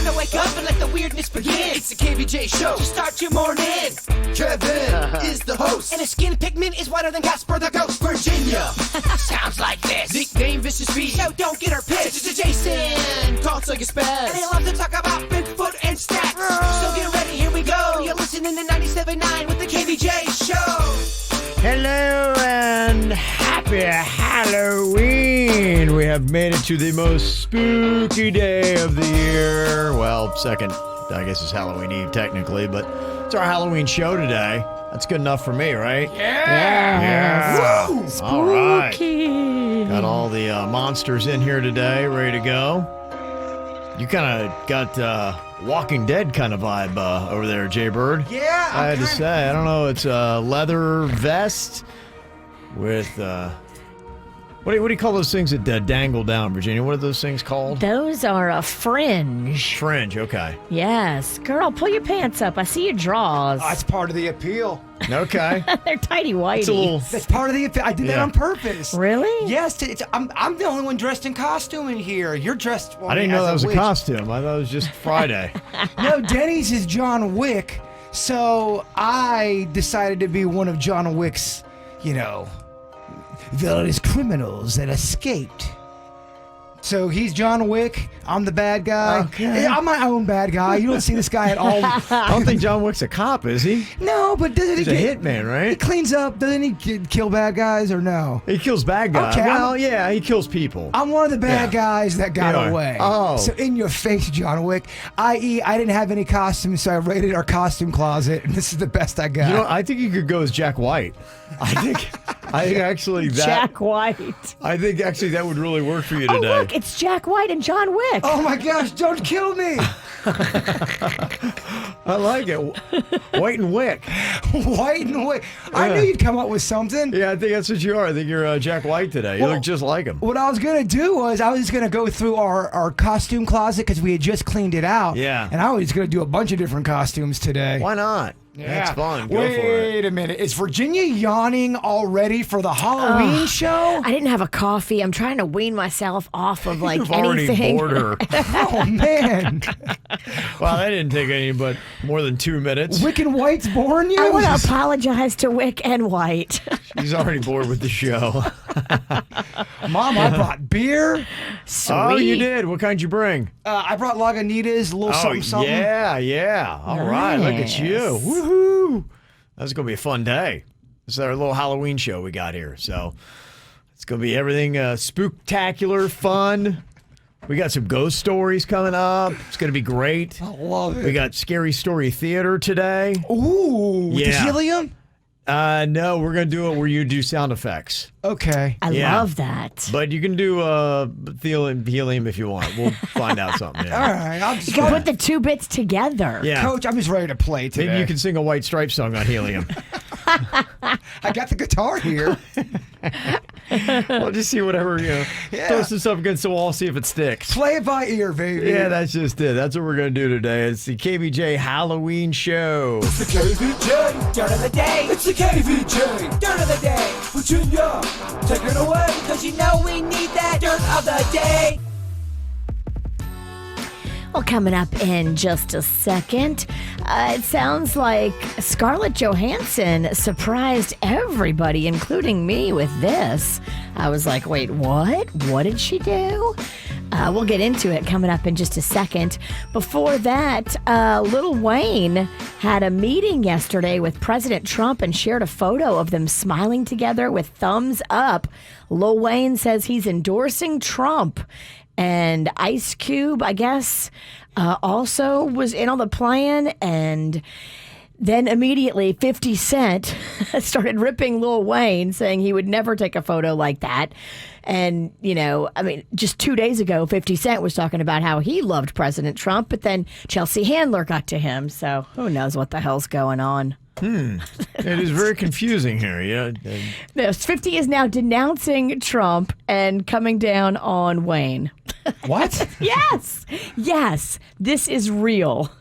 Time to wake up and let the weirdness begin. It's the KVJ Show to start your morning. Kevin is the host, and his skin pigment is whiter than Casper the Ghost. Virginia sounds like this. Nickname Vicious Bee. So don't get her pissed. It's Jason talks like a spaz, and they love to talk about Bigfoot and stats. So get ready, here we go. You're listening to 97.9 with the KVJ Show. Hello and happy Halloween! We have made it to the most spooky day of the year. Well, second, I guess it's Halloween Eve technically, but it's our Halloween show today. That's good enough for me, right? Yeah. Woo! All right. Got all the monsters in here today, ready to go. You kind of got Walking Dead kind of vibe over there, Jbird. Yeah. I had to say, I don't know, it's a leather vest with, what do you call those things that dangle down, Virginia? What are those things called? Those are a fringe. Fringe, okay. Yes. Girl, pull your pants up. I see your drawers. That's part of the appeal. Okay. They're tighty whitey. It's a little... That's part of the appeal. I did that on purpose. Really? Yes. I'm the only one dressed in costume in here. You're dressed. I didn't know that was witch. a costume. I thought it was just Friday. No, Denny's is John Wick. So I decided to be one of John Wick's, villainous criminals that escaped. So he's John Wick. I'm the bad guy. Okay. Yeah, I'm my own bad guy. You don't see this guy at all. I don't think John Wick's a cop, is he? No, but doesn't He's he a hitman, He right? cleans up. Doesn't he kill bad guys or no? He kills bad guys. Okay, Well, yeah, he kills people. I'm one of the bad Yeah. guys that got You are. away. Oh. So in your face, John Wick, i.e. I didn't have any costumes, so I raided our costume closet, and this is the best I got. I think you could go as Jack White. I think actually that... Jack White. I think actually that would really work for you Oh, today. look, it's Jack White and John Wick. Oh my gosh, don't kill me. I like it. White and Wick. White and Wick. I knew you'd come up with something. Yeah, I think that's what you are. I think you're Jack White today. You Well, look just like him. What I was going to do was I was going to go through our costume closet because we had just cleaned it out. Yeah. And I was going to do a bunch of different costumes today. Why not? That's fun. Go Wait for it. a minute. Is Virginia yawning already for the Halloween show? I didn't have a coffee. I'm trying to wean myself off of You've already anything. bored her. Oh, man. Well, that didn't take any but more than 2 minutes. Wick and White's boring you? I want to apologize to Wick and White. She's already bored with the show. Mom, I brought beer. Sweet. Oh, you did? What kind you bring? I brought Lagunitas, a little something, something. yeah. All right, look at you. Nice. Woohoo. That's going to be a fun day. This is our little Halloween show we got here. So it's going to be everything spooktacular, fun. We got some ghost stories coming up. It's going to be great. I love it. We got Scary Story Theater today. Ooh, with the Yeah. helium? No, we're going to do it where you do sound effects. Okay. I Yeah. love that. But you can do helium if you want. We'll find out something. Yeah. All right. I'll just You can put the two bits together. Yeah. Coach, I'm just ready to play today. Maybe you can sing a White Stripes song on helium. I got the guitar here. We'll just see whatever, Yeah. throw some stuff against the wall, see if it sticks. Play it by ear, baby. Yeah, that's just it. That's what we're going to do today. It's the KVJ Halloween Show. It's the KVJ Dirt of the Day. It's the KVJ Dirt of the Day. Virginia, take it away, because you know we need that Dirt of the Day. Well, coming up in just a second, it sounds like Scarlett Johansson surprised everybody, including me, with this. I was like, wait, what? What did she do? We'll get into it coming up in just a second. Before that, Lil Wayne had a meeting yesterday with President Trump and shared a photo of them smiling together with thumbs up. Lil Wayne says he's endorsing Trump. And Ice Cube, I guess, also was in on the plan. And then immediately 50 Cent started ripping Lil Wayne, saying he would never take a photo like that. And, just 2 days ago, 50 Cent was talking about how he loved President Trump, but then Chelsea Handler got to him. So who knows what the hell's going on. It is very confusing here. Yeah. Yes, 50 is now denouncing Trump and coming down on Wayne. What? Yes, this is real.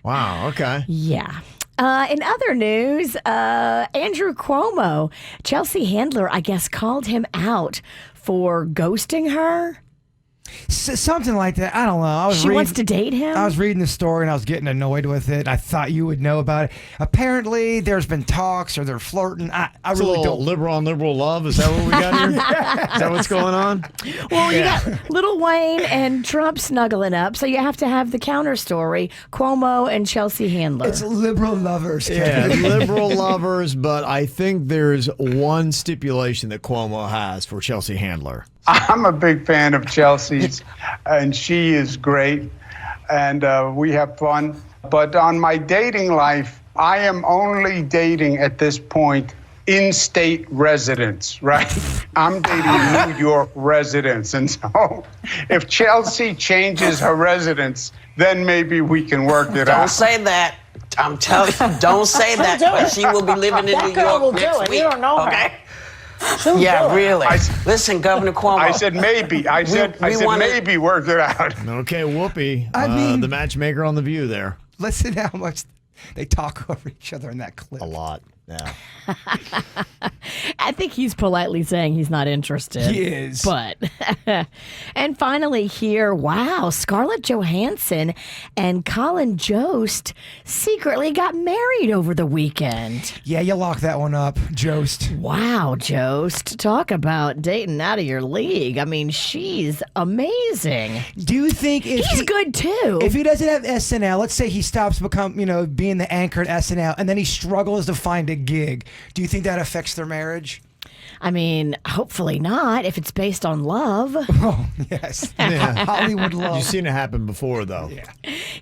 Wow. Okay. Yeah. In other news, Andrew Cuomo, Chelsea Handler, I guess, called him out for ghosting her. Something like that. I don't know. She wants to date him? I was reading the story and I was getting annoyed with it. I thought you would know about it. Apparently, there's been talks or they're flirting. I really don't. Liberal on liberal love. Is that what we got here? Is that what's going on? Well, you got Lil Wayne and Trump snuggling up, so you have to have the counter story: Cuomo and Chelsea Handler. It's liberal lovers. Yeah, liberal lovers, but I think there's one stipulation that Cuomo has for Chelsea Handler. I'm a big fan of Chelsea's, and she is great, and we have fun. But on my dating life, I am only dating at this point in-state residents, right? I'm dating New York residents, and so if Chelsea changes her residence, then maybe we can work it out. Don't say that. I'm telling you, don't say that. But she will be living in New York next week. You don't know her. Okay? Yeah, really. Listen, Governor Cuomo. I said maybe. I said maybe work it out. Okay, Whoopi, I mean- the matchmaker on The View there. Listen to how much they talk over each other in that clip. A lot, yeah. I think he's politely saying he's not interested. He is. But, and finally here, wow, Scarlett Johansson and Colin Jost secretly got married over the weekend. Yeah, you lock that one up, Jost. Wow, Jost. Talk about dating out of your league. I mean, she's amazing. Do you think He's good too. If he doesn't have SNL, let's say he stops being the anchor at SNL, and then he struggles to find a gig, do you think that affects their marriage? I mean, hopefully not, if it's based on love. Oh, yes. Yeah. Hollywood love. You've seen it happen before, though.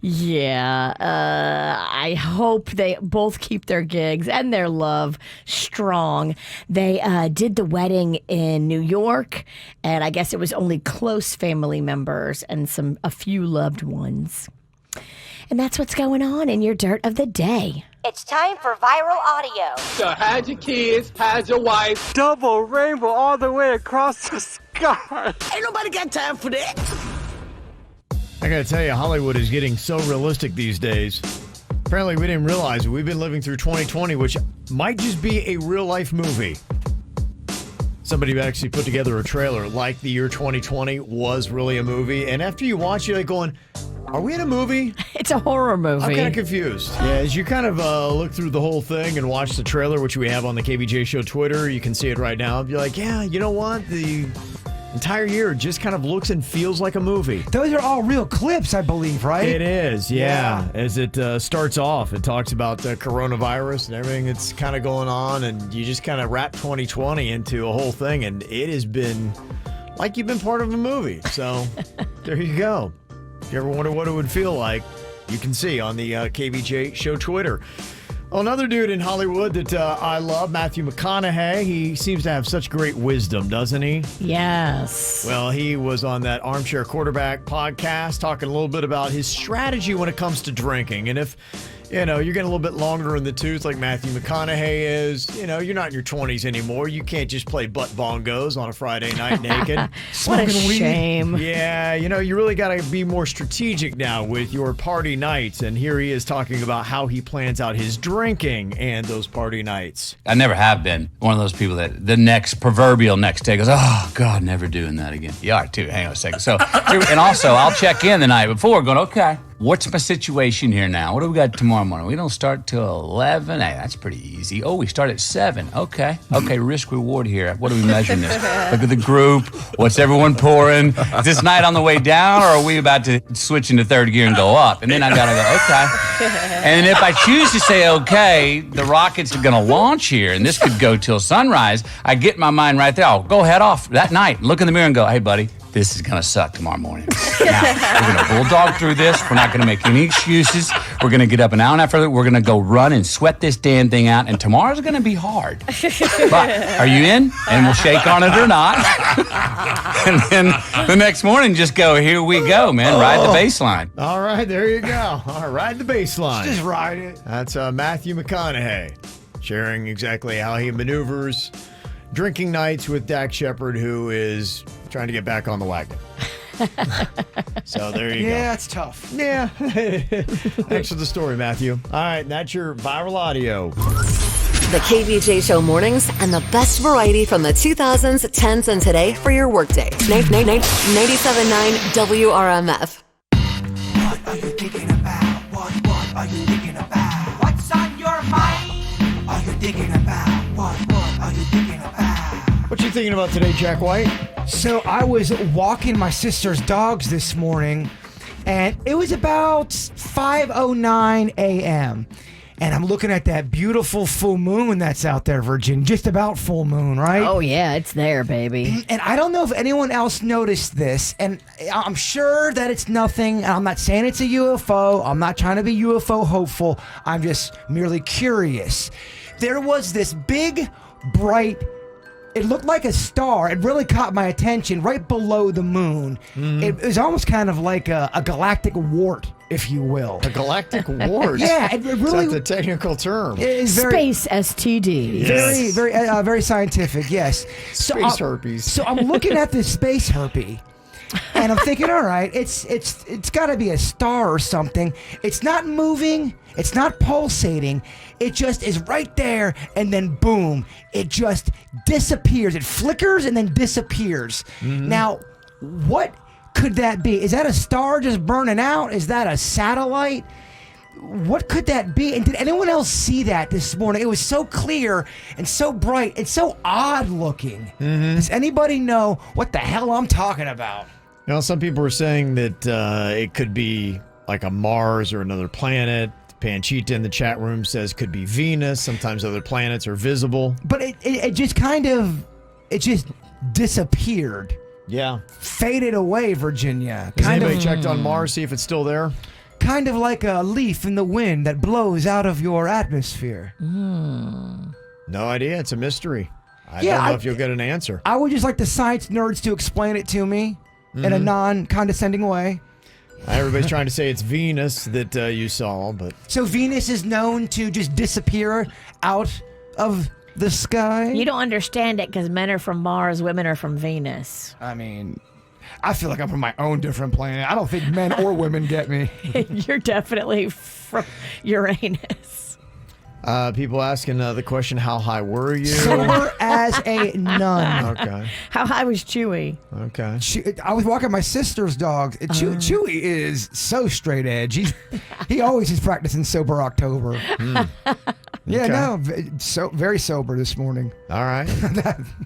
Yeah. I hope they both keep their gigs and their love strong. They did the wedding in New York, and I guess it was only close family members and a few loved ones. And that's what's going on in your Dirt of the Day. It's time for viral audio. So hide your kids, hide your wife. Double rainbow all the way across the sky. Ain't nobody got time for that. I gotta tell you, Hollywood is getting so realistic these days. Apparently, we didn't realize it. We've been living through 2020, which might just be a real-life movie. Somebody actually put together a trailer like the year 2020 was really a movie. And after you watch it, you're like going, are we in a movie? It's a horror movie. I'm kind of confused. Yeah, as you kind of look through the whole thing and watch the trailer, which we have on the KVJ Show Twitter, you can see it right now. You're like, yeah, you know what? The entire year just kind of looks and feels like a movie. Those are all real clips, I believe, right? It is, yeah. As it starts off, it talks about the coronavirus and everything that's kind of going on, and you just kind of wrap 2020 into a whole thing, and it has been like you've been part of a movie. So there you go. If you ever wonder what it would feel like, you can see on the KVJ Show Twitter. Well, another dude in Hollywood that I love, Matthew McConaughey. He seems to have such great wisdom, doesn't he? Yes. Well, he was on that Armchair Quarterback podcast talking a little bit about his strategy when it comes to drinking. And if, you're getting a little bit longer in the tooth like Matthew McConaughey is, you're not in your 20s anymore. You can't just play butt bongos on a Friday night naked. What a shame. Yeah, you really got to be more strategic now with your party nights. And here he is talking about how he plans out his drinking and those party nights. I never have been one of those people that the proverbial next day goes, oh, God, never doing that again. You are too. Hang on a second. So, and also, I'll check in the night before going, okay, what's my situation here now? What do we got tomorrow morning? We don't start till 11. Hey, that's pretty easy. Oh, we start at 7. Okay, risk reward here. What are we measuring this? Look at the group. What's everyone pouring? Is this night on the way down, or are we about to switch into third gear and go up? And then I got to go, okay. And if I choose to say, okay, the rockets are going to launch here, and this could go till sunrise, I get my mind right there. I'll go head off that night, look in the mirror and go, hey, buddy, this is going to suck tomorrow morning. Now, we're going to bulldog through this. We're not going to make any excuses. We're going to get up an hour and a half early. We're going to go run and sweat this damn thing out. And tomorrow's going to be hard. But are you in? And we'll shake on it or not. And then the next morning, just go, here we go, man. Ride the bass line. All right, there you go. All right, ride the bass line. Just ride it. That's Matthew McConaughey sharing exactly how he maneuvers drinking nights with Dak Shepard, who is trying to get back on the wagon. So there you go. Yeah, it's tough. Yeah. Thanks for the story, Matthew. All right, that's your viral audio. The KVJ Show mornings and the best variety from the 2000s, 10s, and today for your workday. 97.9 WRMF. What are you thinking about? What are you thinking about? What's on your mind? Are you thinking about? What are you thinking about? What you thinking about today, Jack White? So I was walking my sister's dogs this morning, and it was about 5:09 a.m. And I'm looking at that beautiful full moon that's out there, Virgin. Just about full moon, right? Oh, yeah, it's there, baby. And I don't know if anyone else noticed this, and I'm sure that it's nothing. I'm not saying it's a UFO. I'm not trying to be UFO hopeful. I'm just merely curious. There was this big, bright, it looked like a star. It really caught my attention right below the moon. It was almost kind of like a galactic wart, if you will. A galactic wart? Yeah, it really... That's a technical term. Space STD. Yes. Very scientific, yes. Space herpes. So I'm looking at this space herpes, and I'm thinking, all right, it's got to be a star or something. It's not moving. It's not pulsating. It just is right there, and then boom, it just disappears. It flickers and then disappears. Now, what could that be? Is that a star just burning out? Is that a satellite? What could that be? And did anyone else see that this morning? It was so clear and so bright and so odd looking. Does anybody know what the hell I'm talking about? You know, some people were saying that it could be like a Mars or another planet. Panchita in the chat room says could be Venus. Sometimes other planets are visible. But it just kind of, it just disappeared. Yeah. Faded away, Virginia. Has anybody checked on Mars, see if it's still there? Kind of like a leaf in the wind that blows out of your atmosphere. No idea. It's a mystery. I don't know if you'll get an answer. I would just like the science nerds to explain it to me in a non-condescending way. Everybody's trying to say it's Venus that you saw, but... So Venus is known to just disappear out of the sky? You don't understand it because men are from Mars, women are from Venus. I mean, I feel like I'm from my own different planet. I don't think men or women get me. You're definitely from Uranus. People asking the question, how high were you? Sober as a nun. Okay. How high was Chewy? Okay. I was walking my sister's dog. Chewy is so straight edge. He always is practicing sober October. Yeah, no, so very sober this morning. All right.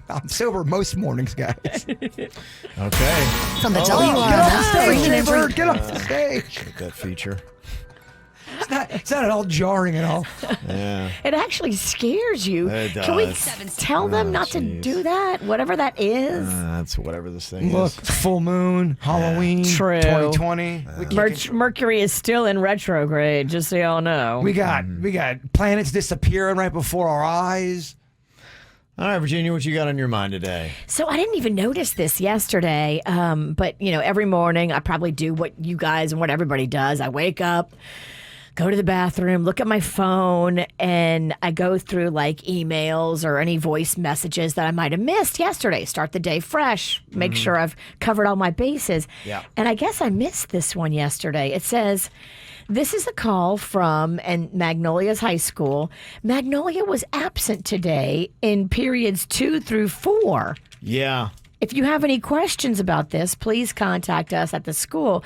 I'm sober most mornings, guys. Okay. From the WRMF Jbird, get off the stage. Get that feature. It's not at all jarring at all. Yeah. It actually scares you. It does. Can we tell them not to do that? Whatever that is. That's whatever this thing Look, is. full moon, Halloween, True. 2020. Mercury is still in retrograde, just so y'all know. We got planets disappearing right before our eyes. All right, Virginia, what you got on your mind today? So I didn't even notice this yesterday, but, you know, every morning I probably do what you guys and what everybody does. I wake up, go to the bathroom, look at my phone, and I go through like emails or any voice messages that I might have missed yesterday. Start the day fresh, make sure I've covered all my bases. Yeah. And I guess I missed this one yesterday. It says, this is a call from Magnolia's high school. Magnolia was absent today in periods 2 through 4. Yeah. If you have any questions about this, please contact us at the school.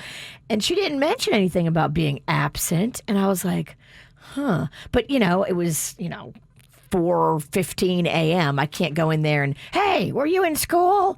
And she didn't mention anything about being absent. And I was like, huh. But, you know, it was, 4:15 a.m. I can't go in there and, hey, were you in school?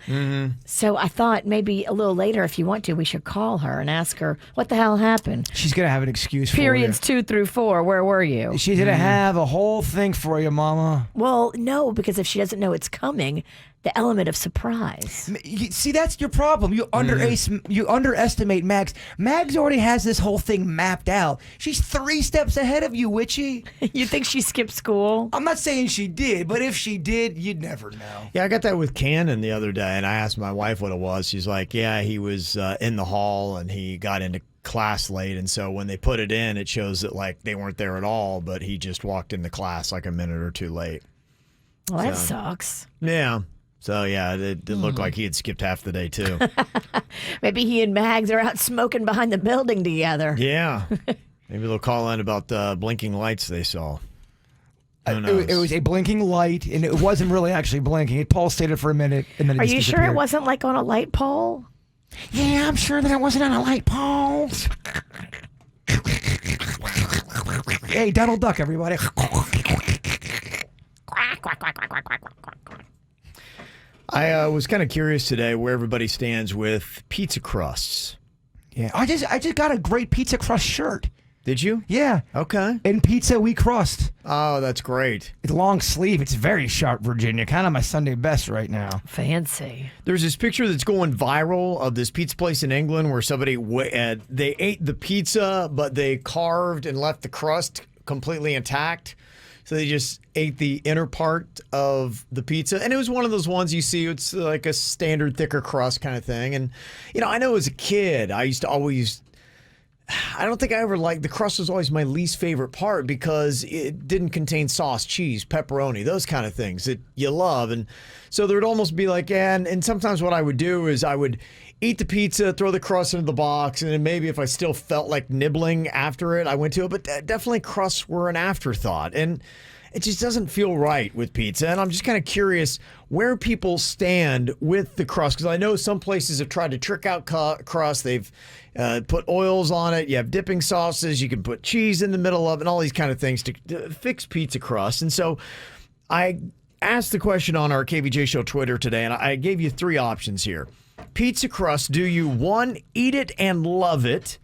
So I thought maybe a little later, if you want to, we should call her and ask her what the hell happened. She's going to have an excuse for Periods you. 2 through 4, where were you? She's going to have a whole thing for you, Mama. Well, no, because if she doesn't know it's coming, the element of surprise. See, that's your problem. You underestimate Mags. Mags already has this whole thing mapped out. She's 3 steps ahead of you, Witchy. You think she skipped school? I'm not saying she did, but if she did, you'd never know. Yeah, I got that with Cannon the other day, and I asked my wife what it was. She's like, yeah, he was in the hall, and he got into class late, and so when they put it in, it shows that like they weren't there at all, but he just walked into class like a minute or 2 late. Well, that sucks. Yeah. So, yeah, it looked like he had skipped half the day, too. Maybe he and Mags are out smoking behind the building together. Yeah. Maybe they'll call in about the blinking lights they saw. It was a blinking light, and it wasn't really actually blinking. It pulsated for a minute, and then it Are just you sure it disappeared. wasn't like on a light pole? Yeah, I'm sure that it wasn't on a light pole. Hey, Donald Duck, everybody. I was kind of curious today where everybody stands with pizza crusts. Yeah, I just got a great pizza crust shirt. Did you? Yeah. Okay. In pizza we crust. Oh, that's great. It's long sleeve. It's very sharp, Virginia. Kind of my Sunday best right now. Fancy. There's this picture that's going viral of this pizza place in England where somebody they ate the pizza, but they carved and left the crust completely intact. So they just ate the inner part of the pizza. And it was one of those ones you see, it's like a standard thicker crust kind of thing. And, I know as a kid, I used to always, I don't think I ever liked, the crust was always my least favorite part because it didn't contain sauce, cheese, pepperoni, those kind of things that you love. And so there would almost be like, and sometimes what I would do is I would eat the pizza, throw the crust into the box, and then maybe if I still felt like nibbling after it, I went to it. But definitely crusts were an afterthought. And it just doesn't feel right with pizza. And I'm just kind of curious where people stand with the crust. Because I know some places have tried to trick out crust. They've put oils on it. You have dipping sauces. You can put cheese in the middle of it and all these kind of things to fix pizza crust. And so I asked the question on our KVJ Show Twitter today, and I gave you 3 options here. Pizza crust, do you 1, eat it and love it?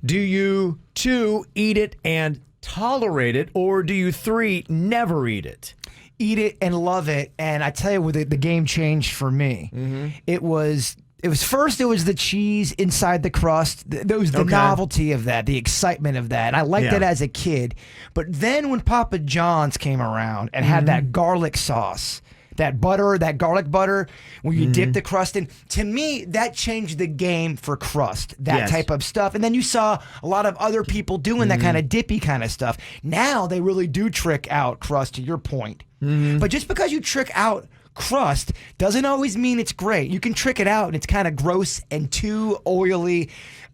Do you 2, eat it and tolerate it? Or do you 3, never eat it? Eat it and love it. And I tell you what, the game changed for me. Mm-hmm. It was the cheese inside the crust. There was the novelty of that, the excitement of that. And I liked it as a kid. But then when Papa John's came around and had that garlic sauce, that butter, that garlic butter, where you dip the crust in, to me, that changed the game for crust, that type of stuff. And then you saw a lot of other people doing that kind of dippy kind of stuff. Now they really do trick out crust, to your point. But just because you trick out crust doesn't always mean it's great. You can trick it out and it's kind of gross and too oily,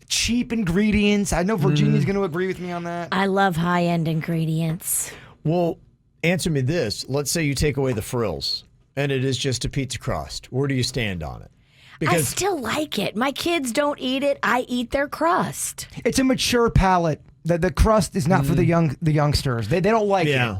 cheap ingredients. I know Virginia's going to agree with me on that. I love high-end ingredients. Well, answer me this. Let's say you take away the frills and it is just a pizza crust. Where do you stand on it? I still like it. My kids don't eat it. I eat their crust. It's a mature palate. The crust is not for the youngsters. They don't like it. Yeah.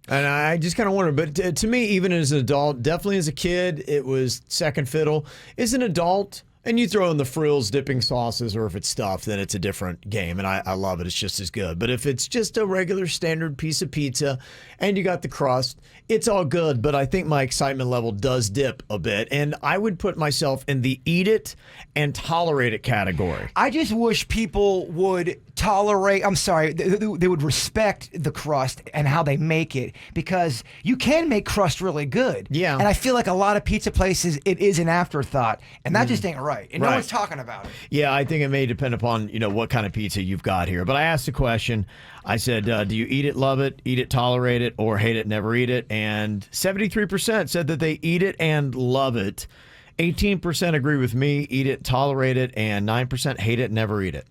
And I just kind of wonder, but to me, even as an adult, definitely as a kid, it was second fiddle. As an adult, and you throw in the frills, dipping sauces, or if it's stuffed, then it's a different game, and I love it. It's just as good. But if it's just a regular standard piece of pizza and you got the crust, it's all good. But I think my excitement level does dip a bit, and I would put myself in the eat it and tolerate it category. I just wish people would tolerate, they would respect the crust and how they make it, because you can make crust really good. Yeah. And I feel like a lot of pizza places, it is an afterthought, and that just ain't right. And no one's talking about it. Yeah, I think it may depend upon, what kind of pizza you've got here. But I asked the question, I said, do you eat it, love it, eat it, tolerate it, or hate it, never eat it? And 73% said that they eat it and love it. 18% agree with me, eat it, tolerate it, and 9% hate it, never eat it.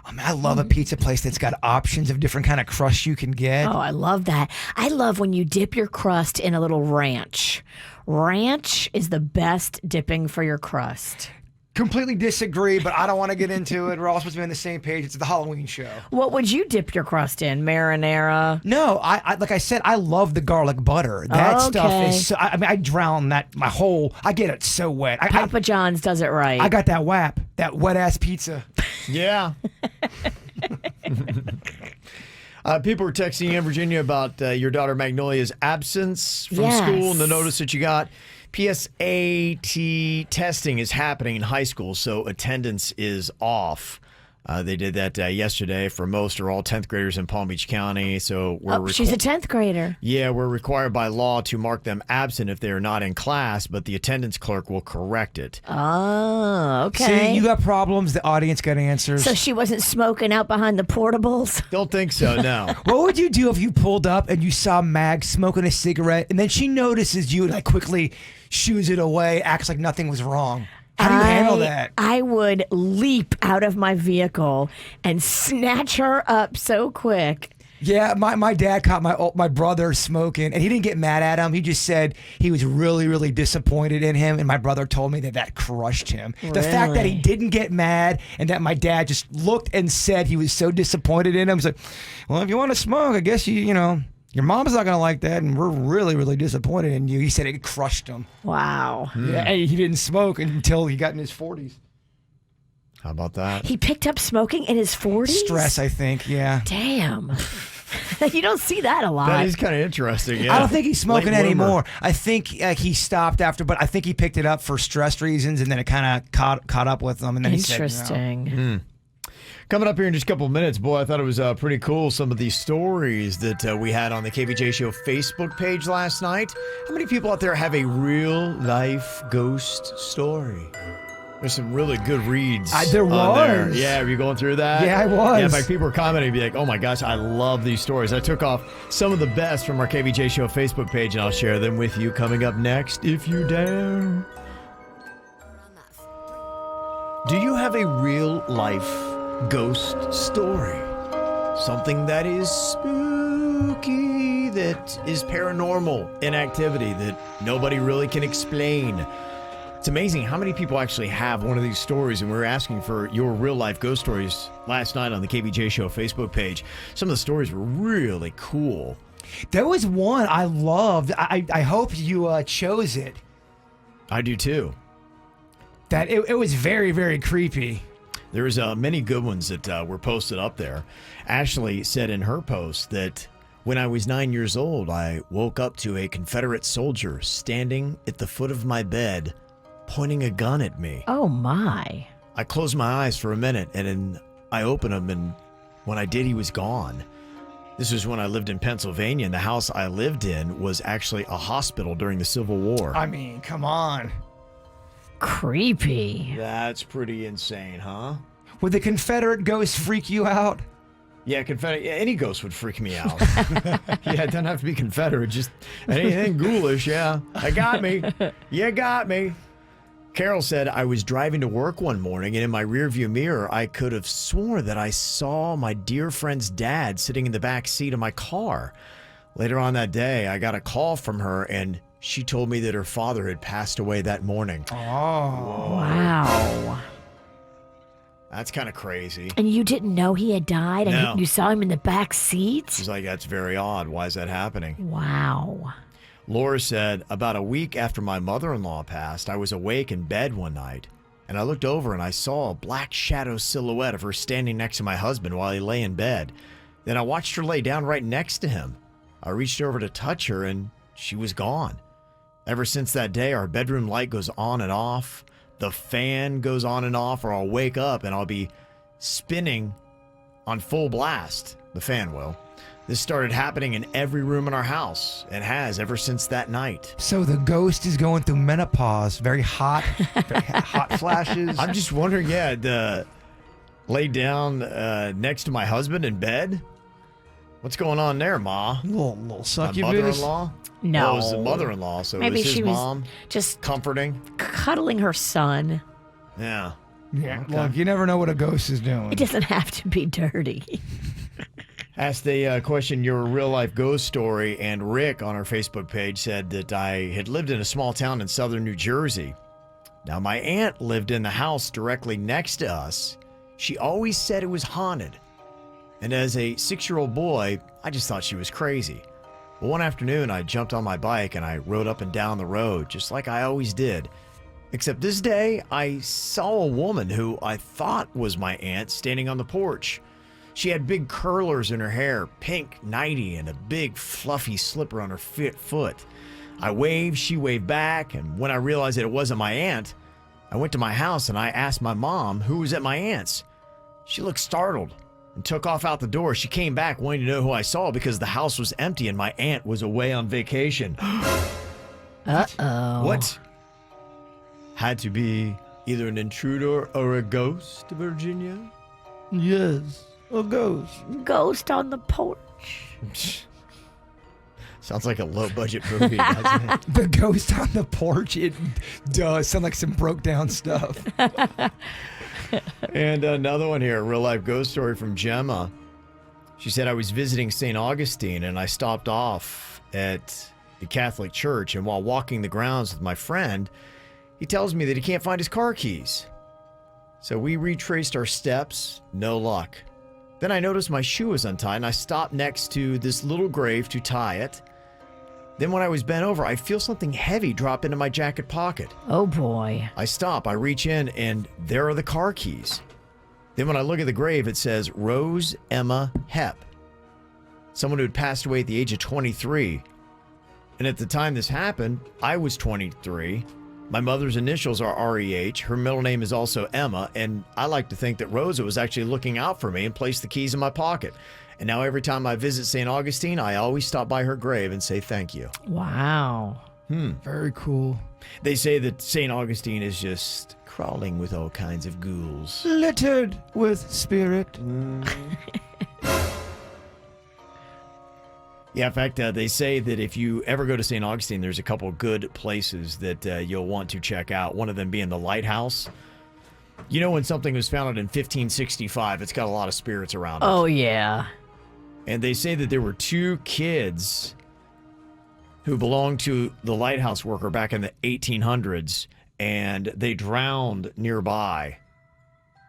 I love a pizza place that's got options of different kind of crust you can get. Oh, I love that. I love when you dip your crust in a little ranch. Ranch is the best dipping for your crust. Completely disagree, but I don't want to get into it. We're all supposed to be on the same page. It's the Halloween show. What would you dip your crust in? Marinara? No, I like I said, I love the garlic butter. That stuff is so, I drown that, I get it so wet. Papa John's does it right. I got that wet-ass pizza. Yeah. People were texting in Virginia about your daughter Magnolia's absence from school and the notice that you got. PSAT testing is happening in high school, so attendance is off. They did that yesterday for most or all 10th graders in Palm Beach County. So she's a 10th grader. Yeah, we're required by law to mark them absent if they are not in class, but the attendance clerk will correct it. Oh, okay. See, you got problems. The audience got answers. So she wasn't smoking out behind the portables? Don't think so, no. What would you do if you pulled up and you saw Mag smoking a cigarette, and then she notices you and quickly shoos it away, acts like nothing was wrong? How do you handle that? I would leap out of my vehicle and snatch her up so quick. Yeah, my dad caught my brother smoking, and he didn't get mad at him. He just said he was really, really disappointed in him, and my brother told me that crushed him. The fact that he didn't get mad and that my dad just looked and said he was so disappointed in him. He's like, well, if you want to smoke, I guess you know, your mom's not going to like that, and we're really, really disappointed in you. He said it crushed him. Wow. Yeah, he didn't smoke until he got in his 40s. How about that? He picked up smoking in his 40s? Stress, I think, yeah. Damn. You don't see that a lot. That is kind of interesting, yeah. I don't think he's smoking Late bloomer. anymore. I think he stopped after, but I think he picked it up for stress reasons, and then it kind of caught up with him. And then Interesting. He said, you know. Coming up here in just a couple of minutes, boy, I thought it was pretty cool, some of these stories that we had on the KVJ Show Facebook page last night. How many people out there have a real-life ghost story? There's some really good reads. There on there. was. Yeah, were you going through that? Yeah, I was. Yeah, in fact, people were commenting, be like, oh my gosh, I love these stories. I took off some of the best from our KVJ Show Facebook page, and I'll share them with you coming up next, if you dare. Do you have a real-life ghost story? Something that is spooky, that is paranormal in activity, that nobody really can explain. It's amazing how many people actually have one of these stories, and we were asking for your real-life ghost stories last night on the KVJ Show Facebook page. Some of the stories were really cool. There was one I loved. I hope you chose it. I do too. That it was very, very creepy. There's many good ones that were posted up there. Ashley said in her post that when I was 9 years old, I woke up to a Confederate soldier standing at the foot of my bed, pointing a gun at me. Oh, my. I closed my eyes for a minute, and then I opened them, and when I did, he was gone. This was when I lived in Pennsylvania, and the house I lived in was actually a hospital during the Civil War. I mean, come on. Creepy. That's pretty insane, huh? Would the Confederate ghost freak you out? Yeah, any ghost would freak me out. Yeah, it doesn't have to be Confederate, just anything ghoulish, yeah. I got me. You got me. Carol said, I was driving to work one morning, and in my rearview mirror, I could have sworn that I saw my dear friend's dad sitting in the back seat of my car. Later on that day, I got a call from her, and she told me that her father had passed away that morning. Oh. Wow. That's kind of crazy. And you didn't know he had died? No. And you saw him in the back seat? She's like, that's very odd. Why is that happening? Wow. Laura said, about a week after my mother-in-law passed, I was awake in bed one night, and I looked over and I saw a black shadow silhouette of her standing next to my husband while he lay in bed. Then I watched her lay down right next to him. I reached over to touch her, and she was gone. Ever since that day, our bedroom light goes on and off. The fan goes on and off, or I'll wake up and I'll be spinning on full blast. The fan will. This started happening in every room in our house and has ever since that night. So the ghost is going through menopause. Very hot flashes. I'm just wondering, lay down next to my husband in bed? What's going on there, Ma? Little succubus. My mother-in-law? No. Well, it was the mother-in-law, so Maybe it was his she was mom. just comforting. Cuddling her son. Yeah. Yeah. Okay. Look, you never know what a ghost is doing. It doesn't have to be dirty. Asked the question, your real-life ghost story, and Rick on our Facebook page said that I had lived in a small town in southern New Jersey. Now, my aunt lived in the house directly next to us. She always said it was haunted. And as a 6-year-old boy, I just thought she was crazy. Well, one afternoon, I jumped on my bike and I rode up and down the road, just like I always did. Except this day, I saw a woman who I thought was my aunt standing on the porch. She had big curlers in her hair, pink nightie, and a big fluffy slipper on her foot. I waved, she waved back, and when I realized that it wasn't my aunt, I went to my house and I asked my mom who was at my aunt's. She looked startled and took off out the door. She came back wanting to know who I saw because the house was empty and my aunt was away on vacation. Uh-oh. What? Had to be either an intruder or a ghost, Virginia? Yes. A ghost. Ghost on the porch. Sounds like a low-budget movie, doesn't it? The ghost on the porch. It does sound like some broke-down stuff. And another one here, a real-life ghost story from Gemma. She said, I was visiting St. Augustine and I stopped off at the Catholic Church. And while walking the grounds with my friend, he tells me that he can't find his car keys. So we retraced our steps, no luck. Then I noticed my shoe was untied and I stopped next to this little grave to tie it. Then when I was bent over, I feel something heavy drop into my jacket pocket. Oh boy. I stop, I reach in, and there are the car keys. Then when I look at the grave, it says Rose Emma Hepp, someone who had passed away at the age of 23. And at the time this happened, I was 23. My mother's initials are REH. Her middle name is also Emma, and I like to think that Rosa was actually looking out for me and placed the keys in my pocket. And now every time I visit St. Augustine, I always stop by her grave and say thank you. Wow. Very cool. They say that St. Augustine is just crawling with all kinds of ghouls. Littered with spirit. Yeah, in fact, they say that if you ever go to St. Augustine, there's a couple good places that you'll want to check out. One of them being the lighthouse. You know, when something was founded in 1565, it's got a lot of spirits around it. Oh, yeah. And they say that there were 2 kids who belonged to the lighthouse worker back in the 1800s, and they drowned nearby.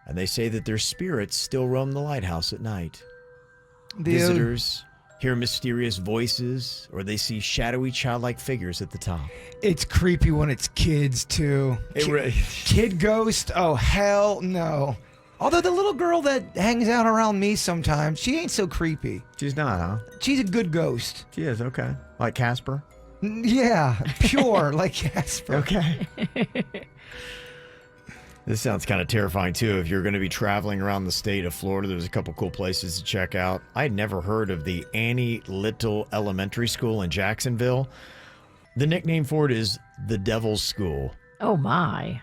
And they say that their spirits still roam the lighthouse at night. Visitors hear mysterious voices, or they see shadowy childlike figures at the top. It's creepy when it's kids, too. Kid ghost? Oh, hell no. Although the little girl that hangs out around me sometimes, she ain't so creepy. She's not, huh? She's a good ghost. She is, okay. Like Casper? Yeah, pure like Casper. Okay. This sounds kind of terrifying, too. If you're going to be traveling around the state of Florida, there's a couple cool places to check out. I had never heard of the Annie Little Elementary School in Jacksonville. The nickname for it is the Devil's School. Oh, my.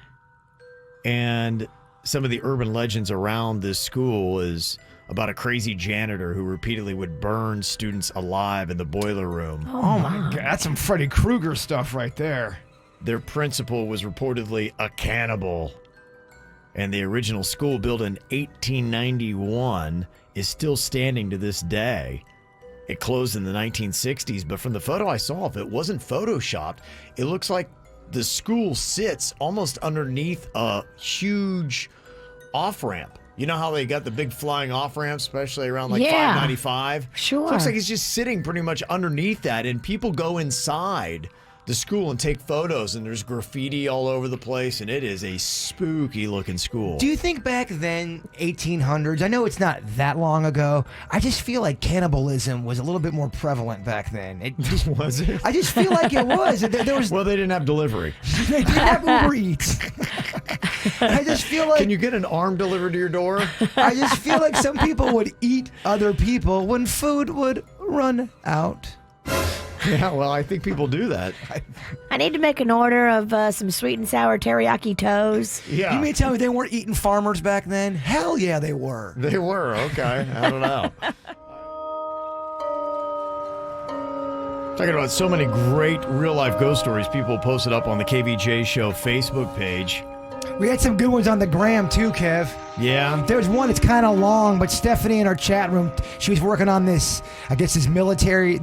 And some of the urban legends around this school is about a crazy janitor who repeatedly would burn students alive in the boiler room. Oh my God, that's some Freddy Krueger stuff right there. Their principal was reportedly a cannibal. And the original school, built in 1891, is still standing to this day. It closed in the 1960s, but from the photo I saw of it, wasn't photoshopped. It looks like the school sits almost underneath a huge off-ramp. You know how they got the big flying off-ramps, especially around like 595? Sure. It looks like it's just sitting pretty much underneath that, and people go inside the school and take photos, and there's graffiti all over the place, and it is a spooky looking school. Do you think back then, 1800s, I know it's not that long ago, I just feel like cannibalism was a little bit more prevalent back then. It just, was it? I just feel like it was. There was well, they didn't have delivery. They didn't have Uber Eats. I just feel like... Can you get an arm delivered to your door? I just feel like some people would eat other people when food would run out. Yeah, well, I think people do that. I need to make an order of some sweet and sour teriyaki toes. Yeah. You mean tell me they weren't eating farmers back then? Hell yeah, they were. They were, okay. I don't know. Talking about so many great real-life ghost stories people posted up on the KVJ Show Facebook page. We had some good ones on the gram, too, Kev. Yeah? There's one that's kind of long, but Stephanie in our chat room, she was working on this, I guess this military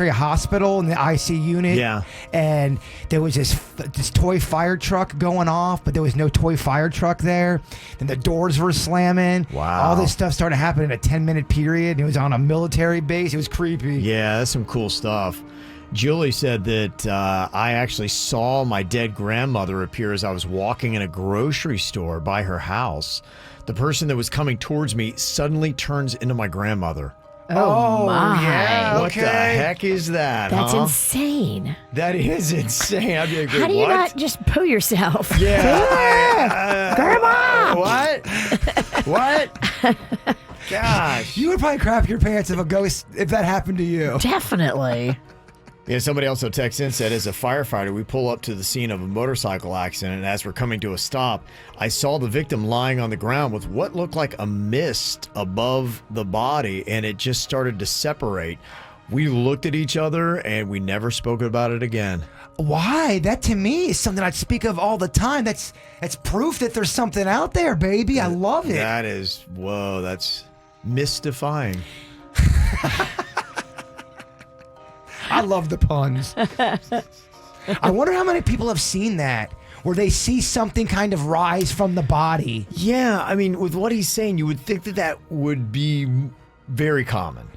hospital in the IC unit. Yeah. And there was this toy fire truck going off, but there was no toy fire truck there. Then the doors were slamming. Wow. All this stuff started happening in a 10-minute period. And it was on a military base. It was creepy. Yeah, that's some cool stuff. Julie said that I actually saw my dead grandmother appear as I was walking in a grocery store by her house. The person that was coming towards me suddenly turns into my grandmother. Oh my. Yeah, What the heck is that, That's huh? insane. That is insane. I'd be like, How do you what? not just poo yourself? Yeah. Grandma! What? Gosh. You would probably crap your pants if that happened to you. Definitely. Yeah, somebody also texted in, said, as a firefighter, we pull up to the scene of a motorcycle accident, and as we're coming to a stop, I saw the victim lying on the ground with what looked like a mist above the body, and it just started to separate. We looked at each other, and we never spoke about it again. Why? That to me is something I'd speak of all the time. That's proof that there's something out there, baby. I love it. That is, whoa, that's mystifying. I love the puns. I wonder how many people have seen that, where they see something kind of rise from the body. Yeah, I mean, with what he's saying, you would think that that would be very common.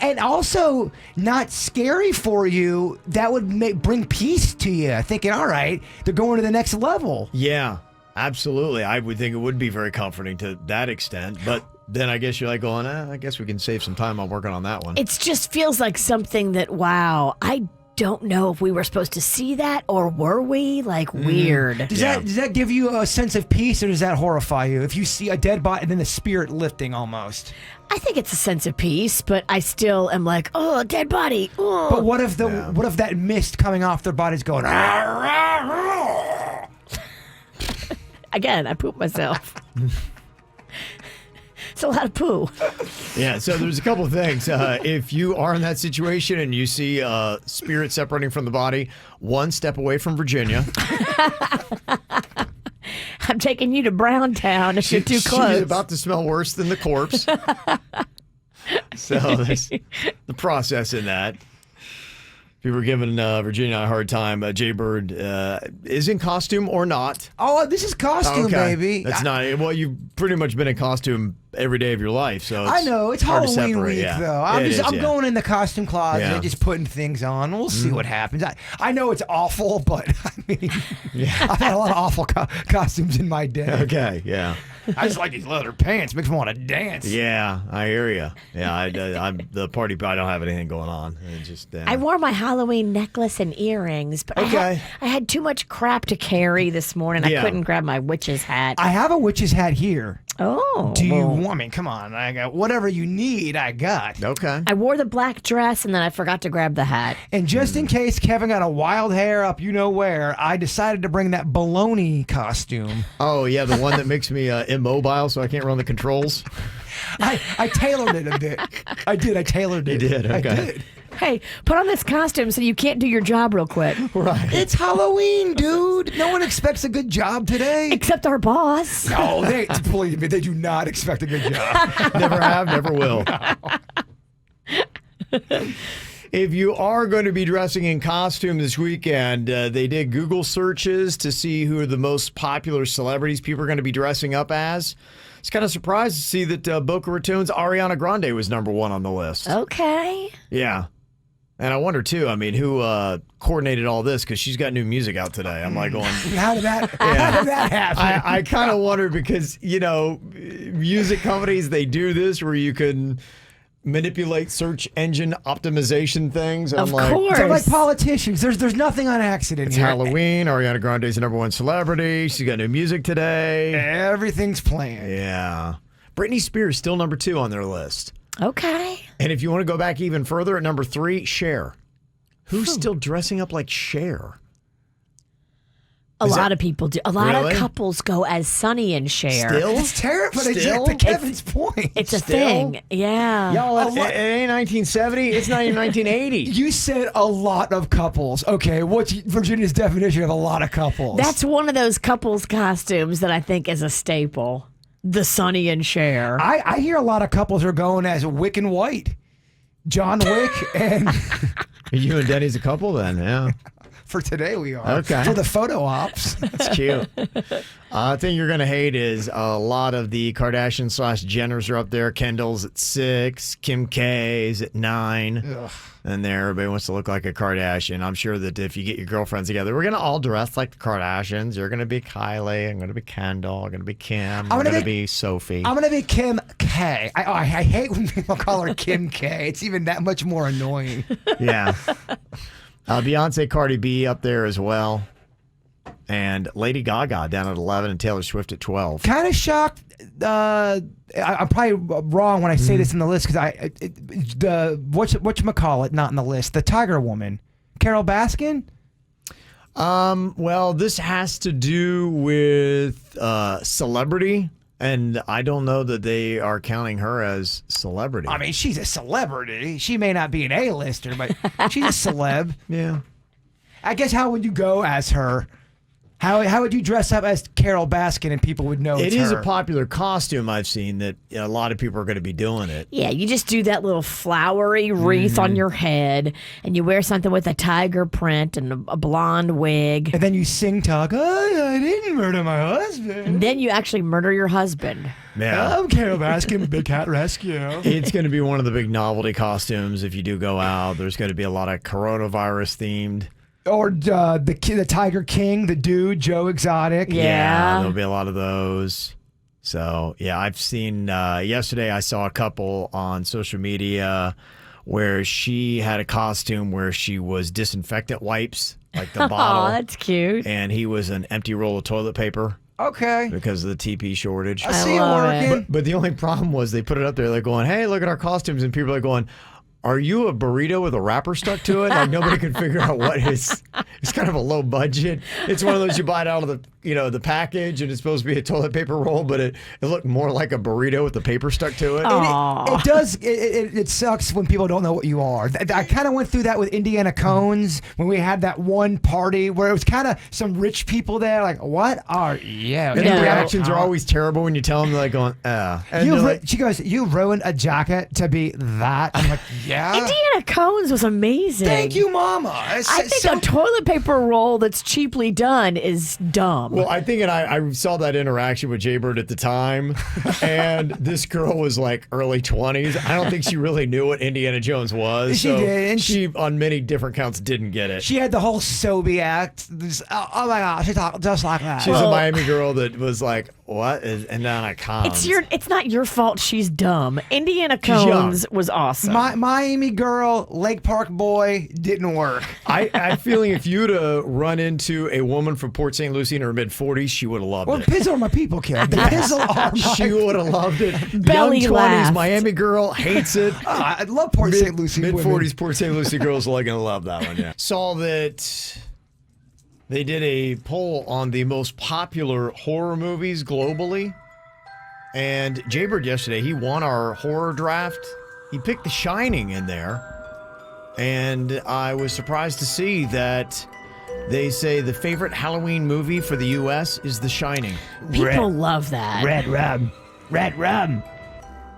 And also not scary for you. That would bring peace to you, thinking, all right, they're going to the next level. Yeah, absolutely. I would think it would be very comforting to that extent, but then I guess you're like going, I guess we can save some time on working on that one. It just feels like something that, wow, I don't know if we were supposed to see that or were we? Like, weird. Does that give you a sense of peace, or does that horrify you? If you see a dead body and then the spirit lifting almost. I think it's a sense of peace, but I still am like, oh, dead body. Oh. But what if what if that mist coming off their body's going? Again, I poop myself. It's a lot of poo. Yeah, so there's a couple of things. If you are in that situation and you see spirit separating from the body, one step away from Virginia. I'm taking you to Browntown if you're too close. She's about to smell worse than the corpse. So there's the process in that. We were giving Virginia a hard time. Jbird is in costume or not. Oh, this is costume, baby. That's not. Well, you've pretty much been in costume every day of your life, so it's I know it's hard Halloween to separate, week, yeah. though. I'm going in the costume closet and just putting things on. We'll see what happens. I know it's awful, but I mean, I've had a lot of awful costumes in my day. Okay, yeah. I just like these leather pants. Makes me want to dance. Yeah, I hear you. Yeah, I'm the party. I don't have anything going on. I wore my Halloween necklace and earrings, but I had too much crap to carry this morning. I couldn't grab my witch's hat. I have a witch's hat here. Oh. Do you want? I mean, come on. I got whatever you need. I got. Okay. I wore the black dress and then I forgot to grab the hat. And just in case Kevin got a wild hair up, you know where, I decided to bring that baloney costume. Oh yeah, the one that makes me immobile, so I can't run the controls. I tailored it a bit. I did. I tailored it. You did. Okay. I did. Hey, put on this costume so you can't do your job real quick. Right. It's Halloween, dude. No one expects a good job today. Except our boss. No, believe me, they do not expect a good job. Never have, never will. If you are going to be dressing in costume this weekend, they did Google searches to see who are the most popular celebrities people are going to be dressing up as. It's kind of surprised to see that Boca Raton's Ariana Grande was #1 on the list. Okay. Yeah. And I wonder, too, I mean, who coordinated all this? Because she's got new music out today. I'm like going... How did that happen? I kind of wonder because, you know, music companies, they do this where you can manipulate search engine optimization things. Of course. They're like politicians. There's nothing on accident It's here. Halloween. Ariana Grande's the #1 celebrity. She's got new music today. Everything's planned. Yeah. Britney Spears still #2 on their list. Okay. And if you want to go back even further, at #3, Cher. Who's still dressing up like Cher? A lot of people do. A lot Really? of couples go as Sonny and Cher. Still? It's terrible. But Still? to Kevin's point. It's a Still? thing. Yeah. Y'all, it ain't 1970. It's not even 1980. You said a lot of couples. Okay, what's Virginia's definition of a lot of couples? That's one of those couples costumes that I think is a staple. The Sonny and Cher. I hear a lot of couples are going as Wick and White. John Wick and... You and Denny's a couple then, yeah. For today we are. Okay. For the photo ops. That's cute. Thing you're going to hate is a lot of the Kardashians/Jenners are up there. Kendall's at 6. Kim K's at 9. Ugh. And there, everybody wants to look like a Kardashian. I'm sure that if you get your girlfriends together, we're going to all dress like the Kardashians. You're going to be Kylie. I'm going to be Kendall. I'm going to be Kim. I'm going to be Sophie. I'm going to be Kim K. I hate when people call her Kim K. It's even that much more annoying. Yeah. Beyonce, Cardi B up there as well. And Lady Gaga down at 11 and Taylor Swift at 12. Kind of shocked. I'm probably wrong when I say this in the list because whatchamacallit not in the list. The Tiger Woman, Carol Baskin. Well, this has to do with celebrity, and I don't know that they are counting her as celebrity. I mean, she's a celebrity. She may not be an A-lister, but she's a celeb. Yeah. I guess how would you go as her? How would you dress up as Carol Baskin and people would know It it's is her? a popular costume I've seen that a lot of people are going to be doing it. Yeah, you just do that little flowery wreath on your head, and you wear something with a tiger print and a blonde wig. And then you sing talk, I didn't murder my husband. And then you actually murder your husband. Yeah. I'm Carol Baskin, Big Cat Rescue. It's going to be one of the big novelty costumes if you do go out. There's going to be a lot of coronavirus themed. Or the Tiger King, the dude, Joe Exotic. Yeah, there'll be a lot of those. So, yeah, I've seen, yesterday I saw a couple on social media where she had a costume where she was disinfectant wipes, like the bottle. Oh, that's cute. And he was an empty roll of toilet paper. Okay. Because of the TP shortage. I see it working. But the only problem was they put it up there, they're going, hey, look at our costumes. And people are going, are you a burrito with a wrapper stuck to it? Like nobody can figure out what it is. It's kind of a low budget. It's one of those you buy it out of the package, and it's supposed to be a toilet paper roll, but it looked more like a burrito with the paper stuck to it. It does. It sucks when people don't know what you are. I kind of went through that with Indiana Cones when we had that one party where it was kind of some rich people there. Like, what are you? And the reactions are always terrible when you tell them. They're like going, And she goes, you ruined a jacket to be that. I'm like, yeah. Indiana Cones was amazing. Thank you, Mama. I think a toilet paper roll that's cheaply done is dumb. Well, I think I saw that interaction with Jbird at the time, and this girl was like early 20s. I don't think she really knew what Indiana Jones was. She did. And she, on many different counts, didn't get it. She had the whole Sobe act. Oh my gosh, she talked just like that. She's a Miami girl that was like, what? And then I can't. It's not your fault she's dumb. Indiana Cones was awesome. Miami girl, Lake Park boy, didn't work. I have a feeling if you'd run into a woman from Port St. Lucie in her mid-40s, she would have loved it. Pizzle are my people, kid. The Pizzle are my She would have loved it. Belly Young 20s, laughed. Miami girl, hates it. I love Port St. Lucie Mid-40s Port St. Lucie girls are like going to love that one, yeah. Saw that they did a poll on the most popular horror movies globally. And Jbird yesterday, he won our horror draft. He picked The Shining in there. And I was surprised to see that they say the favorite Halloween movie for the U.S. is The Shining. People love that. Red rum.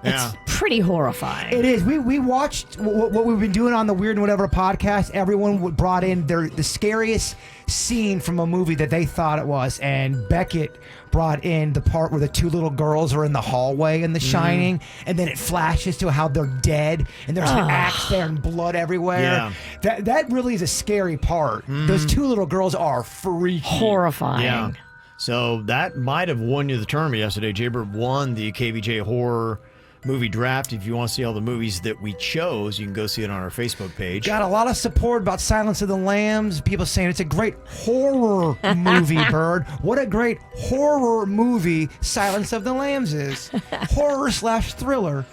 Yeah. It's pretty horrifying. It is. We watched what we've been doing on the Weird and Whatever podcast. Everyone brought in the scariest scene from a movie that they thought it was, and Beckett brought in the part where the two little girls are in the hallway in The Shining, and then it flashes to how they're dead, and there's an axe there and blood everywhere. Yeah. That really is a scary part. Those two little girls are freaky. Horrifying. Yeah. So that might have won you the tournament yesterday. Jbird won the KVJ horror movie draft. If you want to see all the movies that we chose, you can go see it on our Facebook page. Got a lot of support about Silence of the Lambs. People saying it's a great horror movie, Bird. What a great horror movie Silence of the Lambs is. Horror/thriller.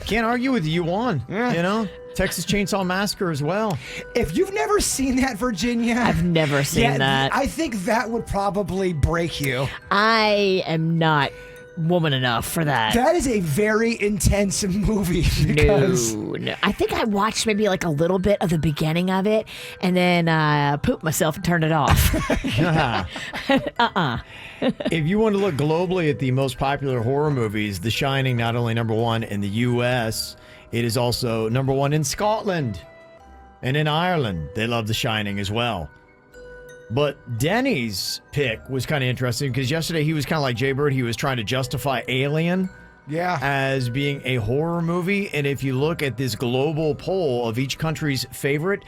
Can't argue with you won. Yeah. You know? Texas Chainsaw Massacre as well. If you've never seen that, Virginia. I've never seen that. I think that would probably break you. I am not woman enough for that. That is a very intense movie. Because No. I think I watched maybe like a little bit of the beginning of it and then pooped myself and turned it off. If you want to look globally at the most popular horror movies, The Shining, not only #1 in the U.S., it is also #1 in Scotland and in Ireland. They love The Shining as well. But Denny's pick was kind of interesting because yesterday he was kind of like Jbird. He was trying to justify Alien as being a horror movie. And if you look at this global poll of each country's favorite,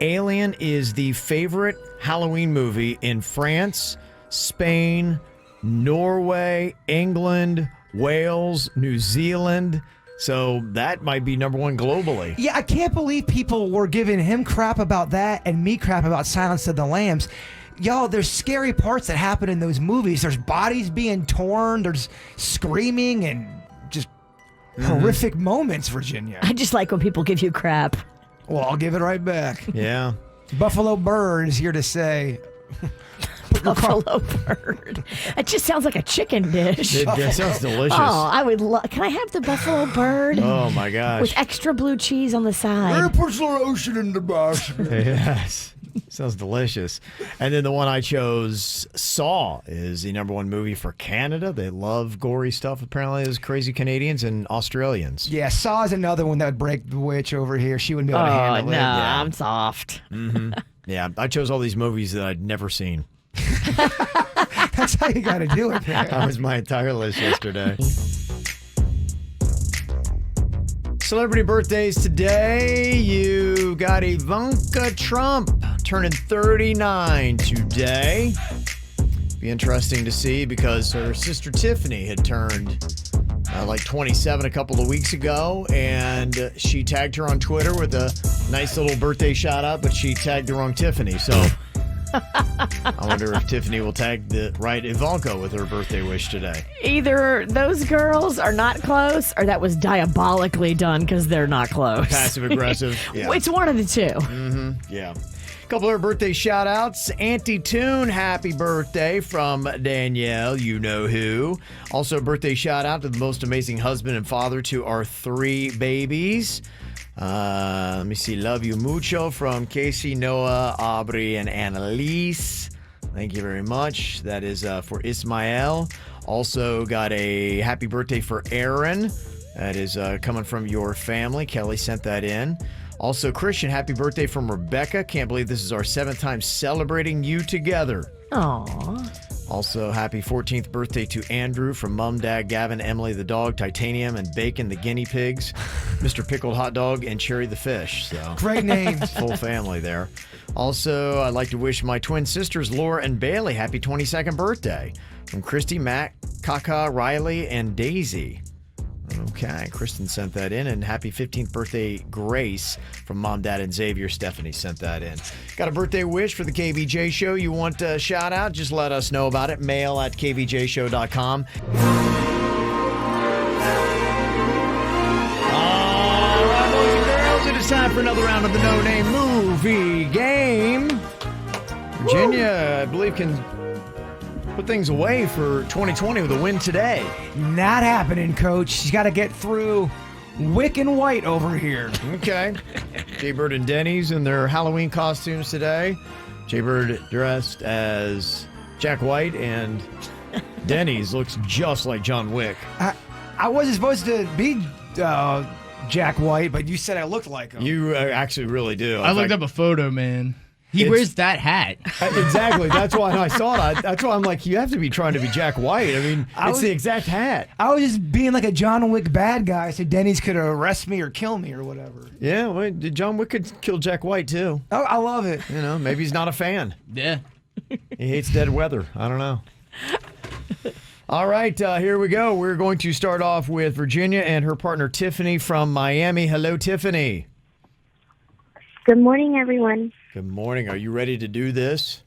Alien is the favorite Halloween movie in France, Spain, Norway, England, Wales, New Zealand. So that might be #1 globally. yeah, I can't believe people were giving him crap about that and me crap about Silence of the Lambs. Y'all, there's scary parts that happen in those movies. There's bodies being torn. There's screaming and just horrific moments, Virginia. I just like when people give you crap. Well, I'll give it right back. Yeah. Buffalo Bird is here to say... Buffalo bird. It just sounds like a chicken dish. That sounds delicious. Oh, I would love. Can I have the buffalo bird? Oh, my gosh. With extra blue cheese on the side. Put some ocean in the basket. Yes. Sounds delicious. And then the one I chose, Saw, is the number one movie for Canada. They love gory stuff, apparently, as crazy Canadians and Australians. Yeah, Saw is another one that would break the witch over here. She wouldn't be able to handle it. Yeah. I'm soft. Mm-hmm. Yeah, I chose all these movies that I'd never seen. That's how you got to do it, man. That was my entire list yesterday. Celebrity birthdays today. You got Ivanka Trump turning 39 today. Be interesting to see because her sister Tiffany had turned like 27 a couple of weeks ago, and she tagged her on Twitter with a nice little birthday shout out, but she tagged the wrong Tiffany. So I wonder if Tiffany will tag the right Ivanka with her birthday wish today. Either those girls are not close or that was diabolically done because they're not close. Passive aggressive. Yeah. It's one of the two. Mm-hmm. Yeah. A couple of her birthday shout outs. Auntie Toon, happy birthday from Danielle, you know who. Also, a birthday shout out to the most amazing husband and father to our 3 babies. Let me see. Love you mucho from Casey, Noah, Aubrey, and Annalise. Thank you very much. That is for Ismael. Also got a happy birthday for Aaron. That is coming from your family. Kelly sent that in. Also, Christian, happy birthday from Rebecca. Can't believe this is our 7th time celebrating you together. Aww. Also, happy 14th birthday to Andrew from Mom, Dad, Gavin, Emily the dog, Titanium, and Bacon the guinea pigs, Mr. Pickled Hot Dog, and Cherry the fish. So great names. Full family there. Also, I'd like to wish my twin sisters, Laura and Bailey, happy 22nd birthday. From Christy, Matt, Kaka, Riley, and Daisy. Okay, Kristen sent that in, and happy 15th birthday, Grace, from Mom, Dad, and Xavier. Stephanie sent that in. Got a birthday wish for the KVJ Show you want a shout out? Just let us know about it. Mail at kvjshow.com. All right, boys and girls, it is time for another round of the No Name Movie Game. Virginia, I believe, can put things away for 2020 with a win today. Not happening, Coach. She's got to get through Wick and White over here. Okay. Jbird and Denny's in their Halloween costumes today. Jbird dressed as Jack White, and Denny's looks just like John Wick. I wasn't supposed to be Jack White, but you said I looked like him. You actually really do. I looked up a photo, man. He wears that hat. Exactly. That's why I saw it. That's why I'm like, you have to be trying to be Jack White. I mean, it's the exact hat. I was just being like a John Wick bad guy, so Denny's could arrest me or kill me or whatever. Yeah, well, John Wick could kill Jack White, too. Oh, I love it. You know, maybe he's not a fan. Yeah. He hates dead weather. I don't know. All right, here we go. We're going to start off with Virginia and her partner, Tiffany, from Miami. Hello, Tiffany. Good morning, everyone. Good morning. Are you ready to do this?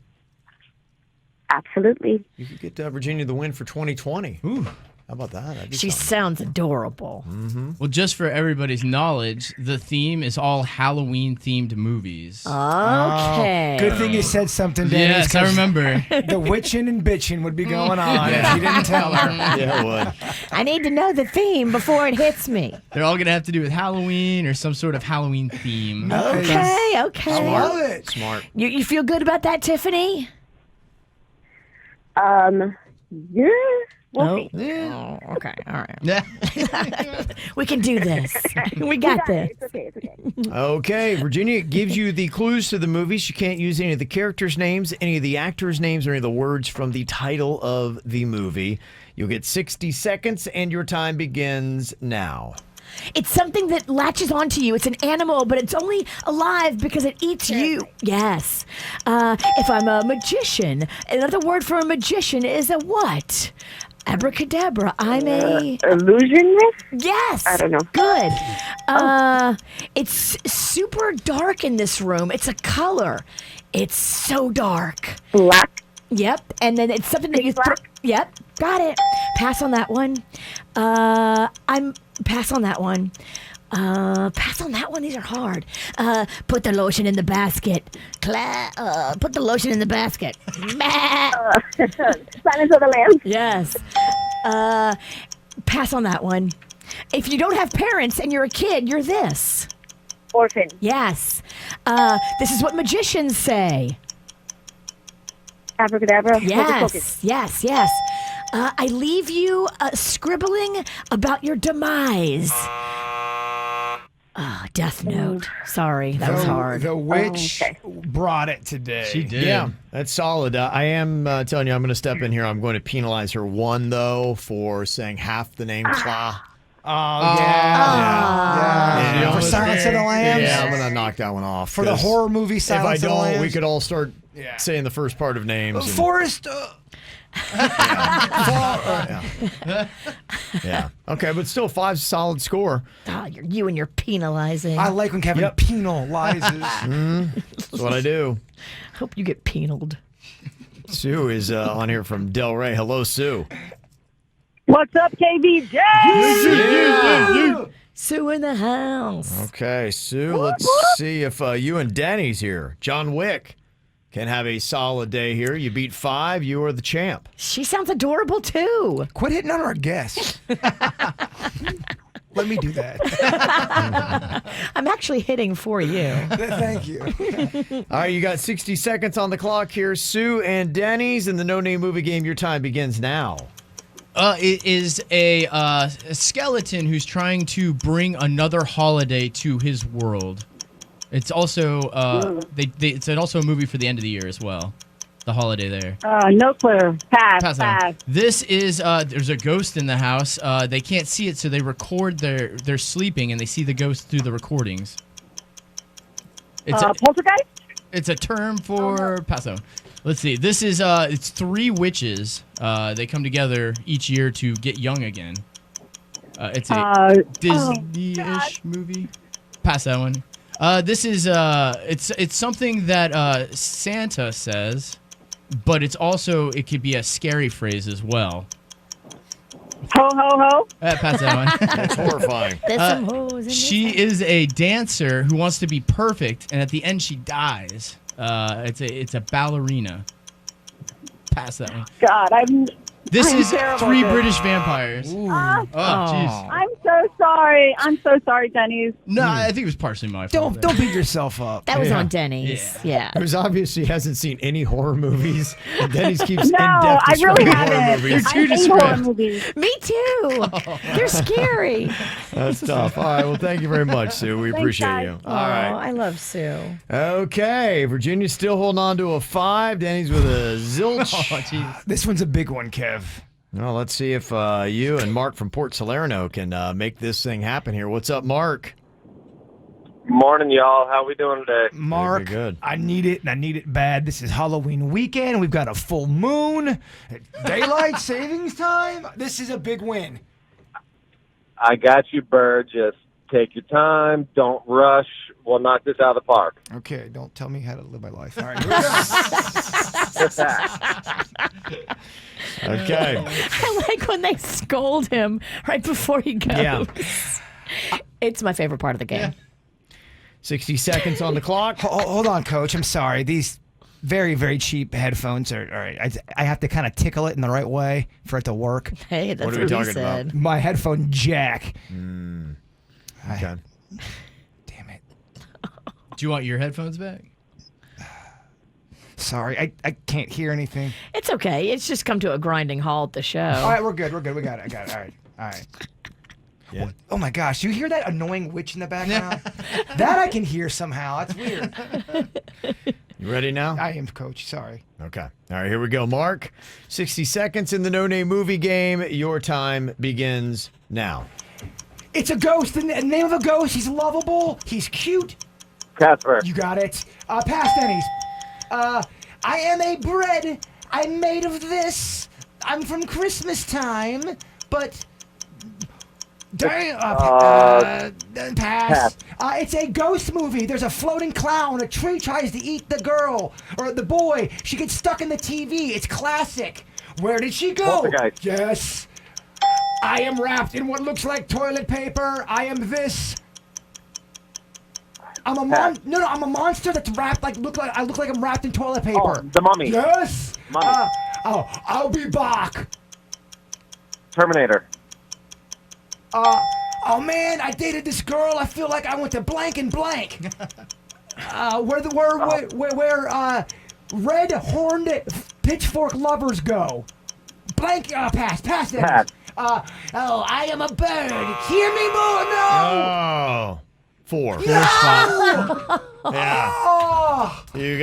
Absolutely. You could get Virginia the win for 2020. Ooh. How about that? She sounds adorable. Mm-hmm. Well, just for everybody's knowledge, the theme is all Halloween-themed movies. Okay. Good thing you said something, Dennis. Yes, I remember. The witching and bitching would be going on if you didn't tell her. Yeah, it would. I need to know the theme before it hits me. They're all going to have to do with Halloween or some sort of Halloween theme. Okay. I love it. Smart. You feel good about that, Tiffany? Yeah. Oh, okay. All right. Yeah. We can do this. We got this. It's okay. Okay, Virginia gives you the clues to the movies. You can't use any of the characters' names, any of the actors' names, or any of the words from the title of the movie. You'll get 60 seconds, and your time begins now. It's something that latches onto you. It's an animal, but it's only alive because it eats you. Yes. If I'm a magician, another word for a magician is a what? Abracadabra. I'm a illusionist? Yes. I don't know. Good. It's super dark in this room. It's a color. It's so dark. Black. Yep. And then it's something that you Yep. Got it. Pass on that one. Pass on that one. Pass on that one. These are hard. Put the lotion in the basket. Put the lotion in the basket. Silence of the Lambs. Yes. Pass on that one. If you don't have parents and you're a kid, you're this. Orphan. Yes. This is what magicians say. Abracadabra. Hocus Yes, pocus. yes, yes. I leave you scribbling about your demise. Death Note. Sorry, that was hard. The witch brought it today. She did. Yeah, that's solid. I am telling you, I'm going to step in here. I'm going to penalize her one, though, for saying half the name Kla. Oh, yeah. For Silence of the Lambs? Yeah, I'm going to knock that one off. For the horror movie Silence of the Lambs? If I don't, we could all start saying the first part of names. Forrest. Yeah. Okay, but still 5's a solid score. You and your penalizing. I like when Kevin penalizes. That's what I do. Hope you get penaled. Sue is on here from Del Rey. Hello, Sue. What's up, KVJ? Sue in the house. Okay, Sue, let's see if you and Denny's here. John Wick can have a solid day here. You beat 5. You are the champ. She sounds adorable, too. Quit hitting on our guests. Let me do that. I'm actually hitting for you. Thank you. All right, you got 60 seconds on the clock here. Sue and Denny's in the No Name Movie Game. Your time begins now. It is a skeleton who's trying to bring another holiday to his world. It's also it's also a movie for the end of the year as well. The holiday there. No clue. Pass. This is there's a ghost in the house. They can't see it, so they record they're sleeping and they see the ghost through the recordings. It's poltergeist? It's a term for passo. Let's see. This is it's 3 witches. They come together each year to get young again. It's a Disney-ish movie. Pass that one. This is it's something that Santa says, but it's also it could be a scary phrase as well. Ho ho ho. Pass that one. That's horrifying. There's some hoes in She is a dancer who wants to be perfect, and at the end she dies. It's a ballerina. Pass that one. God, This I'm is terrible 3 at this. British vampires. Oh, jeez. I'm so sorry. I'm so sorry, Denny's. No, I think it was partially my fault. Don't beat yourself up. That was on Denny's. Yeah. It was obvious he hasn't seen any horror movies. And Denny's keeps No, in-depth I really describing horror haven't. movies. I hate horror movies. Me too. They're scary. That's tough. All right, well, thank you very much, Sue. We appreciate guys. you. Oh, All right. I love Sue. Okay, Virginia's still holding on to a 5. Denny's with a zilch. Jeez. This one's a big one, Kev. Well, let's see if you and Mark from Port Salerno can make this thing happen here. What's up, Mark? Morning, y'all. How we doing today? Mark, good. I need it, and I need it bad. This is Halloween weekend. We've got a full moon. Daylight savings time. This is a big win. I got you, Bird. Just take your time. Don't rush. We'll knock this out of the park. Okay, don't tell me how to live my life. All right. Okay. I like when they scold him right before he goes. Yeah. It's my favorite part of the game. 60 seconds on the clock. Hold on, Coach. I'm sorry. These very, very cheap headphones are all right. I have to kind of tickle it in the right way for it to work. Hey, that's What are we what he talking said. about? My headphone jack. Okay. Damn it. Do you want your headphones back? Sorry, I can't hear anything. It's okay. It's just come to a grinding halt, the show. All right, we're good. We got it. All right. Yeah. Oh my gosh, you hear that annoying witch in the background? That I can hear somehow. That's weird. You ready now? I am, Coach. Sorry. Okay. All right, here we go. Mark, 60 seconds in the No Name Movie Game. Your time begins now. It's a ghost. The name of a ghost. He's lovable. He's cute. Casper. You got it. Past Denny's. I am a bread. I'm made of this. I'm from Christmas time, but... pass. It's a ghost movie. There's a floating clown. A tree tries to eat the girl or the boy. She gets stuck in the TV. It's classic. Where did she go? Poltergeist. Yes. I am wrapped in what looks like toilet paper. I am this. I'm a I'm a monster that's wrapped I look like I'm wrapped in toilet paper. Oh, the Mummy. Yes. Mummy. I'll be back. Terminator. Oh man, I dated this girl. I feel like I went to blank and blank. Where red horned pitchfork lovers go. Blank. Pass. Pass. I am a bird. Hear me more. No. Oh. 4. No! Yeah. Oh! You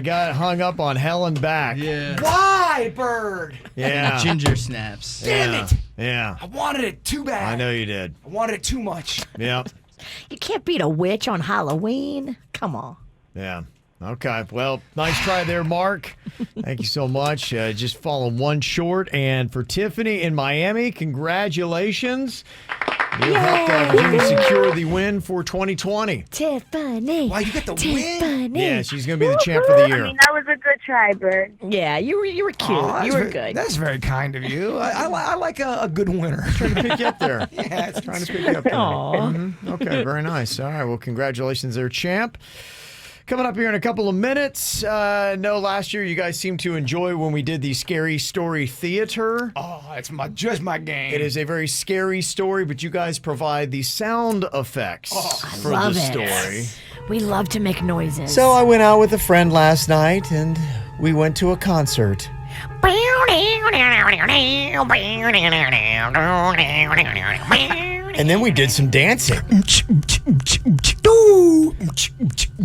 got hung up on hell and back. Yeah. Why, bird? Yeah. Ginger snaps. Damn it. Yeah. I wanted it too bad. I know you did. I wanted it too much. Yeah. You can't beat a witch on Halloween. Come on. Yeah. Okay. Well, nice try there, Mark. Thank you so much. Just falling one short. And for Tiffany in Miami, congratulations. You helped Virginia secure the win for 2020. Tiffany. Wow, you get the win? Yeah, she's going to be the champ for the year. I mean, that was a good try, Bird. Yeah, you were cute. Aw, you were good. That's very kind of you. I like a good winner. Trying to pick you up there. Yeah, it's Trying to pick you up there. Okay, very nice. All right, well, congratulations there, champ. Coming up here in a couple of minutes. No, last year you guys seemed to enjoy when we did the Scary Story Theater. Oh, it's just my game. It is a very scary story, but you guys provide the sound effects for love the it. story. We love to make noises. So I went out with a friend last night, and we went to a concert. And then we did some dancing.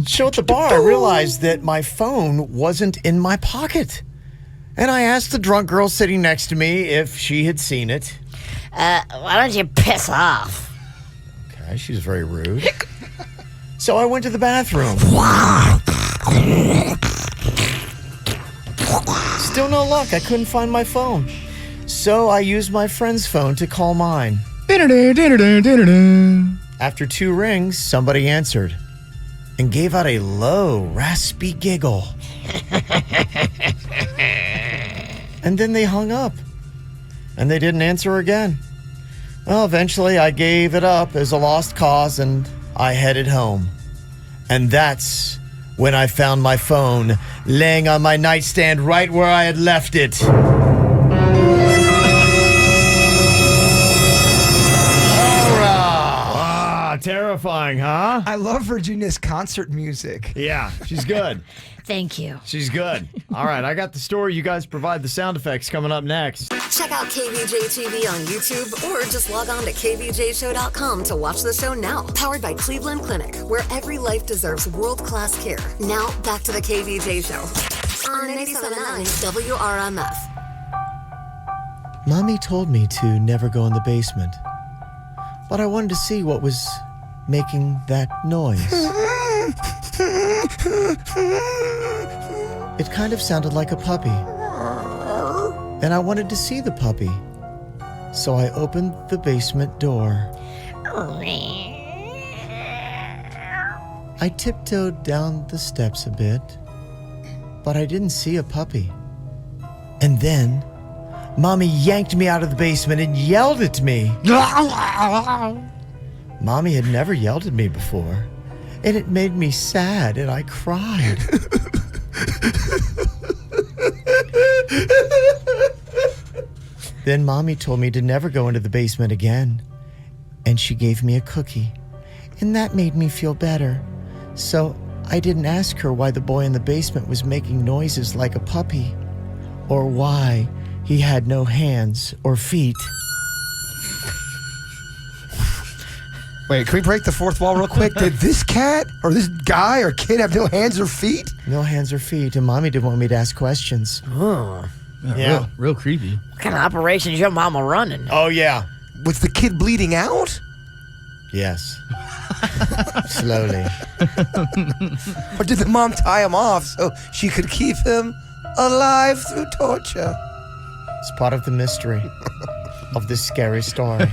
So at the bar, I realized that my phone wasn't in my pocket. And I asked the drunk girl sitting next to me if she had seen it. Why don't you piss off? Okay, she was very rude. So I went to the bathroom. Still no luck. I couldn't find my phone. So I used my friend's phone to call mine. After 2 rings, somebody answered and gave out a low, raspy giggle. And then they hung up. And they didn't answer again. Well, eventually I gave it up as a lost cause and I headed home. And that's when I found my phone laying on my nightstand right where I had left it. Terrifying, huh? I love Virginia's concert music. Yeah, she's good. Thank you. She's good. All right, I got the story. You guys provide the sound effects coming up next. Check out KVJ TV on YouTube or just log on to kvjshow.com to watch the show now. Powered by Cleveland Clinic, where every life deserves world-class care. Now, back to the KVJ Show on 97.9 WRMF. Mommy told me to never go in the basement, but I wanted to see what was making that noise. It kind of sounded like a puppy, and I wanted to see the puppy. So I opened the basement door. I tiptoed down the steps a bit, but I didn't see a puppy. And then Mommy yanked me out of the basement and yelled at me. Mommy had never yelled at me before, and it made me sad, and I cried. Then Mommy told me to never go into the basement again, and she gave me a cookie, and that made me feel better. So I didn't ask her why the boy in the basement was making noises like a puppy, or why he had no hands or feet. Wait, can we break the fourth wall real quick? Did this cat or this guy or kid have no hands or feet? No hands or feet, and Mommy didn't want me to ask questions. Yeah. Real creepy. What kind of operations your mama running? Oh, yeah. Was the kid bleeding out? Yes. Slowly. Or did the mom tie him off so she could keep him alive through torture? It's part of the mystery of this scary story.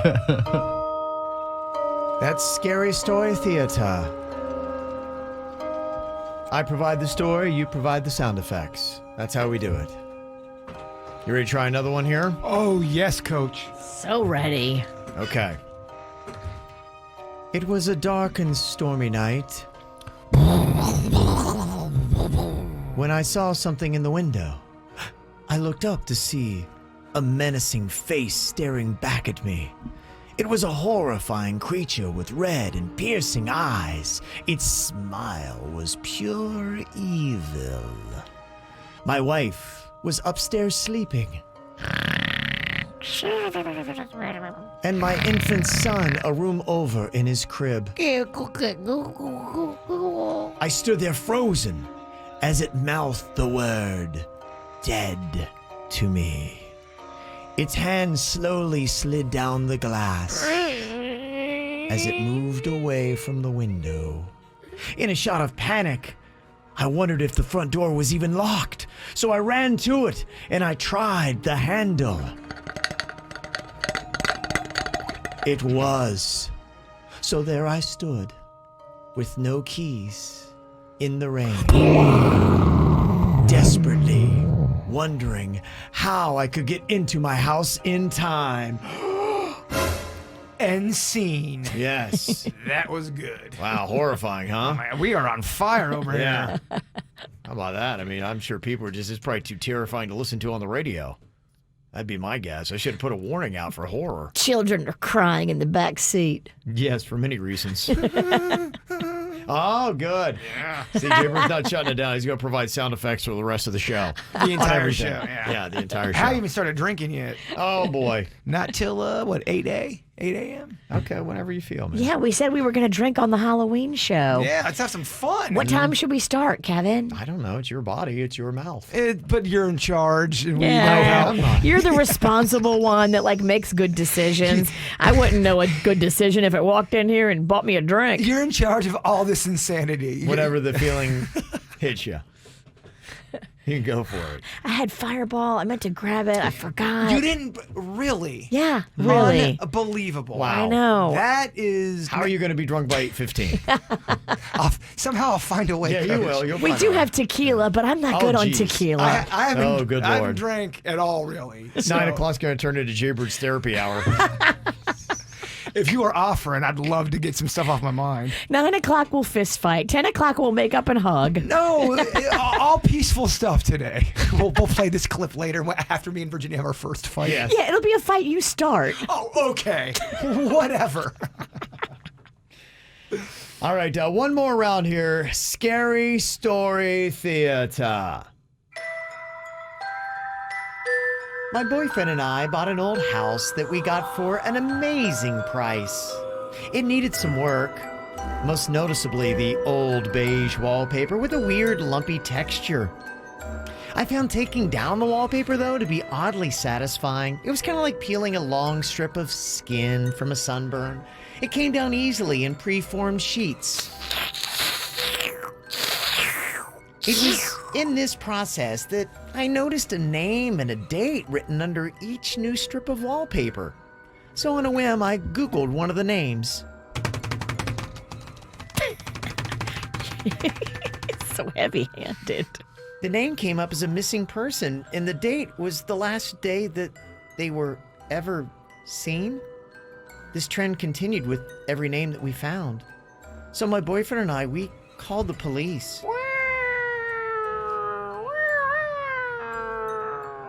That's Scary Story Theater. I provide the story, you provide the sound effects. That's how we do it. You ready to try another one here? Oh, yes, Coach. So ready. Okay. It was a dark and stormy night when I saw something in the window. I looked up to see a menacing face staring back at me. It was a horrifying creature with red and piercing eyes. Its smile was pure evil. My wife was upstairs sleeping. And my infant son a room over in his crib. I stood there frozen as it mouthed the word dead to me. Its hand slowly slid down the glass as it moved away from the window. In a shot of panic, I wondered if the front door was even locked, so I ran to it and I tried the handle. It was. So there I stood, with no keys, in the rain, desperately wondering how I could get into my house in time. End scene. Yes. That was good. Wow, horrifying, huh? Man, we are on fire over Yeah. here. How about that? I mean, I'm sure people are just, it's probably too terrifying to listen to on the radio. That'd be my guess. I should have put a warning out for horror. Children are crying in the back seat. Yes, for many reasons. Oh, good. Yeah. See, Jbird's not shutting it down. He's going to provide sound effects for the rest of the show. The entire Everything. show, yeah. Yeah, the entire show. I haven't even started drinking yet. Oh, boy. Not till, 8 a.m.? Okay, whenever you feel, man. Yeah, we said we were going to drink on the Halloween show. Yeah, let's have some fun. What time should we start, Kevin? I don't know. It's your body. It's your mouth. But you're in charge. And Yeah, we know how. you're the responsible one that makes good decisions. I wouldn't know a good decision if it walked in here and bought me a drink. You're in charge of all this insanity. Whatever the feeling hits you. You can go for it. I had Fireball. I meant to grab it. I forgot. You didn't really? Yeah, really. Unbelievable. Wow. I know. That is. How are you going to be drunk by 8:15? Somehow I'll find a way. Yeah, you will. You'll We find do a way. have tequila, but I'm not good on geez. tequila. I haven't. Oh, good I haven't Lord. drank at all, really. 9 o'clock's going to turn into Jbird's therapy hour. If you are offering, I'd love to get some stuff off my mind. 9 o'clock we'll fist fight. 10 o'clock we'll make up and hug. No, all peaceful stuff today. We'll play this clip later after me and Virginia have our first fight. Yes. Yeah, it'll be a fight you start. Oh, okay. Whatever. All right, one more round here. Scary Story Theater. My boyfriend and I bought an old house that we got for an amazing price. It needed some work, most noticeably the old beige wallpaper with a weird lumpy texture. I found taking down the wallpaper, though, to be oddly satisfying. It was kind of like peeling a long strip of skin from a sunburn. It came down easily in preformed sheets. It was in this process that I noticed a name and a date written under each new strip of wallpaper. So on a whim, I Googled one of the names. It's so heavy-handed. The name came up as a missing person, and the date was the last day that they were ever seen. This trend continued with every name that we found. So my boyfriend and I, we called the police.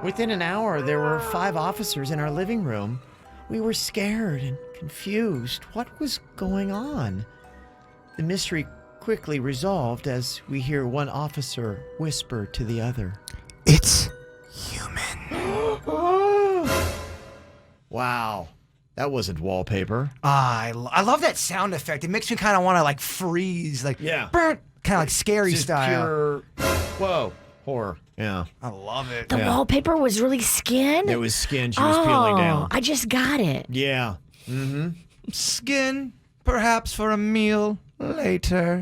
Within an hour, there were 5 officers in our living room. We were scared and confused. What was going on? The mystery quickly resolved as we hear one officer whisper to the other. It's human. Wow. That wasn't wallpaper. I love that sound effect. It makes me kind of want to freeze, yeah, kind of like scary just style. Pure, whoa, horror. Yeah. I love it. The wallpaper was really skin? It was skin she was peeling down. I just got it. Yeah. Mm-hmm. Skin, perhaps for a meal later.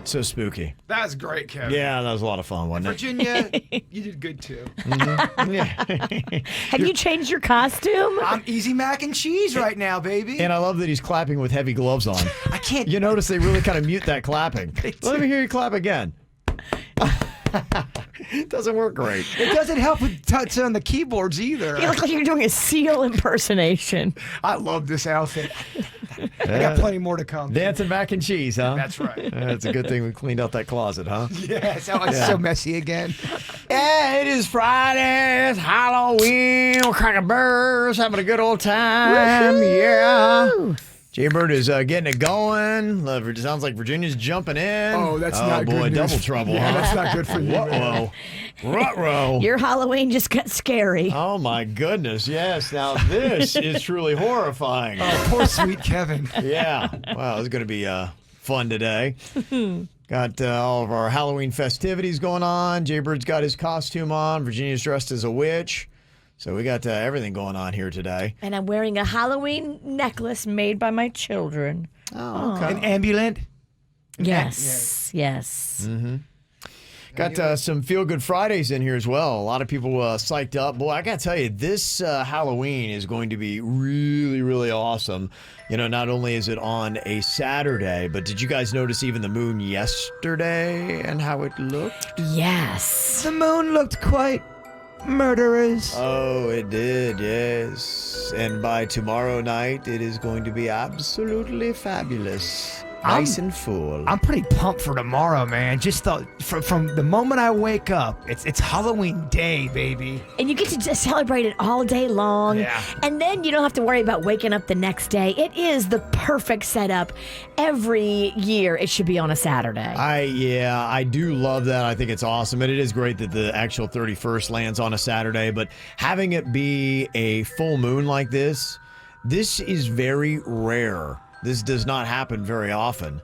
So spooky. That was great, Kevin. Yeah, that was a lot of fun, wasn't it? Virginia, you did good too. Have you changed your costume? I'm easy mac and cheese right now, baby. And I love that he's clapping with heavy gloves on. I can't. You notice they really kind of mute that clapping. Let me hear you clap again. It doesn't work great. It doesn't help with touch on the keyboards either. You look like you're doing a seal impersonation. I love this outfit. I got plenty more to come. Dancing mac and cheese, huh? That's right. It's a good thing we cleaned out that closet, huh? Yes, that was so messy again. Yeah, it is Friday. It's Halloween. We're cracking birds, having a good old time. Woo-hoo! Yeah. Jbird is getting it going. It sounds like Virginia's jumping in. Oh, that's not good boy, news. double trouble, Yeah, huh? that's not good for you, man. Ruh-roh. Your Halloween just got scary. Oh, my goodness, yes. Now, this is truly horrifying. Oh, poor sweet Kevin. Yeah. Wow, it's going to be fun today. Got all of our Halloween festivities going on. Jaybird's got his costume on. Virginia's dressed as a witch. So we got everything going on here today. And I'm wearing a Halloween necklace made by my children. Oh, okay. An ambulant? Yes. Mm-hmm. Got some Feel Good Fridays in here as well. A lot of people psyched up. Boy, I got to tell you, this Halloween is going to be really, really awesome. You know, not only is it on a Saturday, but did you guys notice even the moon yesterday and how it looked? Yes. The moon looked quite murderous. Oh, it did, yes. And by tomorrow night, it is going to be absolutely fabulous. Nice and full. I'm pretty pumped for tomorrow, man. Just from the moment I wake up, it's Halloween day, baby. And you get to just celebrate it all day long. Yeah. And then you don't have to worry about waking up the next day. It is the perfect setup. Every year it should be on a Saturday. I do love that. I think it's awesome. And it is great that the actual 31st lands on a Saturday. But having it be a full moon like this is very rare. This does not happen very often.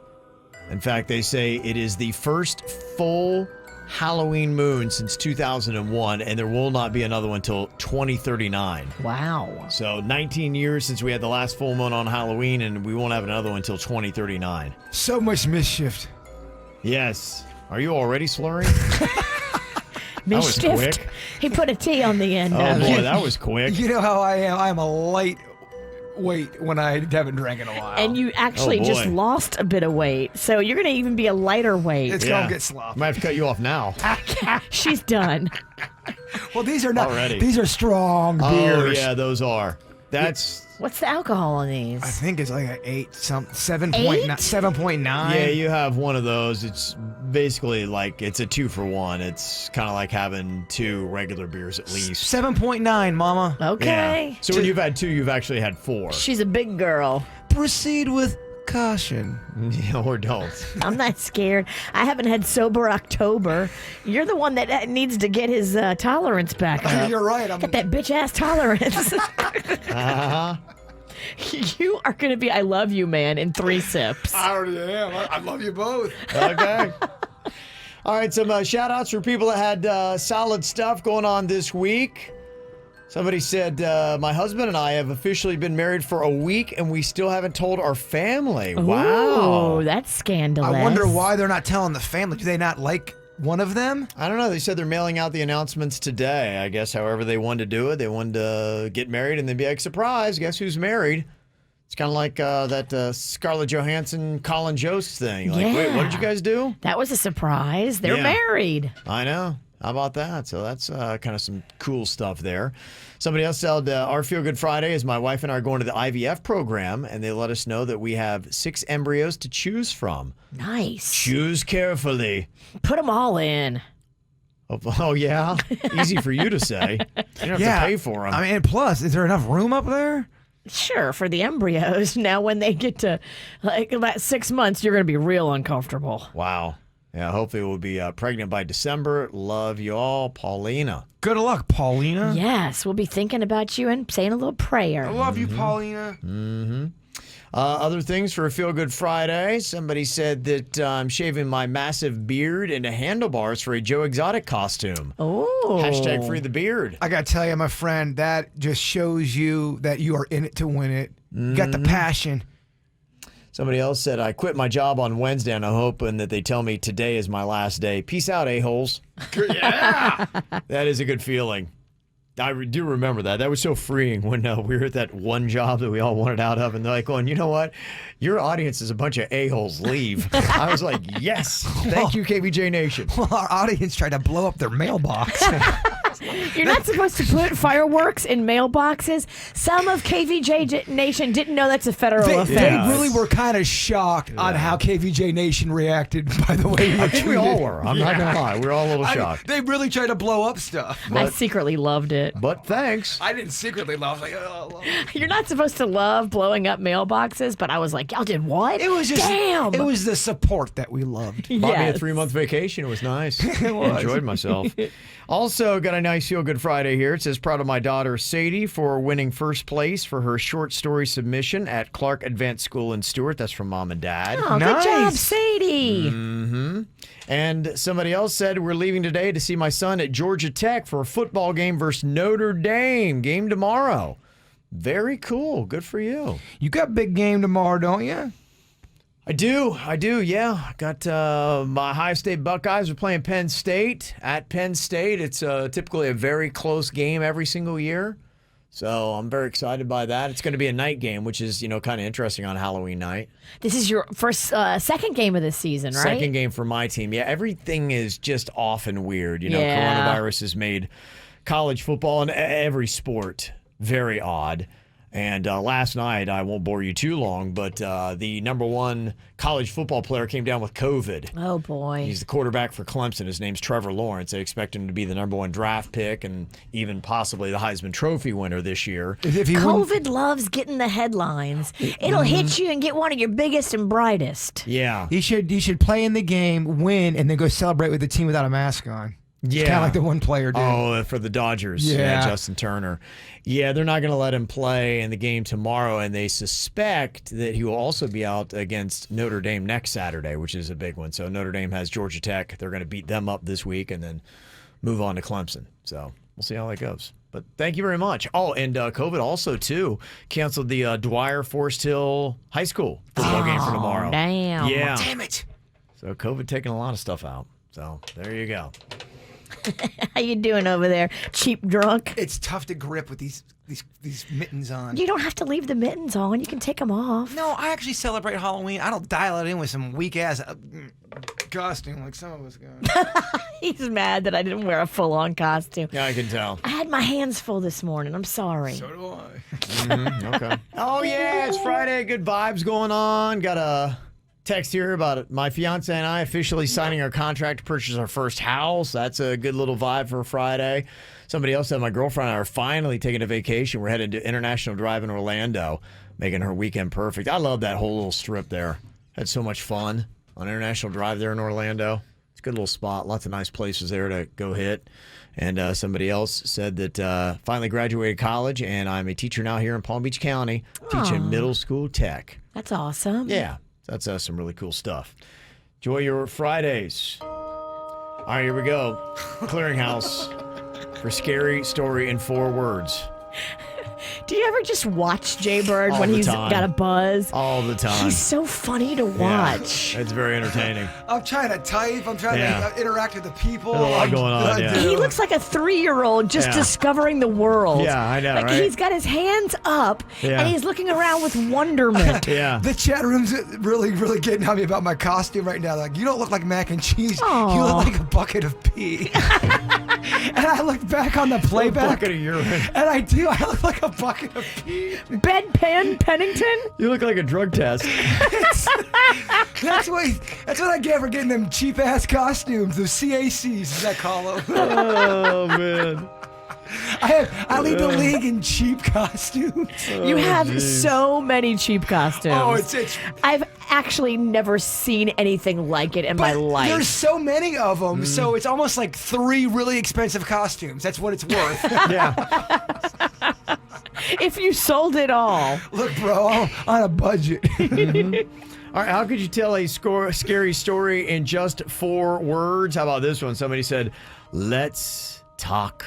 In fact, they say it is the first full Halloween moon since 2001, and there will not be another one until 2039. Wow. So 19 years since we had the last full moon on Halloween, and we won't have another one until 2039. So much mischief. Yes. Are you already slurring? Mischief. That was quick. He put a T on the end Oh, of boy, it. that was quick. You know how I am. I'm a lightweight when I haven't drank in a while. And you actually just lost a bit of weight. So you're going to even be a lighter weight. It's going to get sloppy. Might have to cut you off now. She's done. Well, these are not. Already. These are strong beers. Oh, yeah, those are. That's. What's the alcohol on these? I think it's like an 7.9. Yeah, you have one of those. It's basically like it's a 2-for-1. It's kind of like having two regular beers at least. 7.9, Mama. Okay. Yeah. So when you've had two, you've actually had 4. She's a big girl. Proceed with caution. Yeah, or don't. I'm not scared. I haven't had sober October. You're the one that needs to get his tolerance back up. You're right. Get that bitch ass tolerance. Uh-huh. You are going to be I love you, man, in 3 sips. I already am. I love you both. Okay. All right, some shout-outs for people that had solid stuff going on this week. Somebody said, my husband and I have officially been married for a week, and we still haven't told our family. Wow. Oh, that's scandalous. I wonder why they're not telling the family. Do they not like one of them? I don't know. They said they're mailing out the announcements today. I guess however they wanted to do it. They wanted to get married and then be like, surprise, guess who's married? It's kind of like that Scarlett Johansson, Colin Jost thing. Like, wait, what did you guys do? That was a surprise. They're married. I know. How about that? So that's kind of some cool stuff there. Somebody else said, our Feel Good Friday is my wife and I are going to the IVF program, and they let us know that we have 6 embryos to choose from. Nice. Choose carefully. Put them all in. Oh yeah? Easy for you to say. You don't have to pay for them. I mean, plus, is there enough room up there? Sure, for the embryos. Now, when they get to like about 6 months, you're going to be real uncomfortable. Wow. Yeah, hopefully we'll be pregnant by December. Love you all, Paulina. Good luck, Paulina. Yes, we'll be thinking about you and saying a little prayer. I love you, Paulina. Mm-hmm. Other things for a Feel Good Friday. Somebody said that I'm shaving my massive beard into handlebars for a Joe Exotic costume. Oh. Hashtag free the beard. I got to tell you, my friend, that just shows you that you are in it to win it. You got the passion. Somebody else said, I quit my job on Wednesday and I'm hoping that they tell me today is my last day. Peace out, a-holes. Yeah. That is a good feeling. I do remember that. That was so freeing when we were at that one job that we all wanted out of, and they're like going, you know what? Your audience is a bunch of a-holes. Leave. I was like, yes. Thank you, KVJ Nation. Well, our audience tried to blow up their mailbox. You're not supposed to put fireworks in mailboxes. Some of KVJ Nation didn't know that's a federal offense. They really were kind of shocked on how KVJ Nation reacted by the way I think we all were. I'm not going to lie. We were all a little shocked. They really tried to blow up stuff. I secretly loved it. But thanks. I didn't secretly love it. You're not supposed to love blowing up mailboxes, but I was like, y'all did what? It was just, damn. It was the support that we loved. Bought me a 3-month vacation. It was nice. It was. Enjoyed myself. Also, got a nice Feel Good Friday here. It says, proud of my daughter, Sadie, for winning first place for her short story submission at Clark Advanced School in Stewart. That's from Mom and Dad. Oh, nice. Good job, Sadie. Mm-hmm. And somebody else said, we're leaving today to see my son at Georgia Tech for a football game versus Notre Dame. Game tomorrow. Very cool. Good for you. You got big game tomorrow, don't you? I do, yeah. Got my Ohio State Buckeyes are playing Penn State at Penn State. It's typically a very close game every single year. So I'm very excited by that. It's going to be a night game, which is, kind of interesting on Halloween night. This is your second game of the season, right? Second game for my team. Yeah, everything is just off and weird. Yeah. Coronavirus has made college football and every sport very odd. And last night, I won't bore you too long, but the number one college football player came down with COVID. Oh, boy. He's the quarterback for Clemson. His name's Trevor Lawrence. They expect him to be the number one draft pick and even possibly the Heisman Trophy winner this year. COVID loves getting the headlines. It'll hit you and get one of your biggest and brightest. Yeah. He should play in the game, win, and then go celebrate with the team without a mask on. Yeah. Kind of like the one player did. Oh, for the Dodgers. Yeah. Justin Turner. Yeah, they're not going to let him play in the game tomorrow, and they suspect that he will also be out against Notre Dame next Saturday, which is a big one. So Notre Dame has Georgia Tech. They're going to beat them up this week and then move on to Clemson. So we'll see how that goes. But thank you very much. Oh, and COVID also, too, canceled the Dwyer Forest Hill High School football game for tomorrow. Damn. Yeah. Damn it. So COVID taking a lot of stuff out. So there you go. How you doing over there, cheap drunk? It's tough to grip with these mittens on. You don't have to leave the mittens on. You can take them off. No, I actually celebrate Halloween. I don't dial it in with some weak-ass costume like some of us got. He's mad that I didn't wear a full-on costume. Yeah, I can tell. I had my hands full this morning. I'm sorry. So do I. Okay. Oh, yeah, it's Friday. Good vibes going on. Got a text here about it. My fiance and I officially signing our contract to purchase our first house. That's a good little vibe for a Friday. Somebody else said my girlfriend and I are finally taking a vacation. We're headed to International Drive in Orlando, making her weekend perfect. I love that whole little strip there. Had so much fun on International Drive there in Orlando. It's a good little spot. Lots of nice places there to go hit. And somebody else said that finally graduated college, and I'm a teacher now here in Palm Beach County, teaching middle school tech. That's awesome. Yeah. That's some really cool stuff. Enjoy your Fridays. All right, here we go. Clearinghouse for scary story in 4 words. Do you ever just watch Jbird All when the he's time. got a buzz? All the time. He's so funny to watch. Yeah, it's very entertaining. I'm trying to type. I'm trying to interact with the people. There's a lot going on, yeah. He looks like a 3-year-old just discovering the world. Yeah, I know, like right? He's got his hands up Yeah. and he's looking around with wonderment. Yeah. The chat room's really, really getting on me about my costume right now. Like, you don't look like mac and cheese. Aww. You look like a bucket of pee. And I looked back on the playback. bucket of urine. And I do. I look like a bucket of pee. Bedpan Pennington? You look like a drug test. That's what I get for getting them cheap ass costumes. Those CACs, as I call them. Oh, man. I lead the league in cheap costumes. You have so many cheap costumes. Oh, it's I've actually never seen anything like it in my life. There's so many of them, so it's almost like 3 really expensive costumes. That's what it's worth. Yeah. If you sold it all. Look, bro, I'm on a budget. All right, how could you tell a scary story in just 4 words? How about this one? Somebody said, let's talk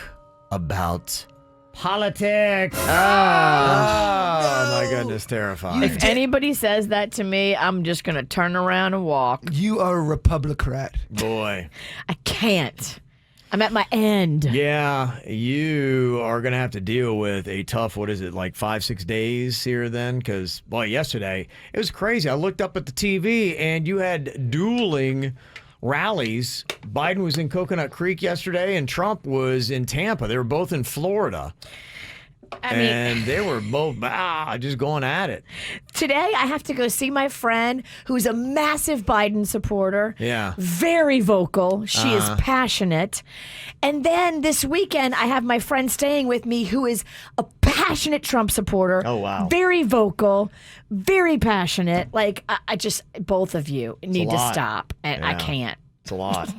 about politics. Oh, my goodness, terrifying. If anybody says that to me, I'm just going to turn around and walk. You are a Republicrat. Boy. I can't. I'm at my end. Yeah, you are going to have to deal with a tough, 5-6 days here then? Because, boy, yesterday, it was crazy. I looked up at the TV, and you had dueling rallies. Biden was in Coconut Creek yesterday, and Trump was in Tampa. They were both in Florida. And they were both just going at it. Today, I have to go see my friend who's a massive Biden supporter. Yeah. Very vocal. She is passionate. And then this weekend, I have my friend staying with me who is a passionate Trump supporter. Oh, wow. Very vocal, very passionate. Like, I just, both of you need to stop. And I can't. It's a lot.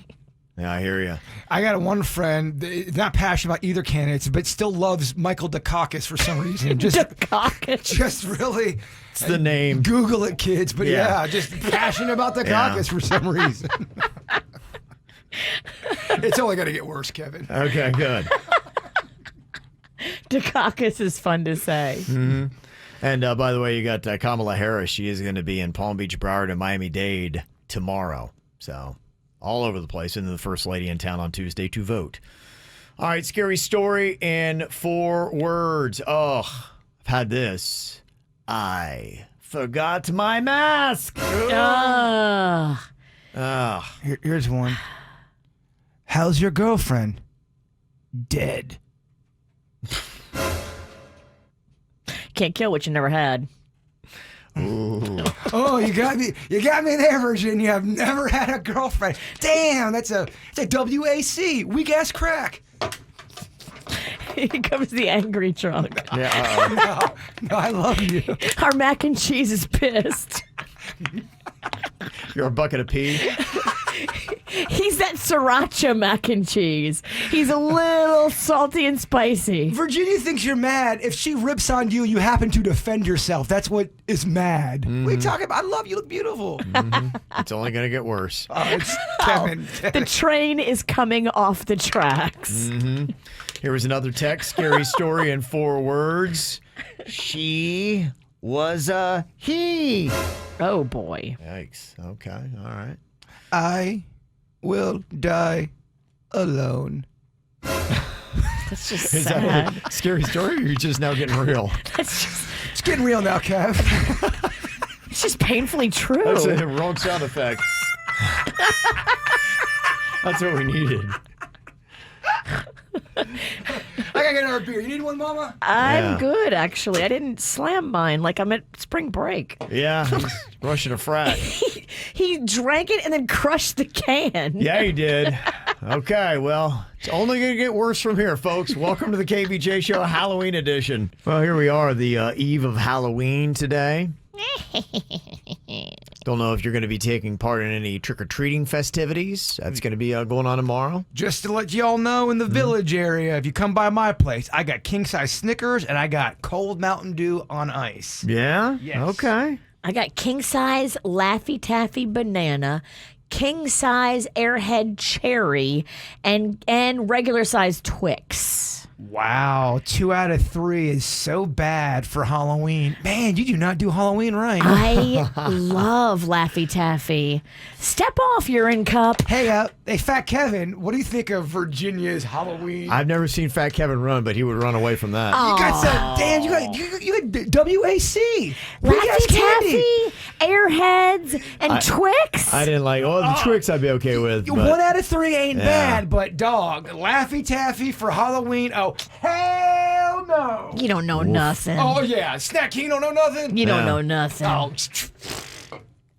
Yeah, I hear you. I got one friend, not passionate about either candidates, but still loves Michael Dukakis for some reason. Dukakis. Just really. It's the name. Google it, kids. But yeah just passionate about Dukakis for some reason. It's only going to get worse, Kevin. Okay, good. Dukakis is fun to say. Mm-hmm. And by the way, you got Kamala Harris. She is going to be in Palm Beach, Broward, and Miami-Dade tomorrow. So all over the place, and the first lady in town on Tuesday to vote. All right, scary story in 4 words. Oh, I've had this. I forgot my mask. Here's one. How's your girlfriend? Dead. Can't kill what you never had. Ooh. Oh, you got me there, Virginia. I've never had a girlfriend. Damn, that's a WAC, weak ass crack. Here comes the angry drunk. Yeah. No, I love you. Our mac and cheese is pissed. You're a bucket of pee. He's that sriracha mac and cheese. He's a little salty and spicy. Virginia thinks you're mad if she rips on you. You happen to defend yourself. That's what is mad. What are you talking about? I love you. You look beautiful. It's only going to get worse. It's Kevin. The train is coming off the tracks. Here was another text. Scary story in 4 words. She was a he. Oh, boy. Yikes. Okay. All right. I will die alone. That's just Is sad. that a scary story, or you're just now getting real? It's getting real now, Kev. It's just painfully true. That's a wrong sound effect. That's what we needed. I gotta get another beer. You need one, Mama? I'm good, actually. I didn't slam mine like I'm at spring break. Yeah, he's rushing a frat. He drank it and then crushed the can. Yeah, he did. Okay, well, it's only going to get worse from here, folks. Welcome to the KVJ Show Halloween edition. Well, here we are, the eve of Halloween today. Don't know if you're going to be taking part in any trick-or-treating festivities. That's going to be going on tomorrow. Just to let y'all know, in the village area, if you come by my place, I got king-size Snickers and I got cold Mountain Dew on ice. Yeah? Yes. Okay. I got king-size Laffy Taffy banana, king-size Airhead cherry, and regular-size Twix. Wow, 2 out of 3 is so bad for Halloween. Man, you do not do Halloween right. I love Laffy Taffy. Step off, urine cup. Hey, Fat Kevin, what do you think of Virginia's Halloween? I've never seen Fat Kevin run, but he would run away from that. You got some, damn, you got WAC. Laffy Taffy, Airheads, and Twix. I didn't like, the Twix I'd be okay with. But 1 out of 3 ain't bad, but dog, Laffy Taffy for Halloween, oh, hell no. You don't know nothing. Oh, yeah, Snack King don't know nothing? You don't know nothing. Oh.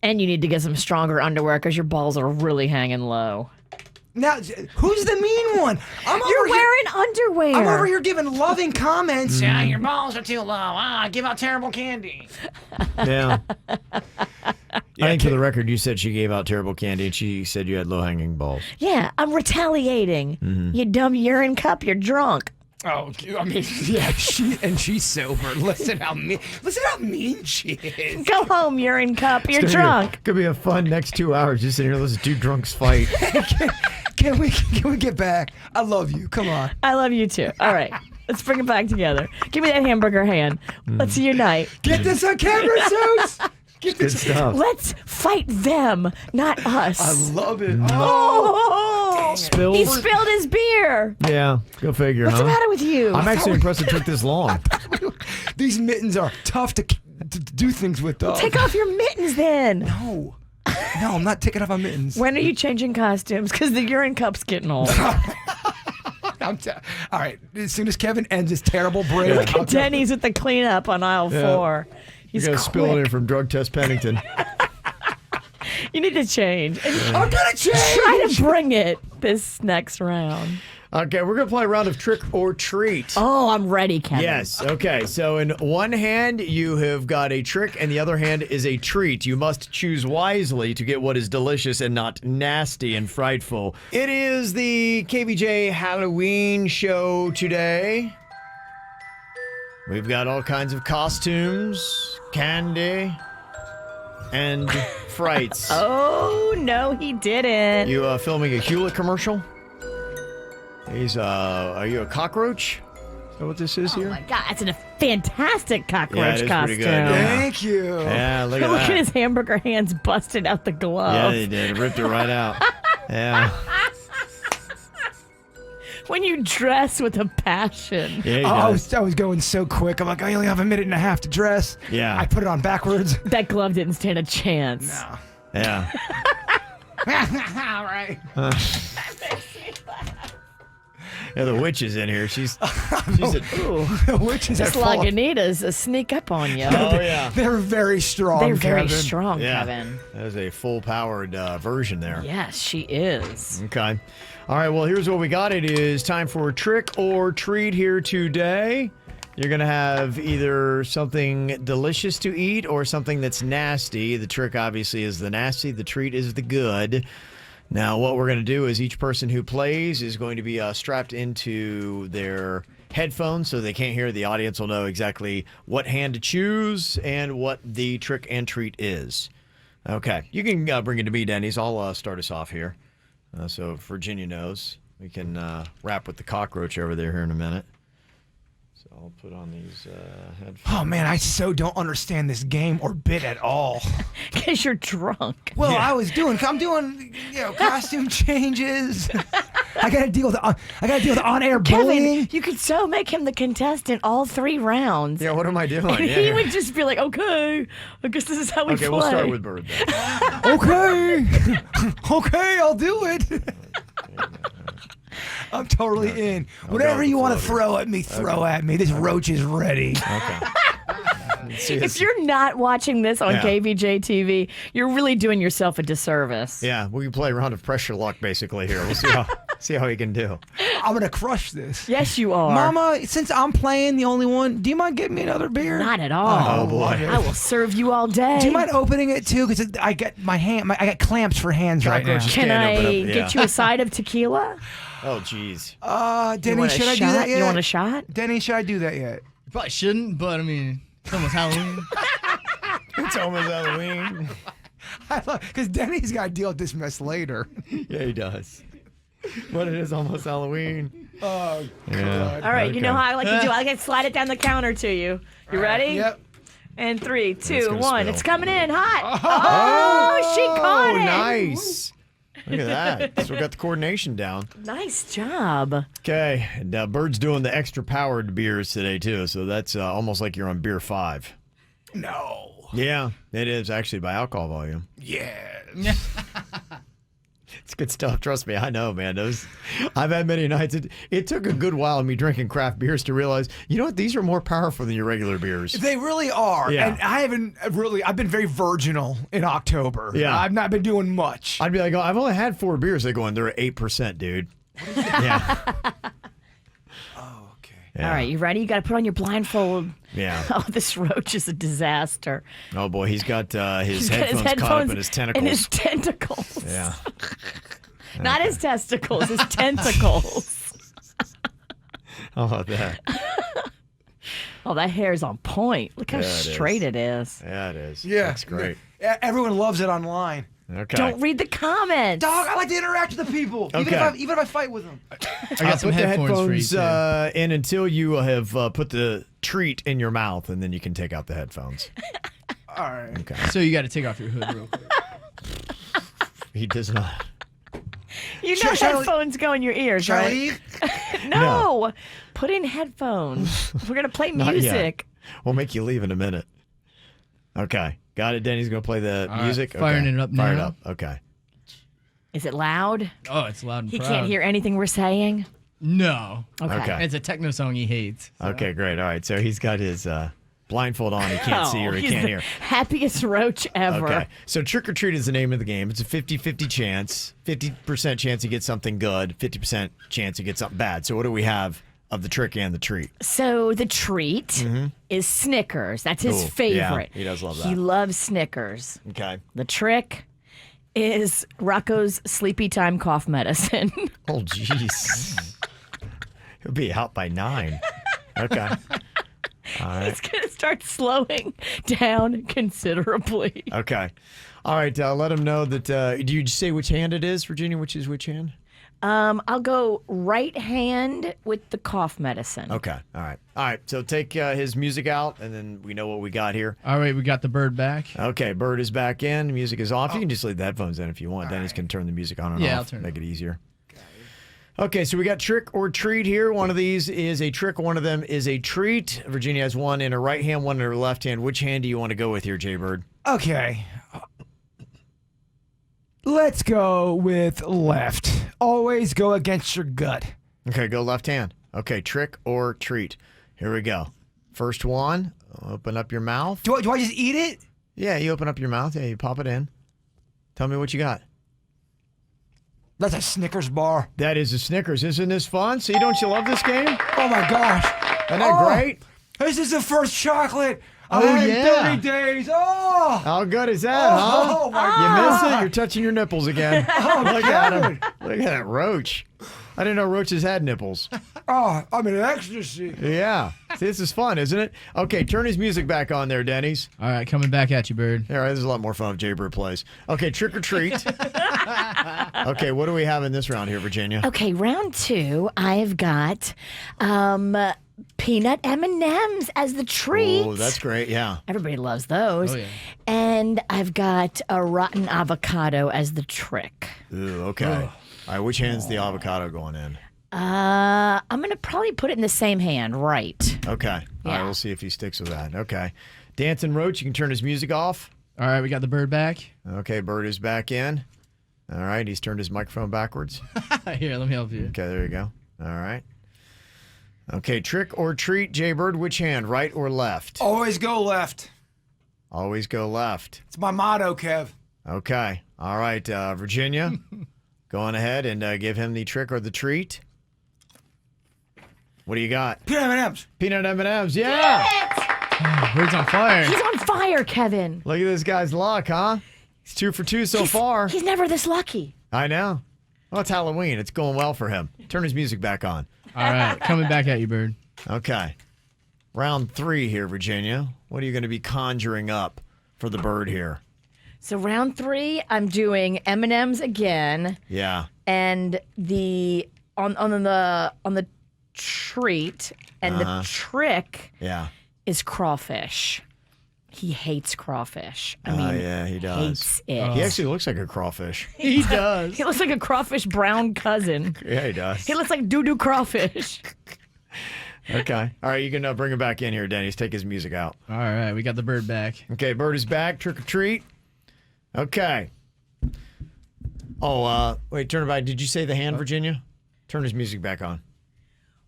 And you need to get some stronger underwear because your balls are really hanging low. Now, who's the mean one? You're wearing underwear. I'm over here giving loving comments. Yeah, your balls are too low. Give out terrible candy. Yeah. I think for the record, you said she gave out terrible candy, and she said you had low-hanging balls. Yeah, I'm retaliating. Mm-hmm. You dumb urine cup, you're drunk. Oh, I mean, yeah, she's sober. Listen how mean she is. Go home, urine cup, you're drunk. Could be a fun next 2 hours just sitting here listening to 2 drunks fight. Can we get back? I love you. Come on. I love you too. All right. Let's bring it back together. Give me that hamburger hand. Let's unite. Get this on camera, Zeus. Good stuff. Let's fight them, not us. I love it. Oh, Spilled. He spilled his beer. Yeah, go figure. What's the matter with you? I'm actually impressed it took this long. These mittens are tough to do things with, though. Take off your mittens then. No. No, I'm not taking off my mittens. When are you changing costumes? Because the urine cup's getting old. All right, as soon as Kevin ends his terrible break. Look at Denny's with the cleanup on aisle 4. He's You're going to spill in here from Drug Test Pennington. You need to change. I'm going to change. Try to bring it this next round. Okay, we're going to play a round of trick or treat. Oh, I'm ready, Kevin. Yes. Okay. So in one hand, you have got a trick, and the other hand is a treat. You must choose wisely to get what is delicious and not nasty and frightful. It is the KVJ Halloween show today. We've got all kinds of costumes, candy, and frights. Oh, no, he didn't. You filming a Hewlett commercial? Are you a cockroach? Is that what this is here? Oh my God, that's a fantastic cockroach costume. Pretty good. Yeah. Thank you. Yeah, look at Look that. at his hamburger hands busted out the glove. Yeah, they did. It ripped it right out. Yeah. When you dress with a passion. Yeah, he I does. was going so quick. I'm like, I only have a minute and a half to dress. Yeah. I put it on backwards. That glove didn't stand a chance. No. Yeah. All right. Yeah, the witch is in here. She's Ooh, The witches this are full of- Lagunitas sneak up on you. Oh, yeah. They're very strong, They're very Kevin. strong, Yeah. Kevin. That is a full-powered version there. Yes, she is. Okay. All right, well, here's what we got. It is time for trick or treat here today. You're going to have either something delicious to eat or something that's nasty. The trick, obviously, is the nasty. The treat is the good. Now, what we're going to do is each person who plays is going to be strapped into their headphones so they can't hear. The audience will know exactly what hand to choose and what the trick and treat is. Okay. You can bring it to me, Denny's. I'll start us off here. So Virginia knows. We can wrap with the cockroach over there here in a minute. So I'll put on these headphones. Oh, man, I so don't understand this game or bit at all. Because you're drunk. Well, I'm doing, costume changes. I gotta deal with on-air bullying. Kevin, you could so make him the contestant all 3 rounds. Yeah, what am I doing? And he would just be like, okay, I guess this is how we play. Okay, we'll start with Bird then. Okay. Okay, I'll do it. I'm totally in. Whatever you want to throw at me, throw at me. This roach is ready. Okay. If you're not watching this on KVJ TV, you're really doing yourself a disservice. Yeah, we can play a round of pressure luck basically here. We'll see how he can do. I'm going to crush this. Yes, you are. Mama, since I'm playing the only one, do you mind getting me another beer? Not at all. Oh, boy. I will serve you all day. Do you mind opening it too? Because I got I got clamps for hands right now. Can I get you a side of tequila? Oh, jeez. Denny, should I do that yet? You want a shot? Denny, should I do that yet? You probably shouldn't, but I mean, it's almost Halloween. It's almost Halloween. Because Denny's got to deal with this mess later. Yeah, he does. But it is almost Halloween. Oh, yeah. All right, you know how I like to do. I like to slide it down the counter to you. You ready? Yep. And 3, 2, gonna 1. spill. It's coming in hot. Oh, she caught it. Nice. Look at that. So we got the coordination down. Nice job. Okay. And Bird's doing the extra powered beers today, too. So that's almost like you're on beer 5. No. Yeah, it is actually by alcohol volume. Yeah. It's good stuff. Trust me. I know, man. I've had many nights. It took a good while of me drinking craft beers to realize, you know what? These are more powerful than your regular beers. They really are. Yeah. And I've been very virginal in October. Yeah. I've not been doing much. I'd be like, oh, I've only had 4 beers. They go, and they're at 8%, dude. Yeah. Oh, okay. Yeah. All right, you ready? You got to put on your blindfold. Yeah. Oh, this roach is a disaster. Oh, boy. He's got his He's got headphones caught up in his tentacles. In his tentacles. Yeah. Not his testicles, his tentacles. How about that? Oh, that hair's on point. Look how Yeah, it straight is. it is. Yeah, it is. Yeah. That's great. Everyone loves it online. Okay. Don't read the comments. Dog, I like to interact with the people. Okay. Even if I fight with them. I got some put the headphones for you, headphones too. in until you have put the treat in your mouth, and then you can take out the headphones. All right. Okay. So you got to take off your hood real quick. He does not. You know Shall I- headphones go in your ears, Shall I right? leave? No. Put in headphones. We're going to play Not yet. music. We'll make you leave in a minute. Okay. Got it. Denny's going to play the All right, music. firing it up Fire it now. up. Okay. Is it loud? Oh, it's loud and He proud. can't hear anything we're saying? No. Okay. It's a techno song he hates. so. Okay, great. All right. So he's got his blindfold on. He can't see or he he's can't the hear. happiest roach ever. Okay. So Trick or Treat is the name of the game. It's a 50-50 chance. 50% chance you get something good, 50% chance you get something bad. So what do we have of the trick and the treat? So the treat is Snickers. That's his Ooh, favorite. yeah, he does love He that. loves Snickers. Okay. The trick is Rocco's sleepy time cough medicine. Oh, jeez. He'll be out by 9. Okay. All right. It's going to start slowing down considerably. Okay. All right. Let him know that. Do you say which hand it is, Virginia? Which is which hand? I'll go right hand with the cough medicine. Okay. All right. All right. So take his music out, and then we know what we got here. All right, we got the bird back. Okay. Bird is back in. Music is off. You can just leave the headphones in if you want. Denny's can turn the music on and Yeah, off. I'll turn it Make it easier. Okay. So we got trick or treat here. One of these is a trick. One of them is a treat. Virginia has one in her right hand, one in her left hand. Which hand do you want to go with here, Jbird? Okay. Let's go with left. Always go against your gut. Okay, go left hand. Okay, trick or treat. Here we go. First one, open up your mouth. Do I just eat it? Yeah, you open up your mouth. Yeah, you pop it in. Tell me what you got. That's a Snickers bar. That is a Snickers. Isn't this fun? See, don't you love this game? Oh my gosh. Isn't that great? This is the first chocolate. Oh, I had yeah. 30 days. Oh. How good is that, huh? Oh, my You miss God. it? You're touching your nipples again. Oh, Look at him. Kevin. Look at that roach. I didn't know roaches had nipples. Oh, I'm in ecstasy. Yeah. See, this is fun, isn't it? Okay, turn his music back on there, Denny's. All right, coming back at you, bird. All right, this is a lot more fun if Jbird plays. Okay, trick or treat. Okay, what do we have in this round here, Virginia? Okay, round 2, I've got peanut M&Ms as the treat. Oh, that's great, yeah. Everybody loves those. Oh, yeah. And I've got a rotten avocado as the trick. Ooh, okay. All right, which hand's the avocado going in? I'm going to probably put it in the same hand, right. Okay. All right, Yeah. we'll see if he sticks with that. Okay. Dancing Roach, you can turn his music off. All right, we got the bird back. Okay, Bird is back in. All right, he's turned his microphone backwards. Here, let me help you. Okay, there you go. All right. Okay, trick or treat, Jbird, which hand, right or left? Always go left. Always go left. It's my motto, Kev. Okay. All right, Virginia, go on ahead and give him the trick or the treat. What do you got? Peanut M&Ms. Peanut M&Ms, yeah! Bird's on fire. He's on fire, Kevin. Look at this guy's luck, huh? He's 2 for 2 so far. He's never this lucky. I know. Well, it's Halloween. It's going well for him. Turn his music back on. All right, coming back at you, bird. Okay. Round 3 here, Virginia. What are you going to be conjuring up for the bird here? So round 3, I'm doing M&Ms again, Yeah. and the on the treat, and the trick Yeah. is crawfish. He hates crawfish. I mean, yeah, he does. hates it. He actually looks like a crawfish. He does. He looks like a crawfish brown cousin. Yeah, he does. He looks like doo-doo crawfish. Okay. All right, you can bring him back in here, Denny's. Take his music out. All right, we got the bird back. Okay, bird is back. Trick or treat. Okay. Oh, wait, turn it back. Did you say the hand, Virginia? Turn his music back on.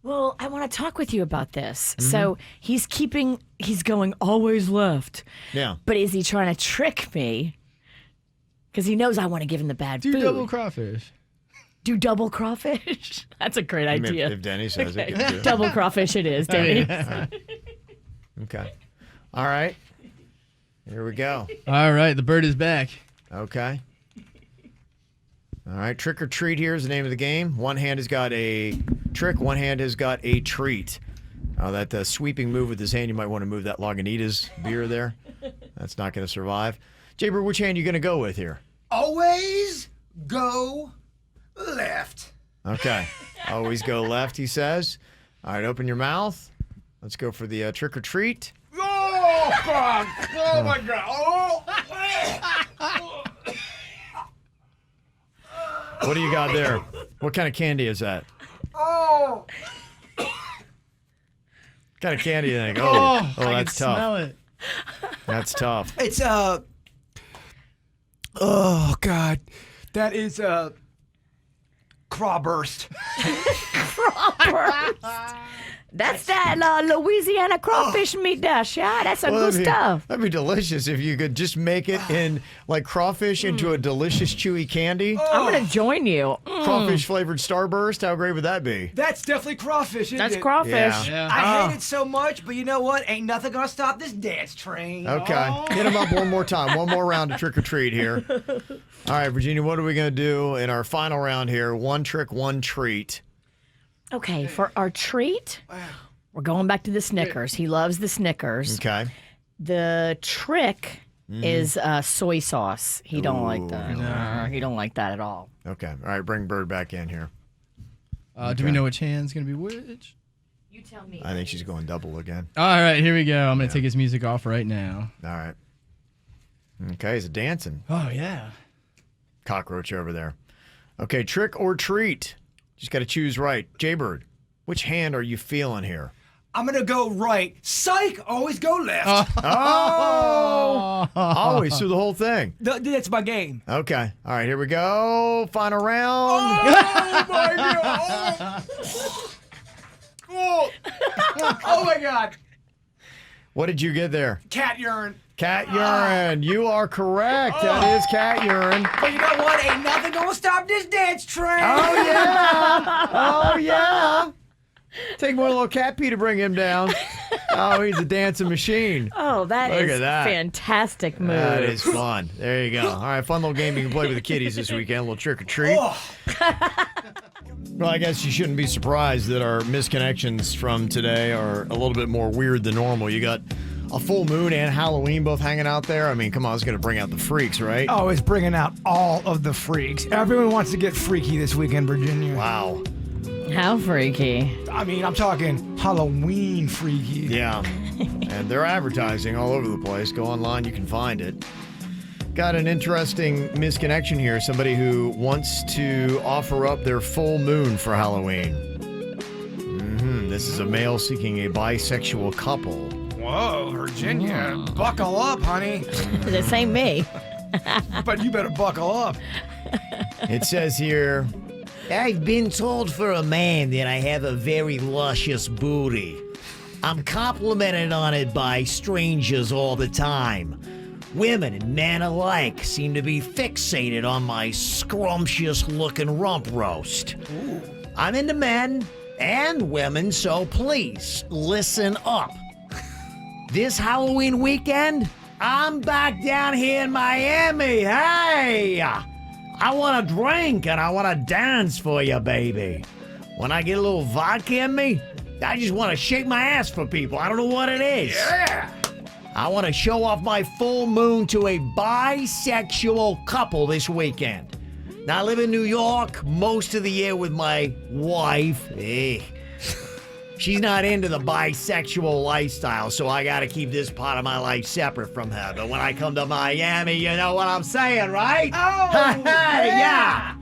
Well, I want to talk with you about this. So he's going always left. Yeah. But is he trying to trick me? Because he knows I want to give him the bad Do food. double crawfish. Do double crawfish? That's a great I mean, idea. if Denny says it. Okay. can do it. Double crawfish it is, Denny. Okay. All right. Here we go. All right, the bird is back. Okay. All right. Trick or treat here is the name of the game. One hand has got a trick. One hand has got a treat. That sweeping move with his hand, you might want to move that Lagunitas beer there. That's not going to survive. Jbird, which hand are you going to go with here? Always go left. Okay. Always go left, he says. All right, open your mouth. Let's go for the trick or treat. Oh, God. Oh, my God. Oh. What do you got there? What kind of candy is that? Oh. What kind of candy do you think? I That's can tough. smell it. That's tough. It's oh God, that is crawburst. That's that Louisiana crawfish meat dish. Yeah, that's some good stuff. That'd be delicious if you could just make it in like crawfish into a delicious chewy candy. I'm gonna join you. Crawfish flavored Starburst. How great would that be? That's definitely crawfish, isn't That's it? crawfish. Yeah. I hate it so much, but you know what? Ain't nothing gonna stop this dance train. Okay. Hit him up one more time. One more round of trick or treat here. All right, Virginia, what are we going to do in our final round here? One trick, one treat. Okay, for our treat, we're going back to the Snickers. He loves the Snickers. Okay. The trick is soy sauce. He don't like that. He don't like that at all. Okay. All right, bring Bird back in here. Do we know which hand's going to be which? You tell me. I think she's going double again. All right, here we go. I'm going to take his music off right now. All right. Okay, he's dancing. Oh, yeah. Cockroach over there. Okay, trick or treat. Just got to choose right. Jbird, which hand are you feeling here? I'm gonna go right. Psych! Always go left. Oh! Always through the whole thing. That's my game. Okay. All right, here we go. Final round. Oh my God! Oh. Oh my God! What did you get there? Cat urine. Cat urine. You are correct. That is cat urine. But you know what? Ain't nothing gonna stop this dance train. Oh, yeah. Oh, yeah. Take one little cat pee to bring him down. Oh, he's a dancing machine. Oh, that Look is at that. fantastic move. That is fun. There you go. All right, fun little game you can play with the kiddies this weekend. A little trick or treat. Well, I guess you shouldn't be surprised that our misconnections from today are a little bit more weird than normal. You got a full moon and Halloween both hanging out there. I mean, come on, it's going to bring out the freaks, right? Oh, it's bringing out all of the freaks. Everyone wants to get freaky this weekend, Virginia. Wow. How freaky. I mean, I'm talking Halloween freaky. Yeah. And they're advertising all over the place. Go online, you can find it. Got an interesting misconnection here. Somebody who wants to offer up their full moon for Halloween. This is a male seeking a bisexual couple. Whoa, Virginia. Buckle up, honey. This ain't me. But you better buckle up. It says here, I've been told for a man that I have a very luscious booty. I'm complimented on it by strangers all the time. Women and men alike seem to be fixated on my scrumptious-looking rump roast. Ooh. I'm into men and women, so please, listen up. This Halloween weekend, I'm back down here in Miami. Hey! I want to drink and I want to dance for you, baby. When I get a little vodka in me, I just want to shake my ass for people. I don't know what it is. Yeah! I want to show off my full moon to a bisexual couple this weekend. Now, I live in New York most of the year with my wife. She's not into the bisexual lifestyle, so I got to keep this part of my life separate from her. But when I come to Miami, you know what I'm saying, right? Oh, yeah.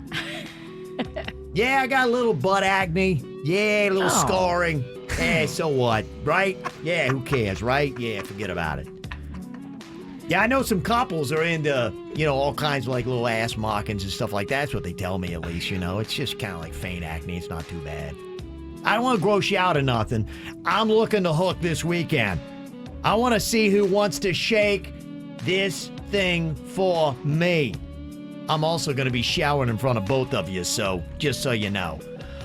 Yeah, I got a little butt acne. Yeah, a little scarring. Yeah, so what, right? Yeah, who cares, right? Yeah, forget about it. Yeah, I know some couples are into, all kinds of like little ass markings and stuff like that. That's what they tell me, at least, It's just kind of like faint acne. It's not too bad. I don't want to gross you out or nothing. I'm looking to hook this weekend. I want to see who wants to shake this thing for me. I'm also going to be showering in front of both of you, so just so you know.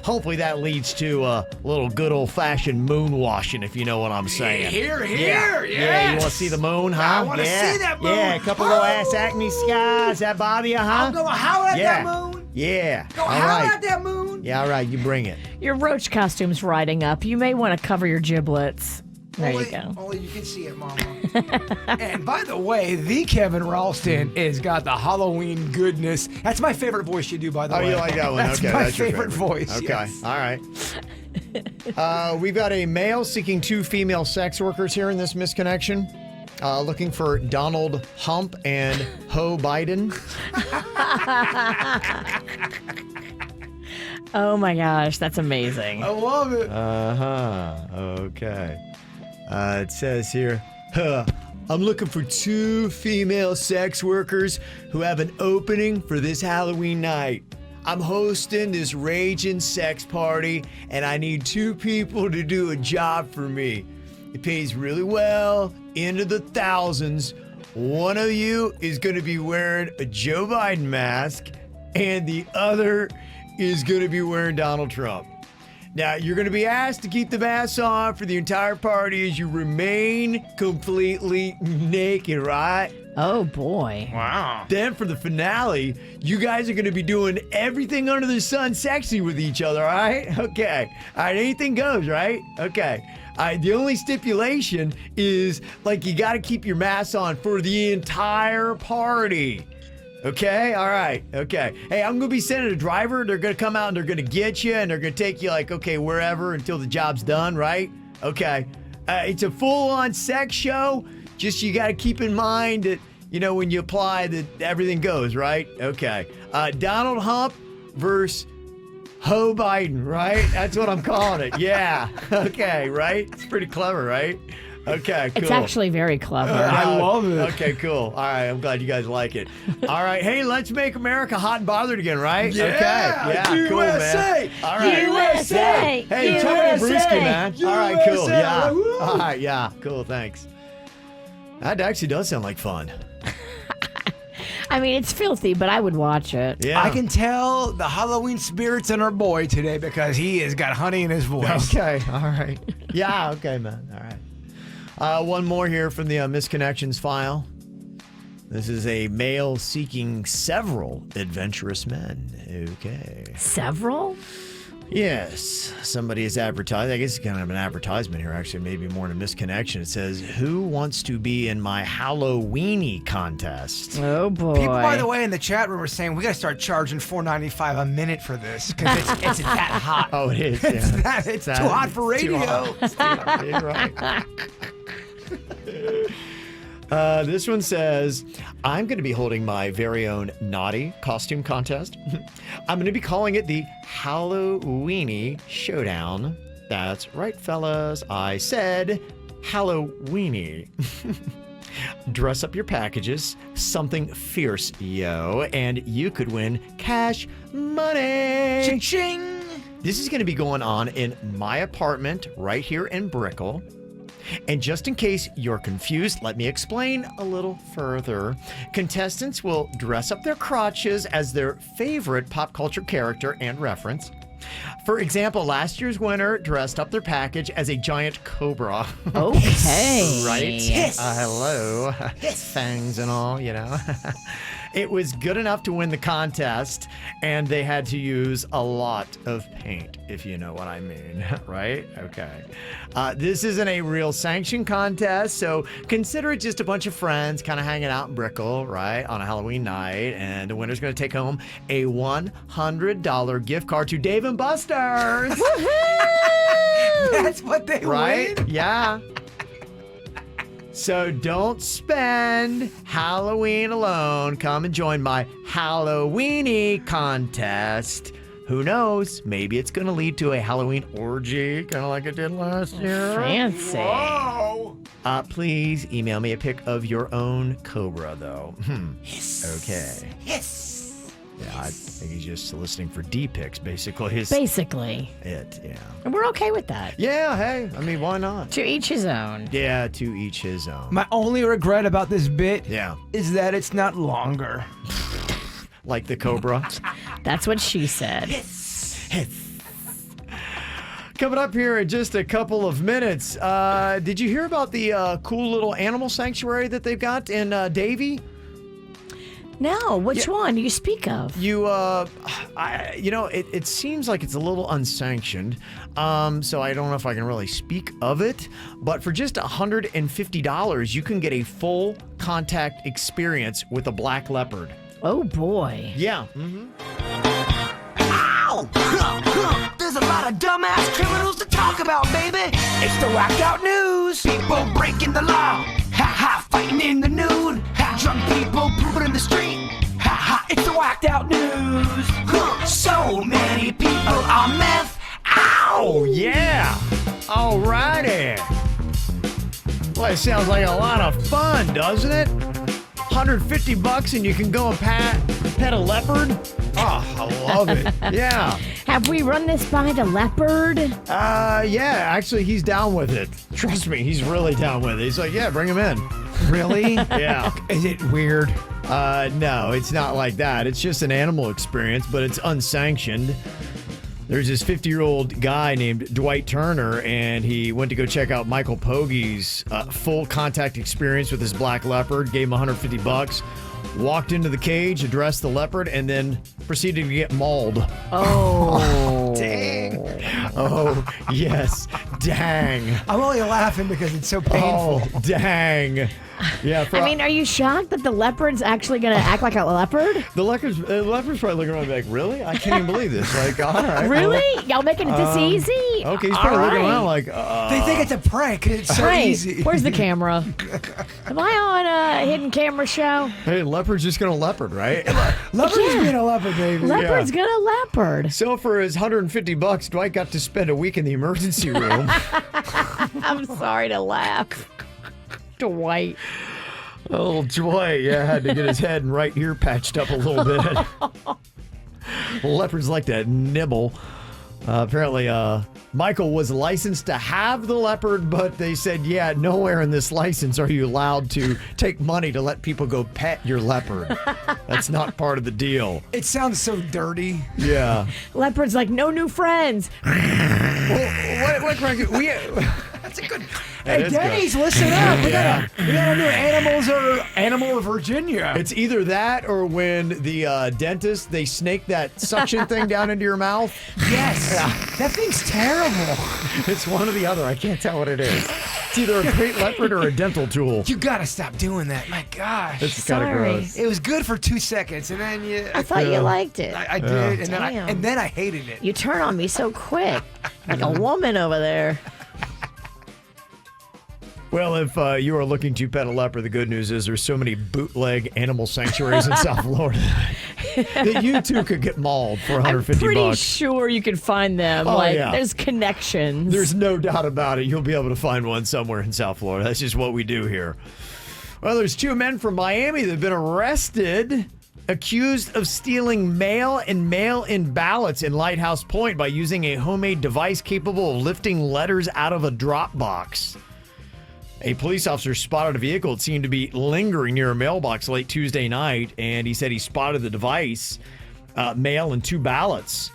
Hopefully that leads to a little good old-fashioned moon washing, if you know what I'm saying. Here, yeah. yes. Yeah, you want to see the moon, huh? I want to see that moon. Yeah, a couple little ass acne scars. That bother you, huh? I'm going to howl at that moon. Yeah. Go howl at that moon. Yeah, all right, you bring it. Your roach costume's riding up. You may want to cover your giblets. There you go. Only you can see it, Mama. And by the way, the Kevin Ralston has got the Halloween goodness. That's my favorite voice you do, by the way. Oh, you like that one? That's okay, my that's your favorite voice. Okay, yes. all right. We've got a male seeking 2 female sex workers here in this misconnection. Looking for Donald Hump and Ho Biden. Oh my gosh, that's amazing. I love it. Okay. It says here, I'm looking for 2 female sex workers who have an opening for this Halloween night. I'm hosting this raging sex party, and I need 2 people to do a job for me. It pays really well, into the thousands. One of you is going to be wearing a Joe Biden mask, and the other is going to be wearing Donald Trump. Now, you're going to be asked to keep the mask on for the entire party as you remain completely naked, right? Oh, boy. Wow. Then for the finale, you guys are going to be doing everything under the sun sexy with each other, all right? Okay. All right, anything goes, right? Okay. All right, the only stipulation is, like, you got to keep your mask on for the entire party. Okay? All right. Okay. Hey, I'm going to be sending a driver. They're going to come out and they're going to get you and they're going to take you, like, okay, wherever until the job's done, right? Okay. It's a full-on sex show. Just you got to keep in mind that, you know, when you apply that everything goes, right? Okay. Donald Hump versus Ho Biden, right? That's what I'm calling it. Yeah. Okay, right? It's pretty clever, right? Okay, cool. It's actually very clever. I love it. Okay, cool. All right, I'm glad you guys like it. All right, hey, let's make America hot and bothered again, right? Yeah, okay. Yeah, USA. Cool, man. All right. USA. Hey, USA. tell me Brewski, man. USA. All right, cool. Yeah. Woo. All right, yeah, cool, thanks. That actually does sound like fun. I mean, it's filthy, but I would watch it. Yeah. I can tell the Halloween spirit's in our boy today because he has got honey in his voice. Okay, all right. Yeah, okay, man. All right. One more here from the misconnections file. This is a male seeking several adventurous men. Okay. Several? Yes. Somebody is advertised. I guess it's kind of an advertisement here, actually, maybe more than a misconnection. It says, "Who wants to be in my Halloweeny contest?" Oh, boy. People, by the way, in the chat room are saying we got to start charging $4.95 a minute for this because it's that hot. Oh, it is. Yeah. It's too hot for radio. Too hot. It's too hot. You're right. This one says, "I'm going to be holding my very own naughty costume contest. I'm going to be calling it the Halloweeny Showdown." That's right, fellas. I said Halloweeny. Dress up your packages, something fierce, yo, and you could win cash money. Cha-ching! This is going to be going on in my apartment right here in Brickell. And just in case you're confused, let me explain a little further. Contestants will dress up their crotches as their favorite pop culture character and reference. For example, last year's winner dressed up their package as a giant cobra. Okay. Right? Yes. Hello. Fangs and all, you know. It was good enough to win the contest, and they had to use a lot of paint, if you know what I mean, right? Okay. This isn't a real sanctioned contest, so consider it just a bunch of friends kind of hanging out in Brickell, right, on a Halloween night, and the winner's going to take home a $100 gift card to Dave & Buster's. That's what they right? win? Yeah. So don't spend Halloween alone. Come and join my Halloweeny contest. Who knows? Maybe it's going to lead to a Halloween orgy, kind of like it did last year. Fancy. Whoa. Please email me a pic of your own cobra, though. Yes. Okay. Yes. Yeah, I think he's just soliciting for D pics, basically. Basically. Yeah. And we're okay with that. Yeah, hey, I mean, why not? To each his own. Yeah, to each his own. My only regret about this bit Yeah. is that it's not longer. Like the cobra. That's what she said. Coming up here in just a couple of minutes, did you hear about the cool little animal sanctuary that they've got in Davie? No, which one do you speak of? It seems like it's a little unsanctioned, so I don't know if I can really speak of it. But for just $150, you can get a full contact experience with a black leopard. Oh boy. Yeah. Ow! There's a lot of dumbass criminals to talk about, baby. It's the whacked out news. People breaking the law. Ha ha, fighting in the nude. Ha, drunk people pooping in the street. Ha ha, it's the whacked out news. So many people on meth. Ow! Oh, yeah. Alrighty. Well, it sounds like a lot of fun, doesn't it? $150 and you can go and pet a leopard. Oh, I love it. Yeah. Have we run this by the leopard? Yeah, actually, he's down with it. Trust me, he's really down with it. He's like, yeah, bring him in. Really? Yeah. Is it weird? No, it's not like that. It's just an animal experience, but it's unsanctioned. There's this 50-year-old guy named Dwight Turner, and he went to go check out Michael Pogge's full contact experience with his black leopard, gave him $150, walked into the cage, addressed the leopard, and then proceeded to get mauled. Oh. Dang. Oh, yes. Dang. I'm only laughing because it's so painful. Oh, dang. Yeah. I mean, are you shocked that the leopard's actually going to act like a leopard? The leopard's probably looking around like, really? I can't even believe this. Like, all right. Really? Y'all making it this easy? Okay, he's probably looking around like, They think it's a prank because it's so Hey, easy. where's the camera? Am I on a hidden camera show? Hey, leopard's just going to leopard, right? Leopard's being a leopard, baby. Leopard's going to leopard. So for his $150, Dwight got to spend a week in the emergency room. I'm sorry to laugh. Dwight. Oh, Dwight, yeah, had to get his head and right ear patched up a little bit. Leopards like to nibble. Apparently, Michael was licensed to have the leopard, but they said, yeah, nowhere in this license are you allowed to take money to let people go pet your leopard. That's not part of the deal. It sounds so dirty. Yeah. Leopard's like, no new friends. What That's a good. That Hey, is Denny's, good. listen up. We Yeah. got a new Animal of Virginia. It's either that or when the dentist, they snake that suction thing down into your mouth. Yes. That thing's terrible. It's one or the other. I can't tell what it is. It's either a great leopard or a dental tool. You gotta stop doing that. My gosh. It's kind of Sorry. gross. It was good for 2 seconds, and then I thought you liked it. I did, and Damn. then I hated it. You turn on me so quick. Like a woman over there. Well, if you are looking to pet a leopard, the good news is there's so many bootleg animal sanctuaries in South Florida that you too could get mauled for $150. I'm pretty sure you can find them. Oh, like, yeah. there's connections. There's no doubt about it. You'll be able to find one somewhere in South Florida. That's just what we do here. Well, there's 2 men from Miami that have been arrested, accused of stealing mail and mail-in ballots in Lighthouse Point by using a homemade device capable of lifting letters out of a drop box. A police officer spotted a vehicle that seemed to be lingering near a mailbox late Tuesday night, and he said he spotted the device, mail and 2 ballots.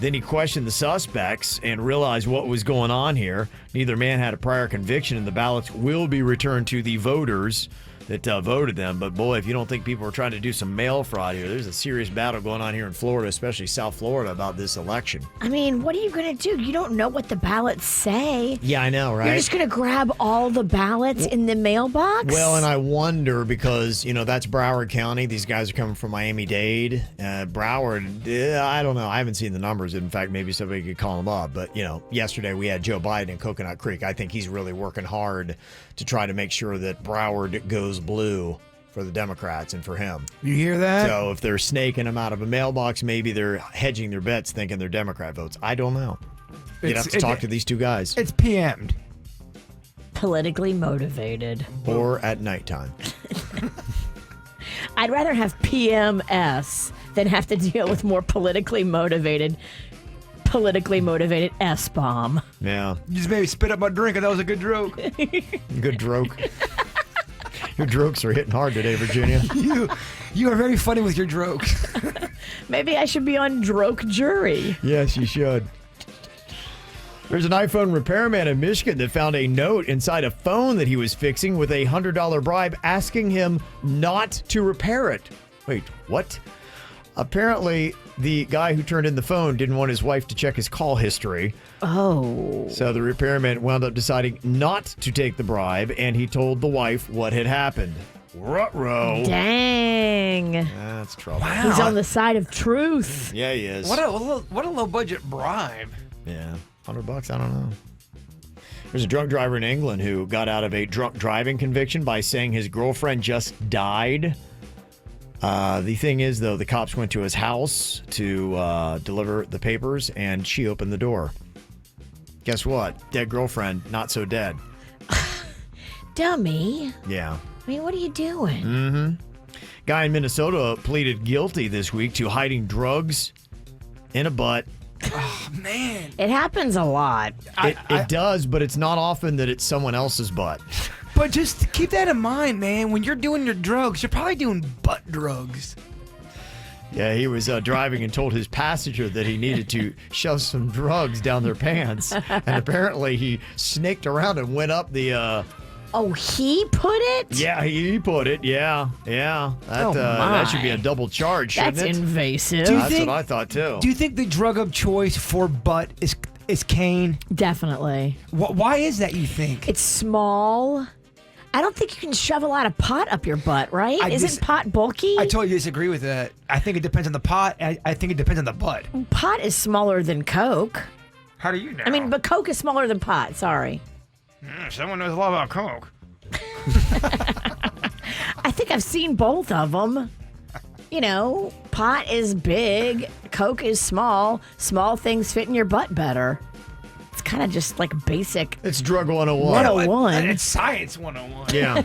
Then he questioned the suspects and realized what was going on here. Neither man had a prior conviction, and the ballots will be returned to the voters that voted them. But boy, if you don't think people are trying to do some mail fraud here, there's a serious battle going on here in Florida, especially South Florida, about this election. I mean, what are you going to do? You don't know what the ballots say. Yeah, I know, right? You're just going to grab all the ballots in the mailbox? Well, and I wonder because, that's Broward County. These guys are coming from Miami-Dade. Broward, I don't know. I haven't seen the numbers. In fact, maybe somebody could call them up. But, yesterday we had Joe Biden in Coconut Creek. I think he's really working hard to try to make sure that Broward goes blue for the Democrats and for him. You hear that? So if they're snaking them out of a mailbox, maybe they're hedging their bets thinking they're Democrat votes. I don't know. You'd have to talk to these 2 guys. It's PM'd. Politically motivated. Or at nighttime. I'd rather have PMS than have to deal with more politically motivated S-bomb. Yeah. You just made me spit up my drink, and that was a good joke. Good joke. Your jokes are hitting hard today, Virginia. You are very funny with your jokes. Maybe I should be on Droke jury. Yes, you should. There's an iPhone repairman in Michigan that found a note inside a phone that he was fixing with a $100 bribe asking him not to repair it. Wait, what? Apparently, the guy who turned in the phone didn't want his wife to check his call history. Oh. So the repairman wound up deciding not to take the bribe, and he told the wife what had happened. Ruh-roh. Dang. That's trouble. Wow. He's on the side of truth. Yeah, he is. What a low budget bribe. Yeah, $100, I don't know. There's a drunk driver in England who got out of a drunk driving conviction by saying his girlfriend just died. The thing is, though, the cops went to his house to deliver the papers, and she opened the door. Guess what? Dead girlfriend, not so dead. dummy. Yeah. I mean, what are you doing? Mm-hmm. Guy in Minnesota pleaded guilty this week to hiding drugs in a butt. Oh, man. It happens a lot. It does, but it's not often that it's someone else's butt. But just keep that in mind, man. When you're doing your drugs, you're probably doing butt drugs. Yeah, he was driving and told his passenger that he needed to shove some drugs down their pants. And apparently he snaked around and went up the... Oh, he put it? Yeah, he put it. Yeah. That should be a double charge, shouldn't That's it? invasive. That's what I thought, too. Do you think the drug of choice for butt is cane? Definitely. Why is that, you think? It's small. I don't think you can shove a lot of pot up your butt, right? Isn't pot bulky? I totally disagree with that. I think it depends on the pot. I think it depends on the butt. Pot is smaller than Coke. How do you know? I mean, but Coke is smaller than pot. Sorry. Someone knows a lot about Coke. I think I've seen both of them. You know, pot is big, Coke is small. Small things fit in your butt better. It's kind of just like basic. It's drug 101. 101. It's science 101. Yeah.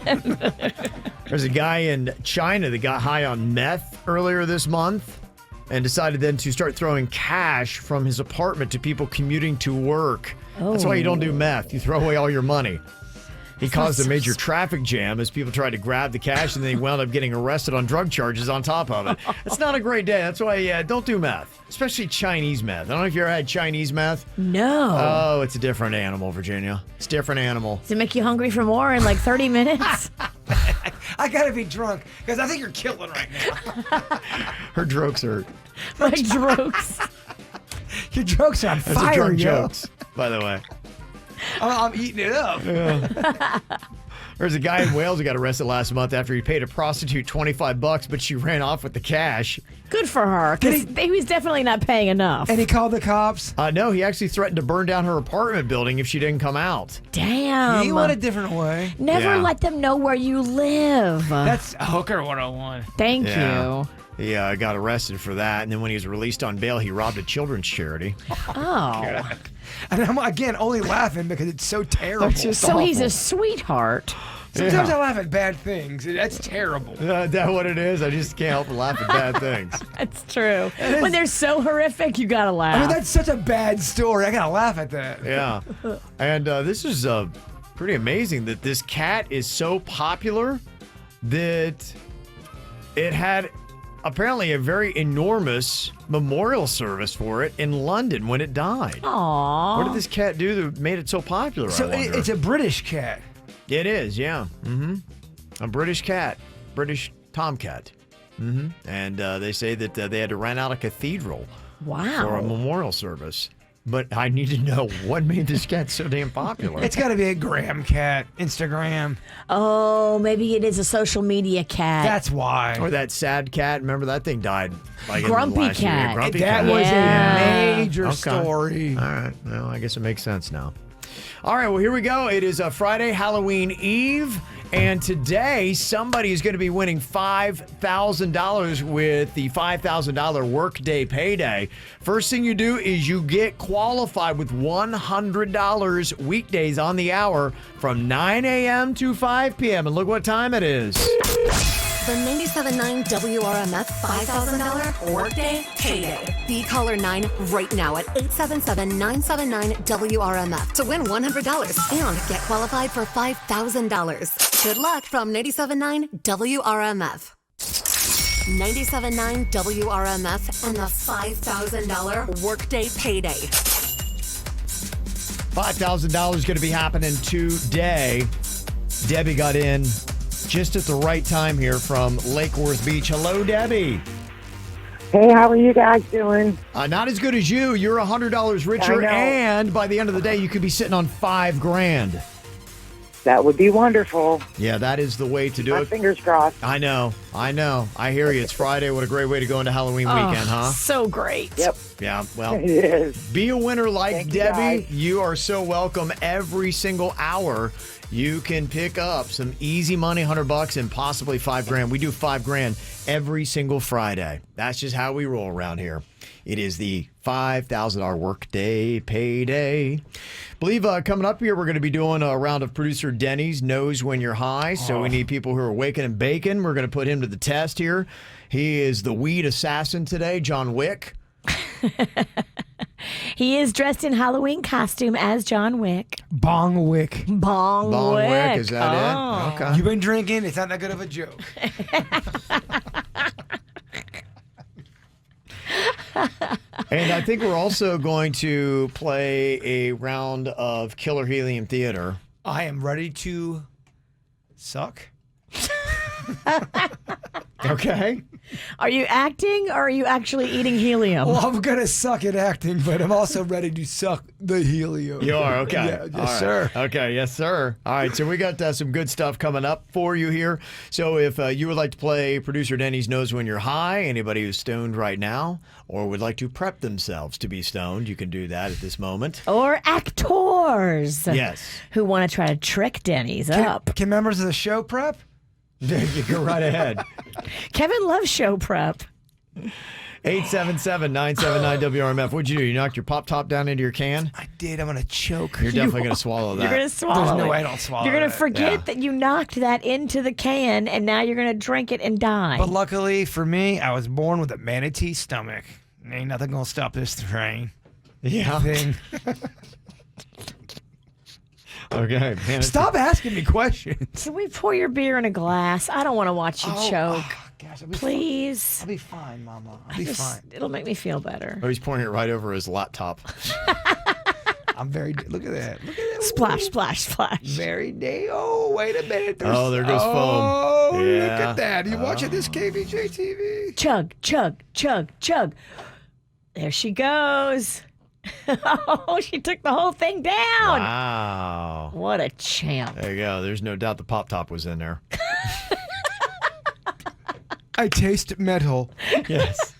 There's a guy in China that got high on meth earlier this month and decided then to start throwing cash from his apartment to people commuting to work. That's why you don't do meth. You throw away all your money. He caused a major traffic jam as people tried to grab the cash, and then he wound up getting arrested on drug charges on top of it. It's not a great day. That's why, don't do meth, especially Chinese meth. I don't know if you ever had Chinese meth. No. Oh, it's a different animal, Virginia. It's a different animal. Does it make you hungry for more in like 30 minutes? I gotta be drunk because I think you're killing right now. Her jokes are. My jokes. Your jokes are on Those are fire, drunk yo. jokes, by the way. I'm eating it up. Yeah. There's a guy in Wales who got arrested last month after he paid a prostitute $25, but she ran off with the cash. Good for her, because he was definitely not paying enough. And he called the cops? No, he actually threatened to burn down her apartment building if she didn't come out. Damn. You went a different way. Never let them know where you live. That's hooker 101. Thank you. He got arrested for that, and then when he was released on bail, he robbed a children's charity. Oh. And I'm, again, only laughing because it's so terrible. So he's a sweetheart. Sometimes I laugh at bad things. That's terrible. Is that what it is? I just can't help but laugh at bad things. That's true. When they're so horrific, you gotta laugh. I mean, that's such a bad story. I gotta laugh at that. Yeah. And this is pretty amazing that this cat is so popular that it had apparently a very enormous memorial service for it in London when it died. Aww. What did this cat do that made it so popular? So I wonder? it's a British cat. It is, yeah. Mm-hmm. A British cat. British tomcat. Mm-hmm. And they say that they had to rent out a cathedral for a memorial service. But I need to know what made this cat so damn popular. It's got to be a Graham cat, Instagram. Oh, maybe it is a social media cat. That's why. Or that sad cat. Remember that thing died like Grumpy in the last year. cat. Grumpy That cat. was a major Okay. story. All right. Well, I guess it makes sense now. All right. Well, here we go. It is Friday, Halloween Eve. And today, somebody is going to be winning $5,000 with the $5,000 workday payday. First thing you do is you get qualified with $100 weekdays on the hour from 9 a.m. to 5 p.m. And look what time it is. The 97.9 WRMF $5,000 workday payday. Be caller 9 right now at 877-979-WRMF to win $100 and get qualified for $5,000. Good luck from 97.9 WRMF. 97.9 WRMF and the $5,000 workday payday. $5,000 is going to be happening today. Debbie got in just at the right time here from Lake Worth Beach. Hello, Debbie. Hey, how are you guys doing? Not as good as you. You're $100 richer, and by the end of the day, you could be sitting on $5,000. That would be wonderful. Yeah, that is the way to do My it. fingers crossed. I know. I hear you. It's Friday. What a great way to go into Halloween weekend, huh? So great. Yep. Yeah, well, It is. be a winner like Thank you, Debbie. guys. You are so welcome. Every single hour, you can pick up some easy money, $100 and possibly $5,000. We do $5,000 every single Friday. That's just how we roll around here. It is the $5,000 workday payday. Believe coming up here, we're going to be doing a round of producer Denny's Knows When You're High. So we need people who are waking and baking. We're going to put him to the test here. He is the weed assassin today, John Wick. He is dressed in Halloween costume as John Wick. Bong Wick. Bong Wick. Is that it? Okay. You've been drinking. It's not that good of a joke. And I think we're also going to play a round of Killer Helium Theater. I am ready to suck. Okay. Are you acting or are you actually eating helium? Well, I'm going to suck at acting, but I'm also ready to suck the helium. You are? Okay. Yeah, All yes, right. sir. Okay, yes, sir. All right, so we got some good stuff coming up for you here. So if you would like to play Producer Denny's Knows When You're High, anybody who's stoned right now, or would like to prep themselves to be stoned, you can do that at this moment. Or actors. Yes. Who want to try to trick Denny's up. Can members of the show prep? You go right ahead. Kevin loves show prep. 877-979-WRMF. What'd you do? You knocked your pop top down into your can? I did. I'm going to choke. You're definitely going to swallow that. You're going to swallow There's no it. way I don't swallow You're going it. to forget Yeah. that you knocked that into the can, and now you're going to drink it and die. But luckily for me, I was born with a manatee stomach. Ain't nothing going to stop this train. Yeah. Thing. Okay. Man, Stop asking me questions. Can we pour your beer in a glass? I don't want to watch you choke. Gosh, Please. I'll be fine, Mama. I'll be Just- fine. It'll make me feel better. Oh, he's pouring it right over his laptop. I'm very. Look at that. Look at that. Splash, splash, splash. Very day. Oh, wait a minute. Oh, there goes foam. Oh, look Yeah. at that. You watching this KVJ TV? Chug, chug, chug, chug. There she goes. Oh, she took the whole thing down. Wow. What a champ. There you go. There's no doubt the pop top was in there. I taste metal. Yes.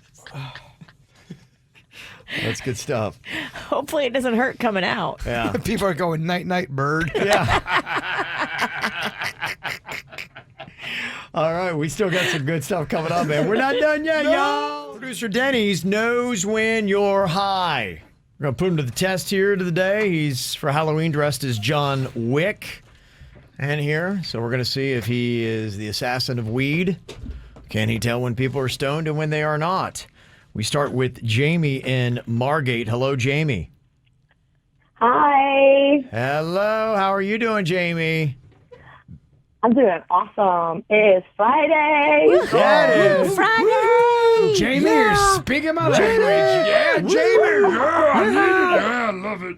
That's good stuff. Hopefully it doesn't hurt coming out. Yeah. People are going night night bird. Yeah. All right, we still got some good stuff coming up, man. We're not done yet, y'all. Producer Denny's Knows When You're High. We're going to put him to the test here today. He's, for Halloween, dressed as John Wick. And here, so we're going to see if he is the assassin of weed. Can he tell when people are stoned and when they are not? We start with Jamie in Margate. Hello, Jamie. Hi. Hello. How are you doing, Jamie? I'm doing awesome. It is Friday. Yeah, it is. Friday! Jamie, you're speaking my language. Yeah, Jamie. Yeah, I need it. Yeah, I love it.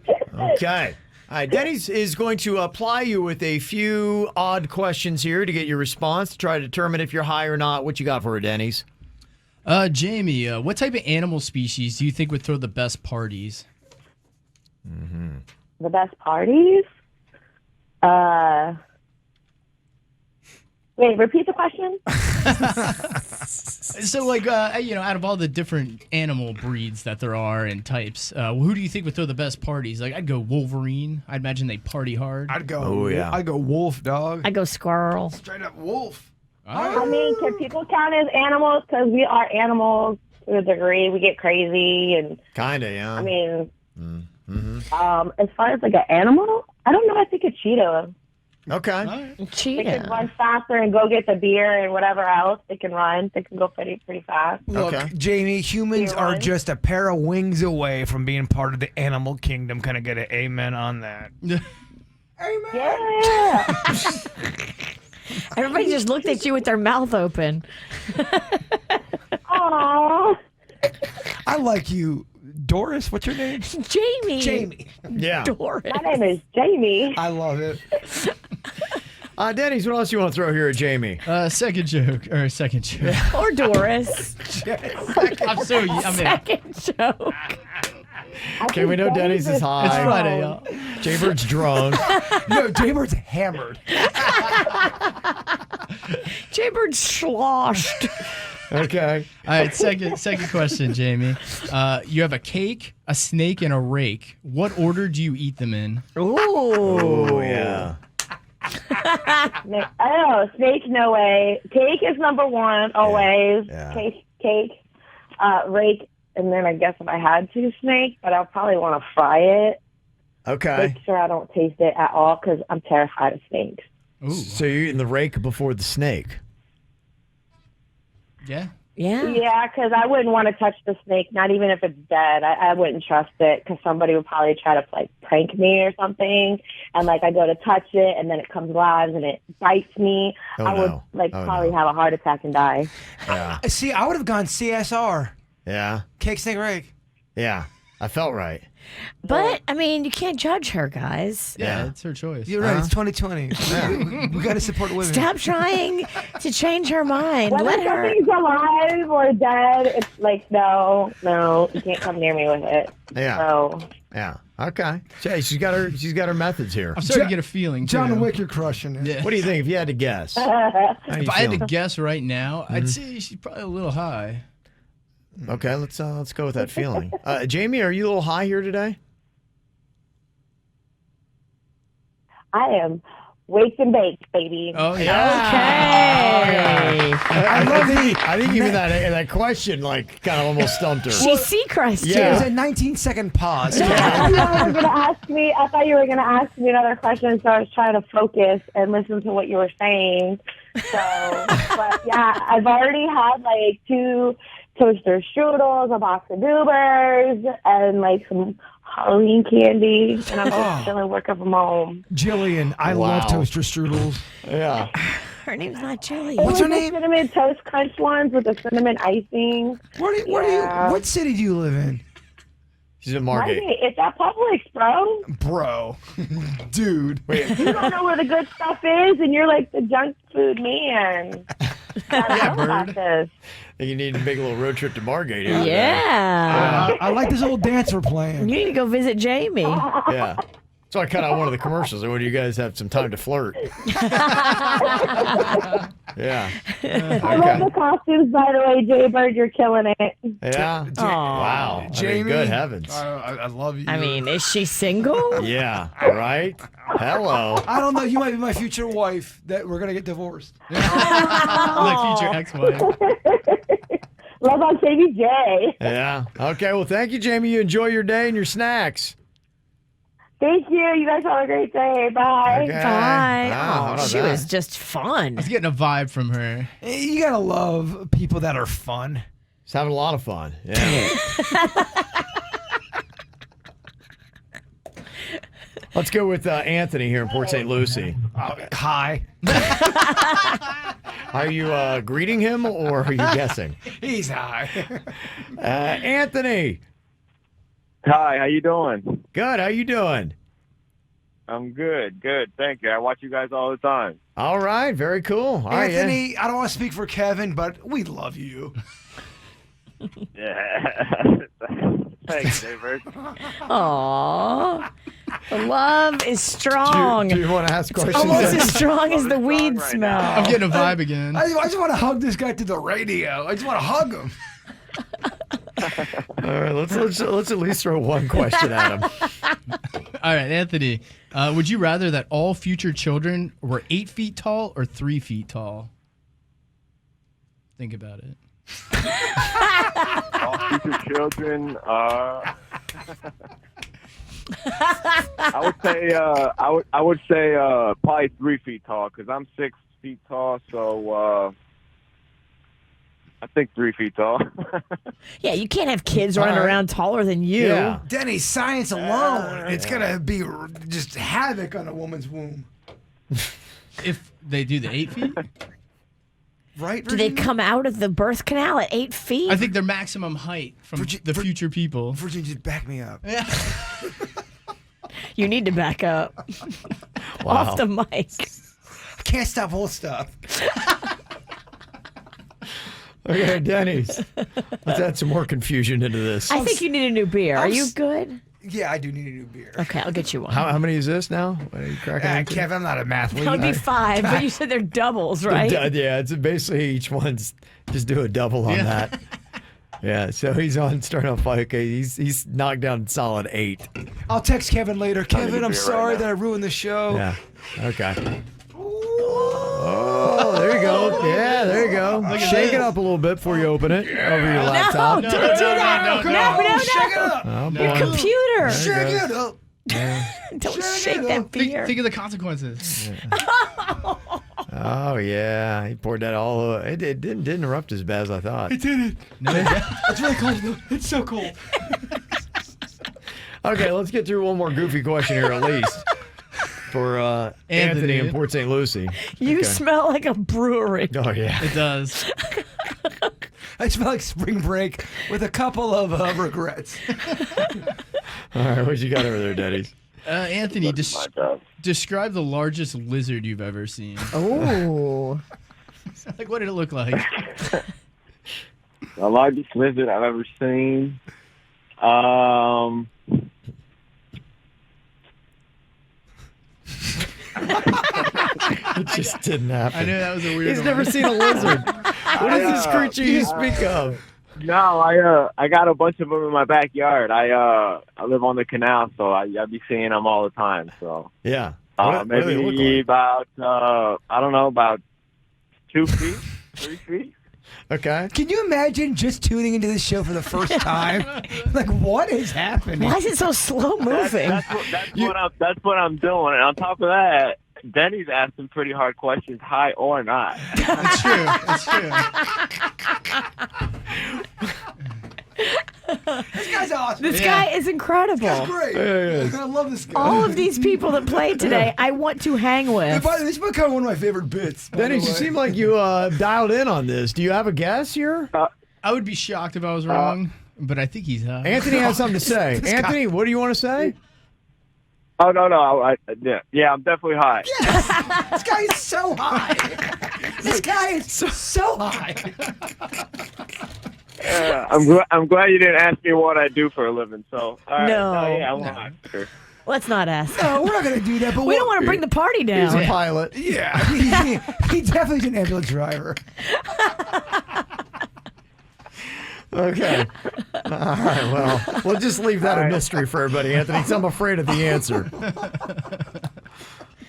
Okay. All right, Denny's is going to apply you with a few odd questions here to get your response, to try to determine if you're high or not. What you got for her, Denny's? Jamie, what type of animal species do you think would throw the best parties? The best parties? Wait, repeat the question? So, like, out of all the different animal breeds that there are and types, who do you think would throw the best parties? Like, I'd go Wolverine. I'd imagine they party hard. I'd go. Oh, yeah. I'd go wolf, dog. I go squirrel. Straight up wolf. I mean, can people count as animals? Because we are animals to a degree. We get crazy. And Kind of, yeah. I mean, as far as like an animal, I don't know. I think a cheetah. Okay. They Cheetah. can run faster and go get the beer and whatever else. They can run. They can go pretty fast. Look, Okay. Jamie, humans You are want? just a pair of wings away from being part of the animal kingdom. Can I get an amen on that? Yeah. Everybody just looked at you with their mouth open. Aww. I like you. Doris, what's your name? Jamie. Jamie. Yeah. Doris. My name is Jamie. I love it. Denny's, what else you want to throw here at Jamie? Second joke. Or Doris. I'm so, Second joke. Okay, we know Denny's is high. It's Friday, y'all. Jaybird's drunk. No, Jaybird's hammered. Jbird sloshed. Okay. All right, second question, Jamie. You have a cake, a snake, and a rake. What order do you eat them in? Oh, yeah. I don't know. Snake, no way. Cake is number one, always. Yeah. Cake. Rake, and then I guess if I had to, snake, but I'll probably want to fry it. Okay. Make sure I don't taste it at all because I'm terrified of snakes. Ooh. So you're eating the rake before the snake. Yeah. Yeah, because I wouldn't want to touch the snake, not even if it's dead. I wouldn't trust it because somebody would probably try to like prank me or something, and like I go to touch it and then it comes live and it bites me. I would probably have a heart attack and die. Yeah. See, I would have gone CSR. Yeah. Cake, snake, rake. Yeah. I felt right. But, I mean, you can't judge her, guys. Yeah, it's her choice. You're right. It's 2020. We got to support women. Stop trying to change her mind. Whether Let her. something's alive or dead, it's like, no, you can't come near me with it. Yeah. So. Yeah. Okay. Hey, she's got her methods here. I'm starting to get a feeling, too. John Wick, you're crushing it. Yeah. What do you think if you had to guess? If I had to guess right now, I'd say she's probably a little high. Okay, let's go with that feeling. Jamie, are you a little high here today? I am waked and baked, baby. Oh yeah. Okay. I think even that question like kind of almost stumped her. She sea-crusted. It was a 19-second pause. I thought you were going to ask me another question, so I was trying to focus and listen to what you were saying. So, but yeah, I've already had like 2 toaster strudels, a box of goobers, and like some Halloween candy, and I'm just chilling working from home. Jillian, I love toaster strudels. Yeah. Her name's not Jillian. What's her name? Cinnamon Toast Crunch ones with the cinnamon icing. What city do you live in? She's in Margate. It's at Publix, bro. Bro. Dude. Wait. You don't know where the good stuff is, and you're like the junk food man. Yeah, Bird. You need to make a little road trip to Margate here. Yeah. I like this little dance we're playing. You need to go visit Jamie. Yeah. So I cut out one of the commercials. When you guys have some time to flirt. Yeah. I love the costumes, by the way, Jbird. You're killing it. Yeah. Wow. Jamie, good heavens. I love you. I mean, is she single? Yeah. Right. Hello. I don't know. You might be my future wife. That we're gonna get divorced. Like future ex-wife. Love on KVJ. Yeah. Okay. Well, thank you, Jamie. You enjoy your day and your snacks. Thank you. You guys have a great day. Bye. Okay. Bye. Wow, Oh, she was just fun. I was getting a vibe from her. You gotta love people that are fun. Just having a lot of fun. Yeah. Let's go with Anthony here in Port St. Lucie. Hi. Are you greeting him or are you guessing? He's high. Anthony. Hi, how you doing? Good. How you doing? I'm good. Thank you. I watch you guys all the time. All right. Very cool. All Anthony, right, I don't want to speak for Kevin, but we love you. Yeah. Thanks, Jbird. Aww. The love is strong. Do you want to ask questions? Almost as strong as the weed right smell. I'm getting a vibe again. I just want to hug this guy through the radio. I just want to hug him. All right. Let's at least throw one question at him. All right, Anthony. Would you rather that all future children were 8 feet tall or 3 feet tall? Think about it. All future children. I would say probably 3 feet tall because I'm 6 feet tall, so I think 3 feet tall. Yeah, you can't have kids running around taller than you. Yeah. Denny, science alone, it's gonna be just havoc on a woman's womb. If they do the 8 feet? Right? Do they come out of the birth canal at 8 feet? I think their maximum height from the future people. Virginia, just back me up. Yeah. You need to back up. Wow. Off the mic. I can't stop whole stuff. Okay, Denny's. Let's add some more confusion into this. I think you need a new beer. Are you good? Yeah, I do need a new beer. Okay, I'll get you one. How many is this now? What are you cracking into? Kevin, I'm not a mathlete. That would be 5, but you said they're doubles, right? Yeah, it's basically each one's just do a double on that. Yeah, so he's starting on 5. Okay, he's knocked down solid 8. I'll text Kevin later. Kevin, I'm sorry that I ruined the show. Yeah. Okay. Oh, there you go. Yeah, there you go. Shake it up a little bit before you open it over your laptop. No, don't do that. No. Shake it up. Oh, Your boy. computer. Shake it up. Don't shake that beer. Think of the consequences. Oh, yeah. He poured that all over. It didn't erupt as bad as I thought. It didn't. No, It's really cold. It's so cold. Okay, let's get through one more goofy question here at least. For Anthony in Port St. Lucie. You Okay. smell like a brewery. Oh, yeah. it does. I smell like spring break with a couple of regrets. All right, what you got over there, Denny? Anthony, describe the largest lizard you've ever seen. Oh. Like, what did it look like? The largest lizard I've ever seen. It just didn't happen. I knew that was a weird He's one. never seen a lizard. What is this creature you speak of? No, I got a bunch of them in my backyard. I live on the canal, so I be seeing them all the time. So Yeah. maybe about I don't know, about 2 feet, 3 feet. Okay. Can you imagine just tuning into this show for the first time? Like, what is happening? Why is it so slow moving? That's what I'm doing. And on top of that, Denny's asking pretty hard questions, high or not. That's true. That's true. This guy's awesome. This guy is incredible. That's great. Yeah, I love this guy. All of these people that played today, I want to hang And with. by the way, this is becoming one of my favorite bits. by Denny, the you way. seem like you dialed in on this. Do you have a guess here? I would be shocked if I was wrong, but I think he's high. Anthony has something to say. Anthony, what do you want to say? Oh, no. Yeah, I'm definitely high. Yes! This guy is so high. This guy is so high. I'm glad you didn't ask me what I do for a living. So, all right. No. Yeah, I'm high. Sure. Let's not ask. No, we're not going to do that. But We don't want to bring the party He's down. a pilot. Yeah, he definitely is an ambulance driver. Okay. All right, well, we'll just leave that a mystery for everybody, Anthony, 'cause I'm afraid of the answer.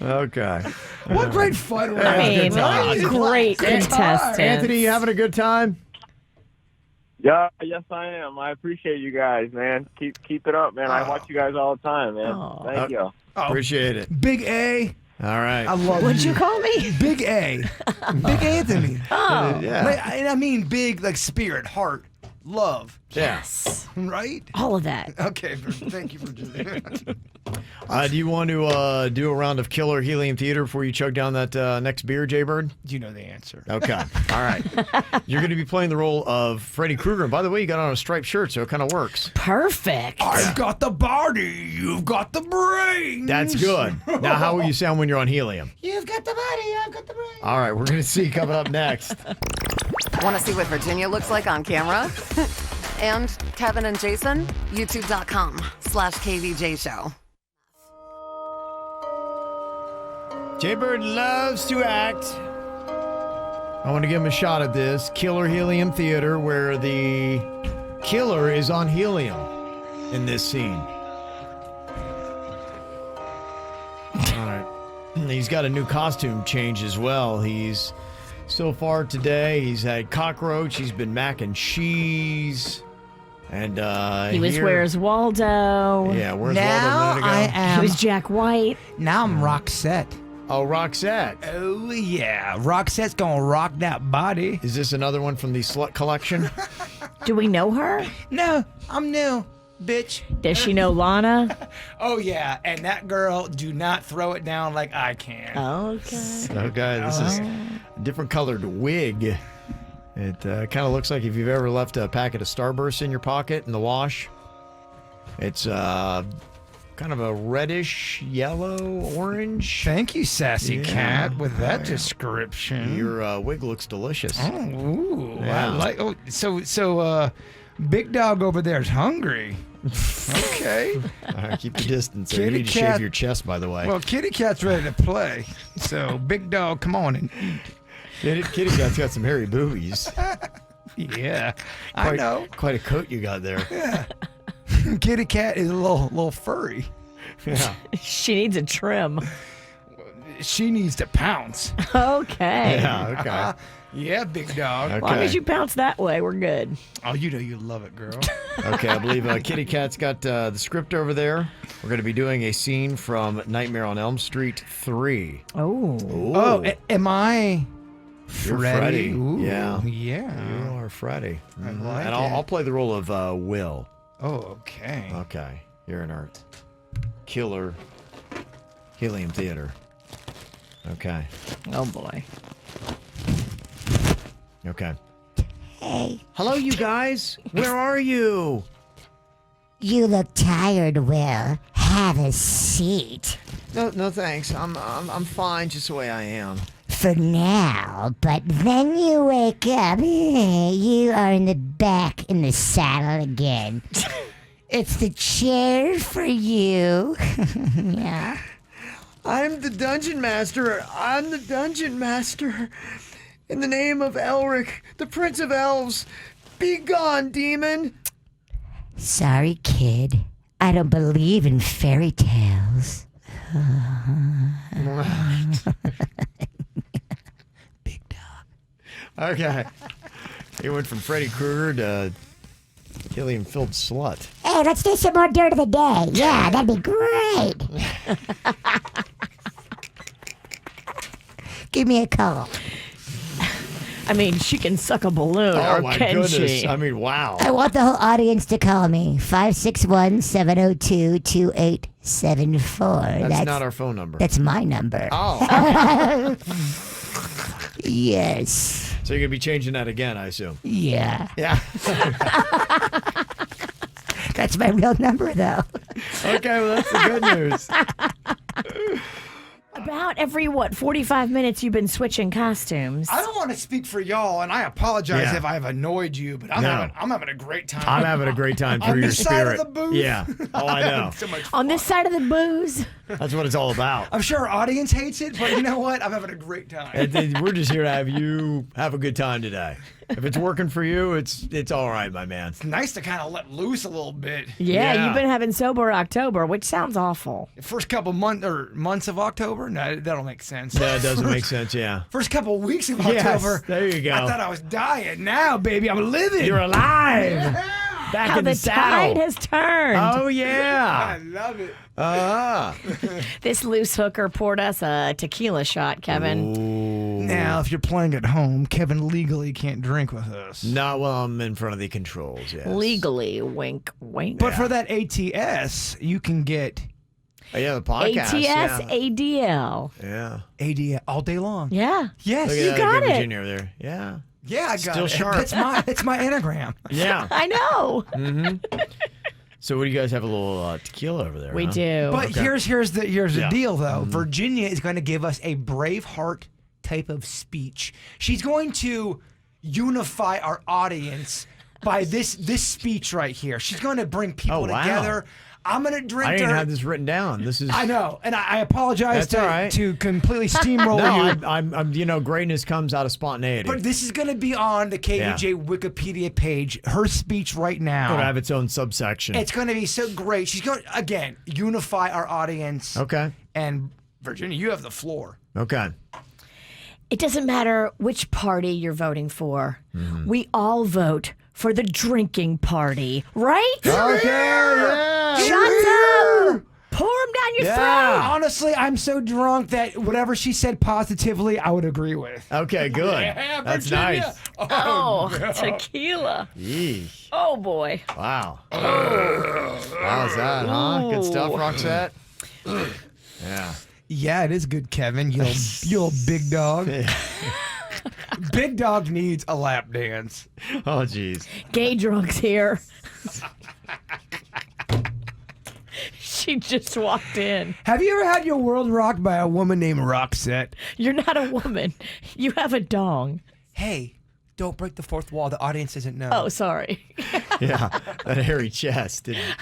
Okay. What great fun we're I having. mean, time. great contestant. Anthony, you having a good time? Yeah, yes, I am. I appreciate you guys, man. Keep it up, man. I watch you guys all the time, man. Oh. Thank you. Appreciate it. Big A. All right. I love What'd you call me? Big A. Big Anthony. Oh. Yeah. Like, I mean big, like spirit, heart, love. Yes. Right? All of that. Okay, thank you for doing that. Do you want to do a round of Killer Helium Theater before you chug down that next beer, Jbird? You know the answer. Okay. All right. You're going to be playing the role of Freddy Krueger. And by the way, you got on a striped shirt, so it kind of works. Perfect. I've got the body, you've got the brain. That's good. Now, how will you sound when you're on helium? You've got the body, I've got the brain. All right, we're going to see coming up next. Want to see what Virginia looks like on camera? And Kevin and Jason? YouTube.com/KVJ Show. Jbird loves to act. I want to give him a shot at this. Killer Helium Theater, where the killer is on helium in this scene. All right. He's got a new costume change as well. So far today, he's had cockroach, he's been mac and cheese. And He was Where's Waldo. Yeah, Where's Now Waldo a minute ago? I am. He was Jack White. Now I'm Roxette. Oh, Roxette. Oh, yeah. Roxette's gonna rock that body. Is this another one from the Slut Collection? Do we know her? No, I'm new, bitch. Does she know Lana? Oh, yeah. And that girl, do not throw it down like I can. Okay. Okay, this is a different colored wig. It kind of looks like if you've ever left a packet of Starburst in your pocket in the wash. It's kind of a reddish, yellow, orange. Thank you, sassy cat, with that description. Your wig looks delicious. Oh, ooh, Yeah. I like. Oh, so Big Dog over there is hungry. Okay. All right, keep your distance. You Kitty need to cat- shave your chest, by the way. Well, Kitty Cat's ready to play. So, big dog, come on and eat. Kitty Cat's got some hairy boobies. Yeah, I know. Quite a coat you got there. Yeah. Kitty Cat is a little furry. Yeah. She needs a trim. She needs to pounce. Okay. Yeah, okay. Yeah, big dog. As long as you pounce that way, we're good. Oh, you know you love it, girl. Okay, I believe Kitty Cat's got the script over there. We're going to be doing a scene from Nightmare on Elm Street 3. Oh. Oh, am I You're Freddy? Freddy. Ooh, Yeah. Yeah. You are Freddy. I Mhm. like and it. I'll play the role of Will. Oh, okay. Okay. You're in our killer helium theater. Okay. Oh, boy. Okay. Hey, Hello, you guys. Where are you? you look tired, Will. Have a seat. No, thanks. I'm fine just the way I am. For now, but then you wake up, you are in the saddle again. It's the chair for you. Yeah. I'm the dungeon master. I'm the dungeon master. In the name of Elric, the Prince of Elves, be gone, demon. Sorry, kid. I don't believe in fairy tales. Big dog. Okay. He went from Freddy Krueger to helium-filled slut. Hey, let's do some more dirt of the day. Yeah, that'd be great. Give me a call. I mean, she can suck a balloon, Oh, or my can goodness. she? I mean, wow. I want the whole audience to call me. 561-702-2874. That's not our phone number. That's my number. Oh. Yes. So you're going to be changing that again, I assume? Yeah. Yeah. That's my real number, though. Okay, well, that's the good news. About every, 45 minutes you've been switching costumes. I don't want to speak for y'all, and I apologize Yeah. if I've annoyed you, but I'm No. having a great time. I'm having a great time for On your this side of spirit. the booth? Yeah. Oh, I know. So much On this side of the booze. That's what it's all about. I'm sure our audience hates it, but you know what? I'm having a great time. We're just here to have you have a good time today. If it's working for you, it's all right, my man. It's nice to kind of let loose a little bit. Yeah, you've been having sober October, which sounds awful. First couple months of October? No, that'll make sense. No, it doesn't make sense, yeah. First couple weeks of Yes, October. there you go. I thought I was dying. Now, baby, I'm living. You're alive. Back How in the the saddle. tide has turned. Oh, yeah. I love it. This loose hooker poured us a tequila shot, Kevin. Now, if you're playing at home, Kevin legally can't drink with us. Not while I'm in front of the controls, yes. Legally, wink, wink. But for that ATS, you can get Oh, yeah, the podcast. ATS, yeah. ADL. Yeah. ADS all day long. Yeah. Yes, Look at you that, got good it. Virginia over there. Yeah. Yeah, I got Still it. sharp. That's my anagram. Yeah. I know. So, what do you guys have a little tequila over there? We huh? do. But Okay. here's the Yeah. deal though. Virginia is going to give us a Braveheart type of speech. She's going to unify our audience by this speech right here. She's going to bring people Oh, wow. together. I'm going to drink I didn't her. have this written down. This is. I know, and I apologize That's all right. to completely steamroll No, you. I'm. Greatness comes out of spontaneity. But this is going to be on the KVJ Wikipedia page. Her speech right now. It'll have its own subsection. It's going to be so great. She's going to, again, unify our audience. Okay. And Virginia, you have the floor. Okay. It doesn't matter which party you're voting for. We all vote for the drinking party, right? Okay. Yeah. Shots up! Pour them down your throat! Honestly, I'm so drunk that whatever she said positively, I would agree with. Okay, good. Yeah, That's Virginia. nice. Oh, no. tequila. Yeesh. Oh, boy. Wow. How's that, huh? Good stuff, Roxette? Yeah. Yeah, it is good, Kevin. You little big dog. Big dog needs a lap dance. Oh, jeez. Gay drunk's here. She just walked in. Have you ever had your world rocked by a woman named Roxette? You're not a woman. You have a dong. Hey, Don't break the fourth wall. The audience doesn't know. Oh, sorry. Yeah, that hairy chest didn't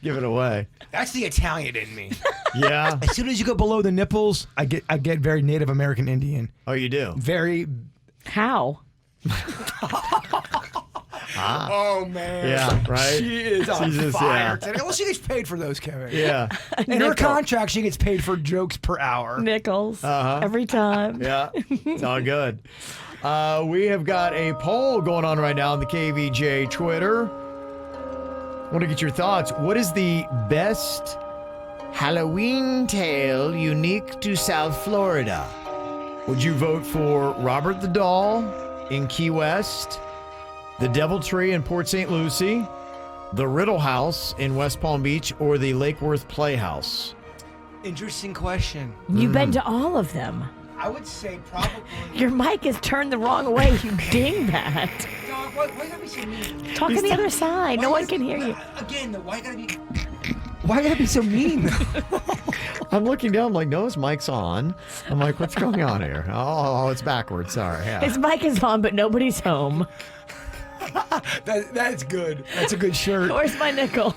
give it away. That's the Italian in me. Yeah. As soon as you go below the nipples, I get very Native American Indian. Oh, you do? Very. How? Oh man. Yeah, right? She is on She's just- fire yeah. today. Well, she gets paid for those, Kevin. Yeah. In her Nickel. contract, she gets paid for jokes per hour. Nickels. Uh-huh. Every time. Yeah, it's all good. We have got a poll going on right now on the KVJ Twitter. Want to get your thoughts. What is the best Halloween tale unique to South Florida? Would you vote for Robert the Doll in Key West, the Devil Tree in Port St. Lucie, the Riddle House in West Palm Beach, or the Lake Worth Playhouse? Interesting question. You've been to all of them. I would say probably. Your mic is turned the wrong way, you dingbat. Dog, why gotta be so mean? Talk on the other side. No one can hear you. Again, why gotta be? Why gotta be so mean? I'm looking down, I'm like, no, his mic's on. I'm like, what's going on here? Oh, it's backwards. Sorry. Yeah. His mic is on, but nobody's home. That's good. That's a good shirt. Where's my nickel?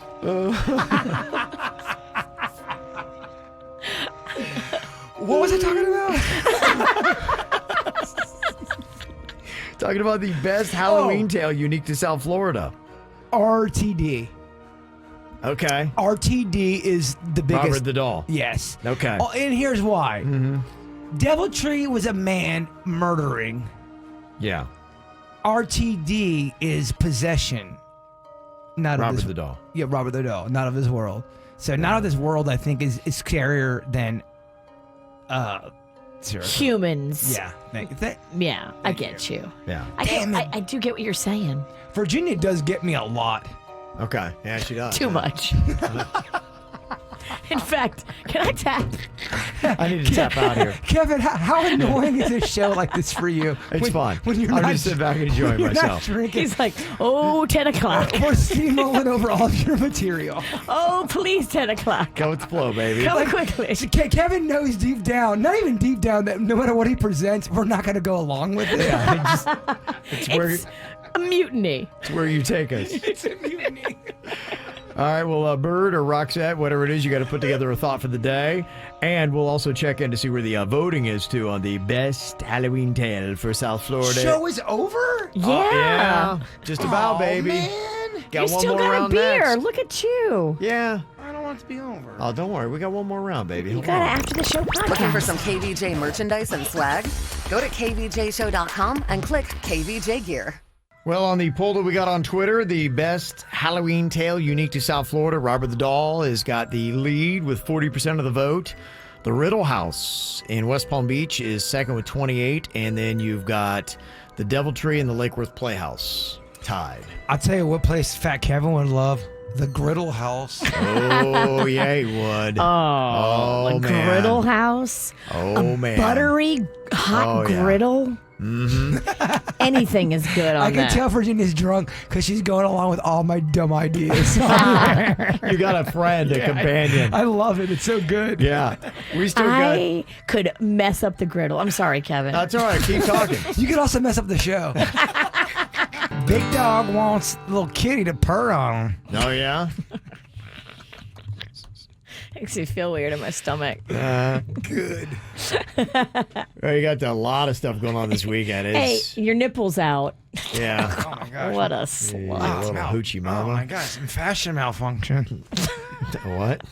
What was I talking about? Talking about the best Halloween tale unique to South Florida. RTD. Okay. RTD is the biggest. Robert the Doll. Yes. Okay. Oh, and here's why. Devil Tree was a man murdering. Yeah. RTD is possession. Not Robert of this, the Doll. Yeah, Robert the Doll. Not of this world. So not of this world, I think, is scarier than humans. Yeah. Yeah, I get you. Yeah. I do get what you're saying. Virginia does get me a lot. Okay. Yeah, she does. Too much. In fact, can I tap? I need to tap out here. Kevin, how annoying is this show like this for you? It's fun. When you're I'm not, just sitting back and enjoying you're myself. Not drinking. He's like, oh, 10 o'clock. We're steamrolling over all of your material. Oh, please, 10 o'clock. Go with the flow, baby. Come quickly. Kevin knows deep down, not even deep down, that no matter what he presents, we're not going to go along with it. Yeah, it's where a mutiny. It's where you take us. It's a mutiny. All right, well, Bird or Roxette, whatever it is, you got to put together a thought for the day. And we'll also check in to see where the voting is, too, on the best Halloween tale for South Florida. Show is over? Yeah. Just about, baby. Man. Got You one still more got a round beer. next. Look at you. Yeah. I don't want it to be over. Oh, don't worry. We got one more round, baby. You Hold got on. it after the show podcast. Looking for some KVJ merchandise and swag? Go to kvjshow.com and click KVJ Gear. Well, on the poll that we got on Twitter, the best Halloween tale unique to South Florida, Robert the Doll has got the lead with 40% of the vote. The Riddle House in West Palm Beach is second with 28, and then you've got the Devil Tree and the Lake Worth Playhouse tied. I'll tell you what place Fat Kevin would love. The Griddle House. Oh, yeah, he would. Oh, a man. griddle house. Oh, a man. Buttery hot griddle. Mm-hmm. Anything is good on I can that. tell Virginia's drunk because she's going along with all my dumb ideas. You got a friend, a companion. I love it. It's so good. Yeah. We still got... I could mess up the griddle. I'm sorry, Kevin. That's all right. Keep talking. You could also mess up the show. Big Dog wants little kitty to purr on him. Oh, yeah? Makes me feel weird in my stomach. Good. Well, you got a lot of stuff going on this weekend. Hey, It's, your nipple's out. yeah. Oh my gosh. What a Yeah, slut. little hoochie Oh mama. my gosh, some fashion malfunction. What?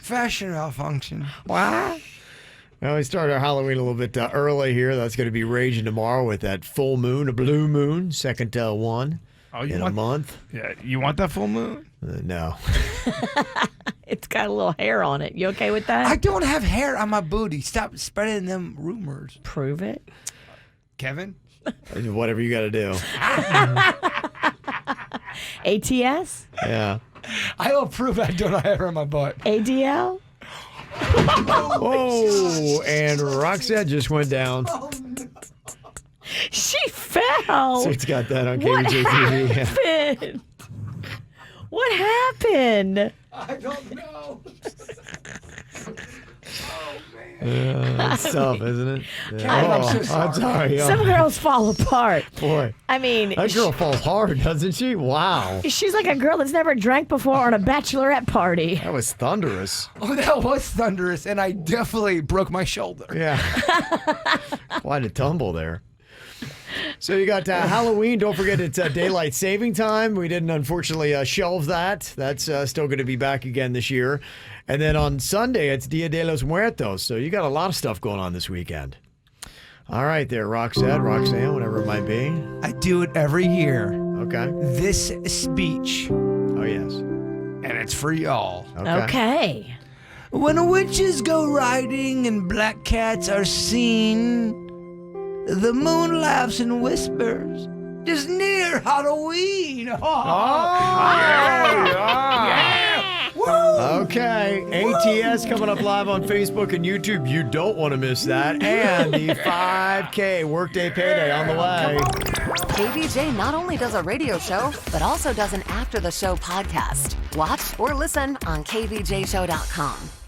Fashion malfunction. What? Well, we started our Halloween a little bit early here. That's going to be raging tomorrow with that full moon, a blue moon, second one in a month. Yeah, you want that full moon? No. It's got a little hair on it. You okay with that? I don't have hair on my booty. Stop spreading them rumors. Prove it. Kevin? Whatever you got to do. ATS? Yeah. I will prove I don't have hair on my butt. ADL? Oh, and Roxette just went down. She fell. So it's got that on What KVJ TV. Yeah. happened? What happened? I don't know. That's tough, isn't it? I'm so I'm sorry. Some girls fall apart. Boy. I mean, That girl falls hard, doesn't she? Wow. she's like a girl that's never drank before on a bachelorette party. That was thunderous. Oh, that was thunderous, and I definitely broke my shoulder. Yeah. Quite a tumble there. So you got Halloween. Don't forget it's daylight saving time. We didn't, unfortunately, shelve that. That's still going to be back again this year. And then on Sunday, it's Dia de los Muertos. So you got a lot of stuff going on this weekend. All right there, Roxanne, whatever it might be. I do it every year. Okay. This speech. Oh, yes. And it's for y'all. Okay. When witches go riding and black cats are seen, the moon laughs and whispers, "'Tis near Halloween." Okay, ATS coming up live on Facebook and YouTube. You don't want to miss that. And the 5K Workday Payday on the way. KVJ not only does a radio show, but also does an after the show podcast. Watch or listen on kvjshow.com.